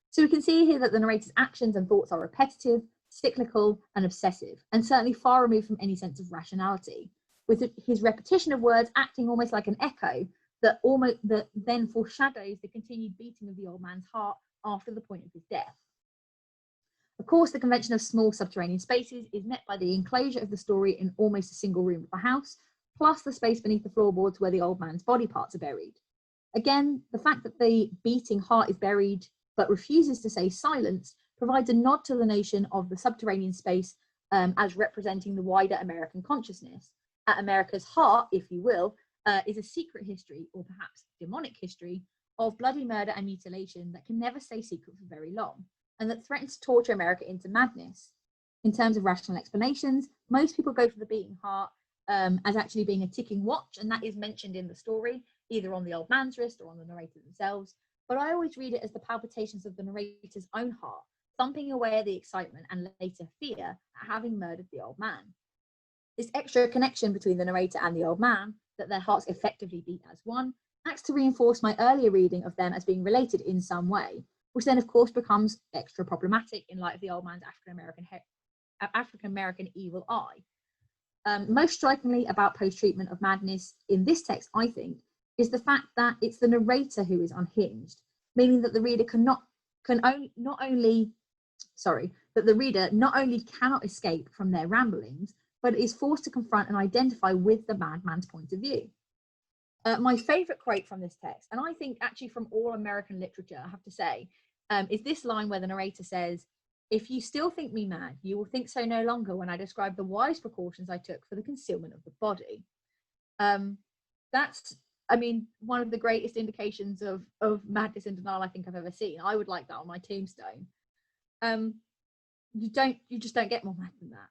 So we can see here that the narrator's actions and thoughts are repetitive, cyclical, and obsessive, and certainly far removed from any sense of rationality, with his repetition of words acting almost like an echo that then foreshadows the continued beating of the old man's heart after the point of his death. Of course, the convention of small subterranean spaces is met by the enclosure of the story in almost a single room of the house, plus the space beneath the floorboards where the old man's body parts are buried. Again, the fact that the beating heart is buried but refuses to say silence provides a nod to the notion of the subterranean space as representing the wider American consciousness. At America's heart, if you will, is a secret history, or perhaps demonic history, of bloody murder and mutilation that can never stay secret for very long, and that threatens to torture America into madness. In terms of rational explanations, most people go for the beating heart as actually being a ticking watch, and that is mentioned in the story, either on the old man's wrist or on the narrator themselves. But I always read it as the palpitations of the narrator's own heart, thumping away at the excitement and later fear at having murdered the old man. This extra connection between the narrator and the old man, that their hearts effectively beat as one, acts to reinforce my earlier reading of them as being related in some way, which then of course becomes extra problematic in light of the old man's African-American evil eye. Most strikingly about Poe's treatment of madness in this text, I think, is the fact that it's the narrator who is unhinged, meaning that the reader not only cannot escape from their ramblings, but is forced to confront and identify with the madman's point of view. My favourite quote from this text, and I think actually from all American literature, I have to say, is this line where the narrator says, "If you still think me mad, you will think so no longer when I describe the wise precautions I took for the concealment of the body." That's, I mean, one of the greatest indications of madness and denial I think I've ever seen. I would like that on my tombstone. You just don't get more mad than that.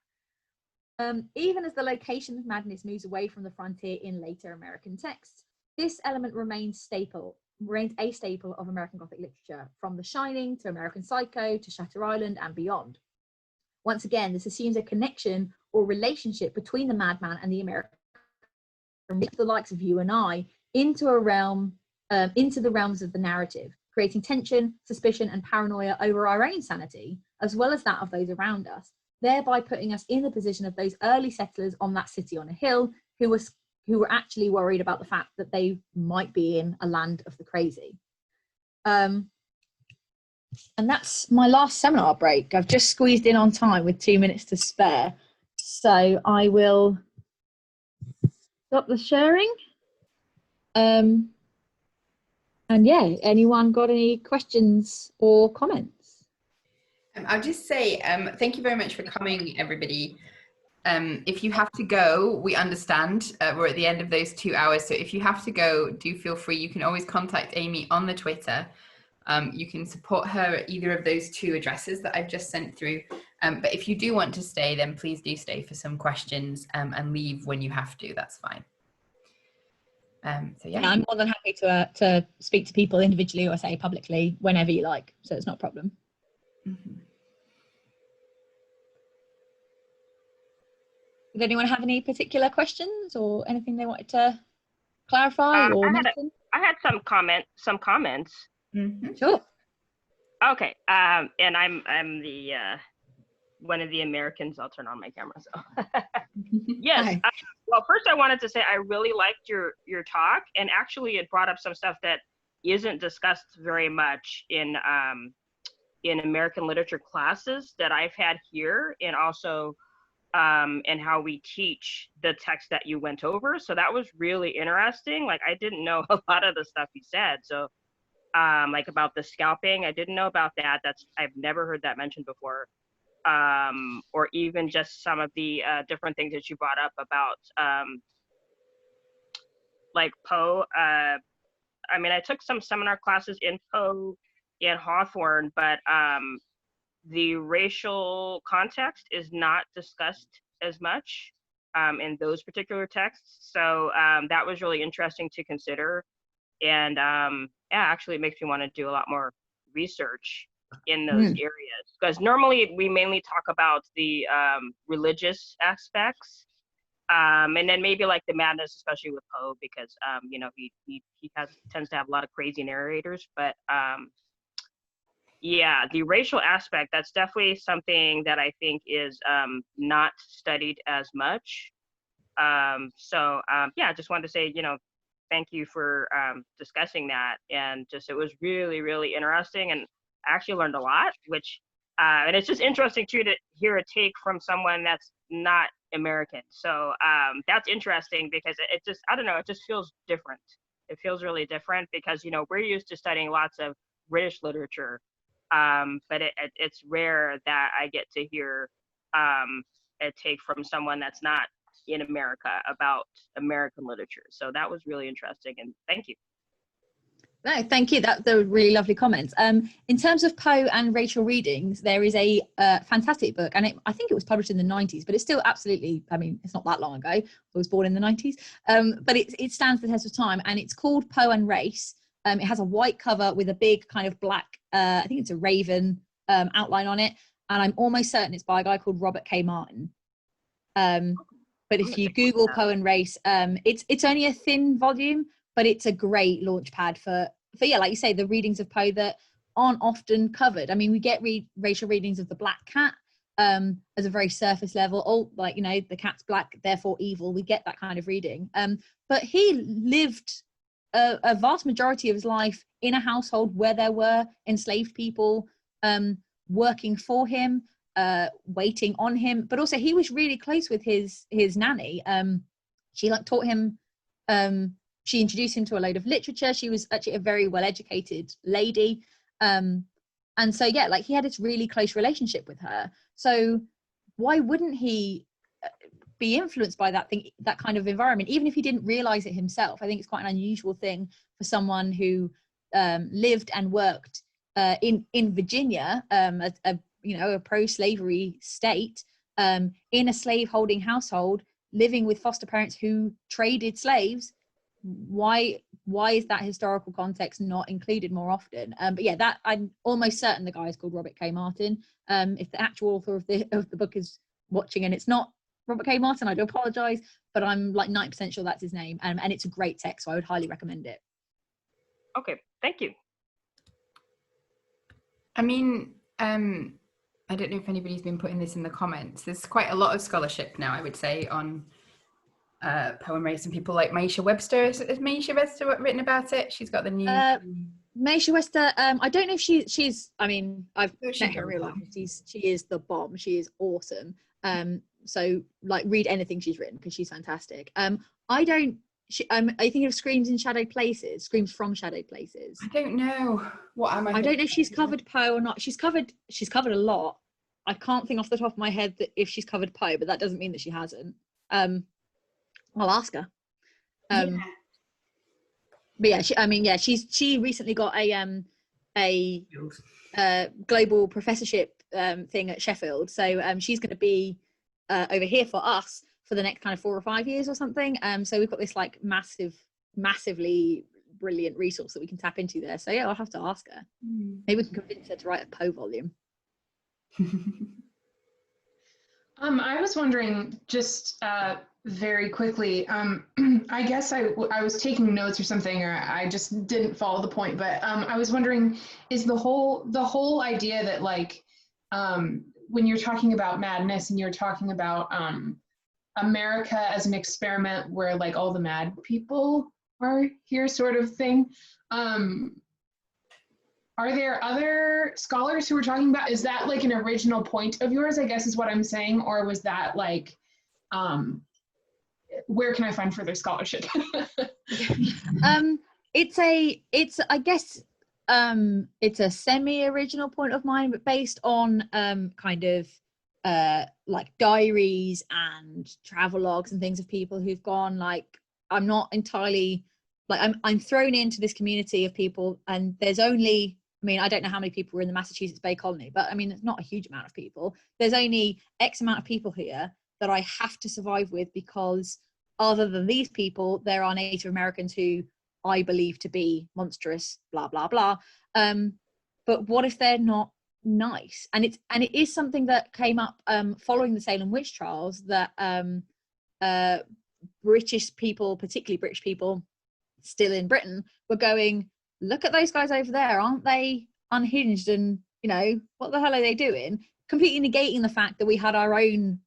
Even as the location of madness moves away from the frontier in later American texts, this element remains a staple of American Gothic literature, from The Shining to American Psycho to Shutter Island and beyond. Once again, this assumes a connection or relationship between the madman and the American, the likes of you and I, into the realms of the narrative, creating tension, suspicion, and paranoia over our own sanity, as well as that of those around us, thereby putting us in the position of those early settlers on that city on a hill who were actually worried about the fact that they might be in a land of the crazy. And that's my last seminar break. I've just squeezed in on time with 2 minutes to spare, so I will stop the sharing. And yeah, anyone got any questions or comments? I'll just say thank you very much for coming, everybody. If you have to go, we understand. We're at the end of those 2 hours, so if you have to go, do feel free. You can always contact Amy on the Twitter. You can support her at either of those 2 addresses that I've just sent through. But if you do want to stay, then please do stay for some questions and leave when you have to. That's fine. So yeah, I'm more than happy to speak to people individually or say publicly whenever you like, so it's not a problem. Mm-hmm. Did anyone have any particular questions or anything they wanted to clarify or mention? I had some comments. Mhm. Sure. Okay. And I'm the one of the Americans. I'll turn on my camera. So yes. Hi. Well, first I wanted to say I really liked your talk, and actually it brought up some stuff that isn't discussed very much in American literature classes that I've had here, and also and how we teach the text that you went over. So that was really interesting. Like, I didn't know a lot of the stuff you said. So like about the scalping, I didn't know about that. I've never heard that mentioned before. Or even just some of the different things that you brought up about like Poe. I mean, I took some seminar classes in Poe and Hawthorne, but the racial context is not discussed as much in those particular texts. So that was really interesting to consider. And yeah, actually it makes me want to do a lot more research in those areas. Because normally we mainly talk about the religious aspects. And then maybe like the madness, especially with Poe, because you know, he tends to have a lot of crazy narrators. But yeah, the racial aspect, that's definitely something that I think is not studied as much. So yeah, I just wanted to say, you know, thank you for discussing that. And just, it was really, really interesting. And I actually learned a lot, which, and it's just interesting too to hear a take from someone that's not American. So that's interesting because it just, I don't know, it just feels different. It feels really different because, you know, we're used to studying lots of British literature. But it's rare that I get to hear a take from someone that's not in America about American literature. So that was really interesting, and thank you. No, thank you. They were really lovely comments. In terms of Poe and Rachel readings, there is a fantastic book, and I think it was published in the 90s, but it's still absolutely, I mean, it's not that long ago. I was born in the 90s, but it stands the test of time, and it's called Poe and Race. It has a white cover with a big kind of black, I think it's a raven outline on it, and I'm almost certain it's by a guy called Robert K. Martin. But if you Google Poe and Race, it's only a thin volume, but it's a great launch pad for yeah, like you say, the readings of Poe that aren't often covered. I mean, we get racial readings of the Black Cat as a very surface level. Oh, like, you know, the cat's black, therefore evil. We get that kind of reading. But he lived a vast majority of his life in a household where there were enslaved people working for him, waiting on him, but also he was really close with his nanny. She like taught him, she introduced him to a load of literature. She was actually a very well-educated lady, and so yeah, like he had this really close relationship with her. So why wouldn't he be influenced by that kind of environment, even if he didn't realize it himself? I think it's quite an unusual thing for someone who lived and worked in Virginia, a pro-slavery state, in a slave-holding household, living with foster parents who traded slaves. Why is that historical context not included more often? But yeah, that I'm almost certain the guy is called Robert K. Martin. If the actual author of the book is watching and it's not Robert K. Martin, I do apologize, but I'm like 90% sure that's his name, and it's a great text, so I would highly recommend it. Okay, thank you. I mean, I don't know if anybody's been putting this in the comments. There's quite a lot of scholarship now, I would say, on Poe and Race, and people like Maisha Webster. Has Maisha Webster written about it? She's got the new... Maisha Webster, I don't know if she's, I mean, I've met her in real life. She is the bomb. She is awesome. So like read anything she's written because she's fantastic. I think of Screams from Shadowed Places. I don't know. What am I? I don't know if she's covered Poe or not. She's covered a lot. I can't think off the top of my head that if she's covered Poe, but that doesn't mean that she hasn't. I'll ask her. But yeah, she recently got a global professorship thing at Sheffield. So she's going to be over here for us for the next kind of 4 or 5 years or something. So we've got this like massively brilliant resource that we can tap into there. So yeah, I'll have to ask her. Maybe we can convince her to write a Poe volume. I was wondering just very quickly. I guess I was taking notes or something, or I just didn't follow the point. But I was wondering, is the whole idea that like when you're talking about madness and you're talking about America as an experiment where like all the mad people are here, sort of thing. Are there other scholars who were talking about, is that like an original point of yours, I guess is what I'm saying, or was that like, where can I find further scholarship? It's I guess it's a semi-original point of mine, but based on kind of like diaries and travelogues and things of people who've gone. Like, I'm not entirely like I'm thrown into this community of people, and there's only, I mean, I don't know how many people were in the Massachusetts Bay Colony, but I mean, it's not a huge amount of people. There's only X amount of people here that I have to survive with, because other than these people, there are Native Americans who I believe to be monstrous, blah, blah, blah. But what if they're not nice? And it is something that came up following the Salem witch trials, that British people, particularly British people still in Britain, were going, look at those guys over there, aren't they unhinged, and you know, what the hell are they doing? Completely negating the fact that we had our own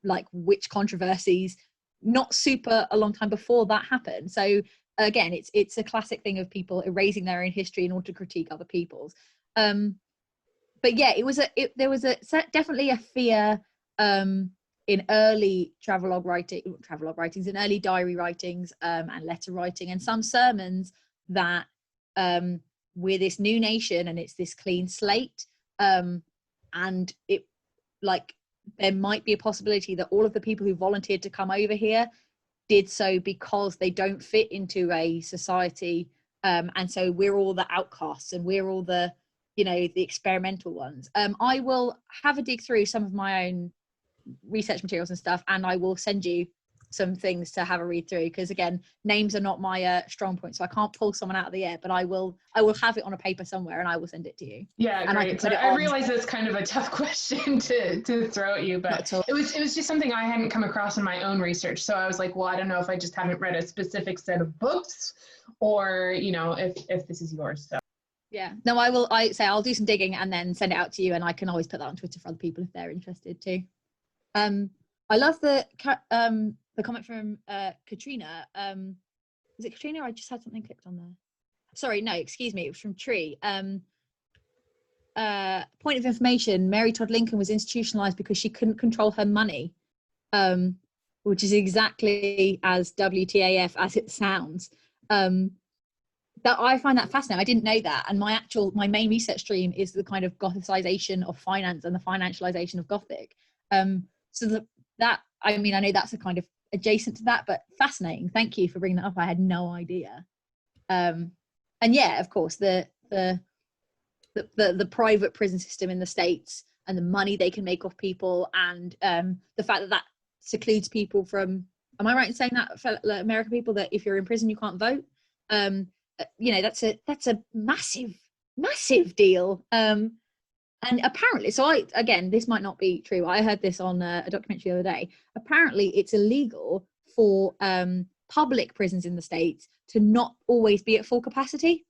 like witch controversies not super a long time before that happened. So again, it's a classic thing of people erasing their own history in order to critique other people's. But yeah, there was definitely a fear in early travelogue writings, in early diary writings, and letter writing, and some sermons, that we're this new nation and it's this clean slate, and it, like, there might be a possibility that all of the people who volunteered to come over here did so because they don't fit into a society, and so we're all the outcasts and we're all the, you know, the experimental ones. I will have a dig through some of my own research materials and stuff, and I will send you some things to have a read through, because again, names are not my strong point, so I can't pull someone out of the air, but I will have it on a paper somewhere and I will send it to you. Yeah, and great. I can put it I on. realize it's kind of a tough question to throw at you, but it was just something I hadn't come across in my own research. So I was like, well, I don't know if I just haven't read a specific set of books, or you know, if this is yours. So yeah, no, I'll do some digging and then send it out to you, and I can always put that on Twitter for other people if they're interested too. I love the comment from Katrina. Is it Katrina? I just had something clicked on there. Sorry, no, excuse me, it was from Tree. Point of information: Mary Todd Lincoln was institutionalized because she couldn't control her money, which is exactly as WTAF as it sounds. That I find that fascinating. I didn't know that, and my main research stream is the kind of Gothicization of finance and the financialization of Gothic. So that I mean, I know that's a kind of adjacent to that, but fascinating. Thank you for bringing that up. I had no idea. And yeah, of course, the private prison system in the States and the money they can make off people, and the fact that that secludes people from, am I right in saying that, for American people, that if you're in prison you can't vote? You know, that's a massive deal. And apparently, so again, this might not be true. I heard this on a documentary the other day. Apparently, it's illegal for public prisons in the States to not always be at full capacity.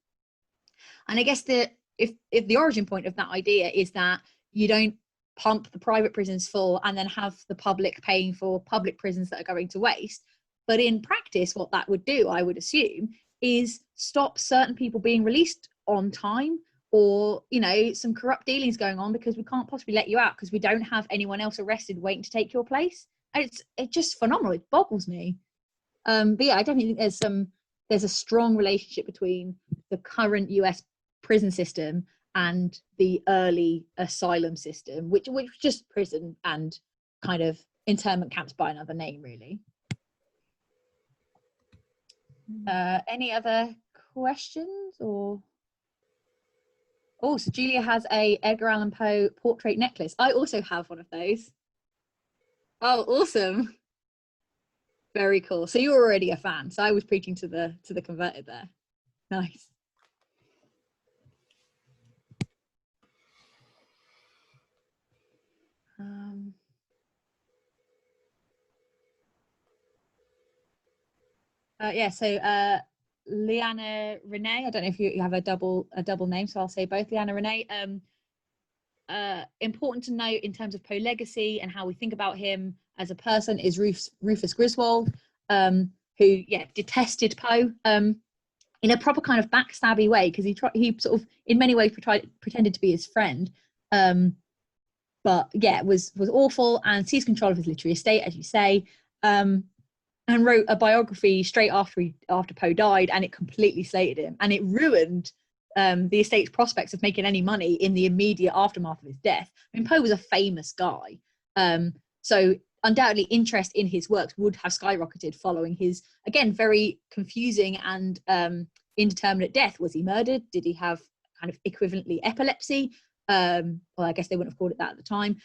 And I guess if the origin point of that idea is that you don't pump the private prisons full and then have the public paying for public prisons that are going to waste. But in practice, what that would do, I would assume, is stop certain people being released on time, or, you know, some corrupt dealings going on, because we can't possibly let you out because we don't have anyone else arrested waiting to take your place. And it's just phenomenal. It boggles me. But yeah, I definitely think there's a strong relationship between the current US prison system and the early asylum system, which was just prison and kind of internment camps by another name, really. Any other questions? Or oh, so Julia has a Edgar Allan Poe portrait necklace. I also have one of those. Oh, awesome. Very cool. So you're already a fan. So I was preaching to the converted there. Nice. So Leanna Renee, I don't know if you have a double name, so I'll say both. Leanna Renee. Important to note in terms of Poe legacy and how we think about him as a person is Rufus Griswold, who detested Poe in a proper kind of backstabby way, because he sort of in many ways pretended to be his friend, but was awful and seized control of his literary estate, as you say, and wrote a biography straight after Poe died, and it completely slated him, and it ruined the estate's prospects of making any money in the immediate aftermath of his death. I mean, Poe was a famous guy, so undoubtedly interest in his works would have skyrocketed following his, again, very confusing and indeterminate death. Was he murdered? Did he have kind of equivalently epilepsy? Well, I guess they wouldn't have called it that at the time.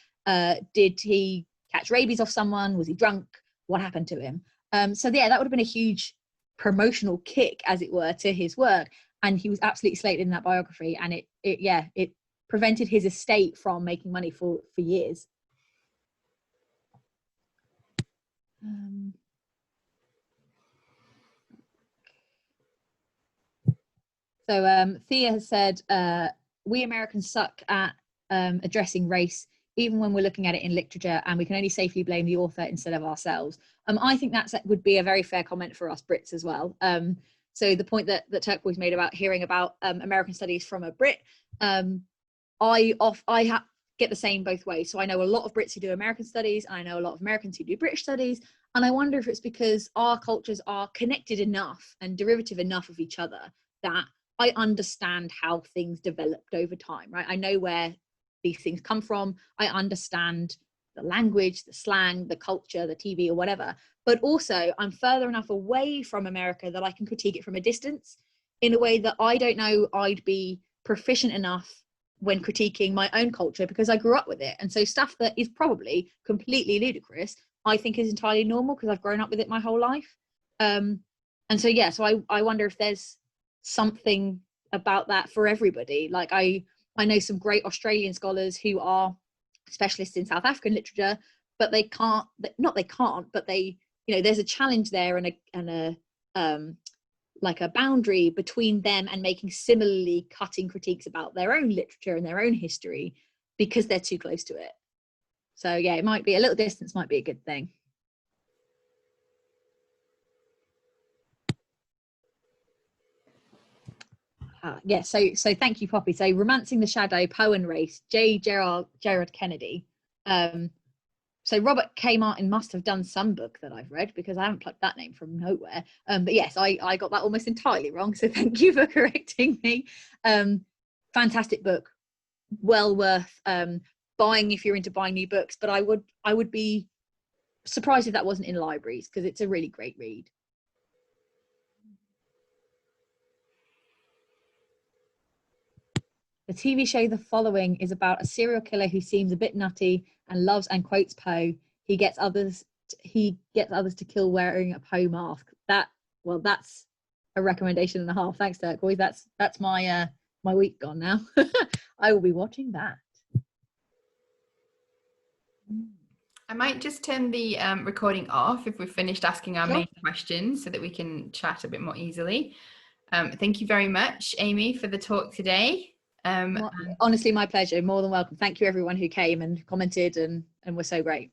Did he catch rabies off someone? Was he drunk? What happened to him? So that would have been a huge promotional kick, as it were, to his work. And he was absolutely slated in that biography, and it prevented his estate from making money for years. Thea has said, we Americans suck at addressing race, even when we're looking at it in literature, and we can only safely blame the author instead of ourselves. I think that would be a very fair comment for us Brits as well. So the point that Turquoise made about hearing about American studies from a Brit, I get the same both ways. So I know a lot of Brits who do American studies, and I know a lot of Americans who do British studies, and I wonder if it's because our cultures are connected enough and derivative enough of each other that I understand how things developed over time, right? I know where these things come from. I understand the language, the slang, the culture, the TV or whatever, but also I'm further enough away from America that I can critique it from a distance in a way that I don't know I'd be proficient enough when critiquing my own culture, because I grew up with it. And so stuff that is probably completely ludicrous, I think is entirely normal because I've grown up with it my whole life. So I wonder if there's something about that for everybody. Like I know some great Australian scholars who are specialists in South African literature, but there's a challenge there and a boundary between them and making similarly cutting critiques about their own literature and their own history because they're too close to it. So it might be a little distance, might be a good thing. So thank you, Poppy. So Romancing the Shadow, Poe and Race, J. Gerard Kennedy. So Robert K. Martin must have done some book that I've read, because I haven't plucked that name from nowhere. But yes, I got that almost entirely wrong. So thank you for correcting me. Fantastic book, well worth buying if you're into buying new books. But I would be surprised if that wasn't in libraries, because it's a really great read. The TV show The Following is about a serial killer who seems a bit nutty and loves and quotes Poe. He gets others to kill wearing a Poe mask. That's a recommendation and a half. Thanks, Turquoise. That's my my week gone now. I will be watching that. I might just turn the recording off if we've finished asking our Sure. main questions, so that we can chat a bit more easily. Thank you very much, Amy, for the talk today. Honestly, my pleasure. More than welcome. Thank you everyone who came and commented and were so great.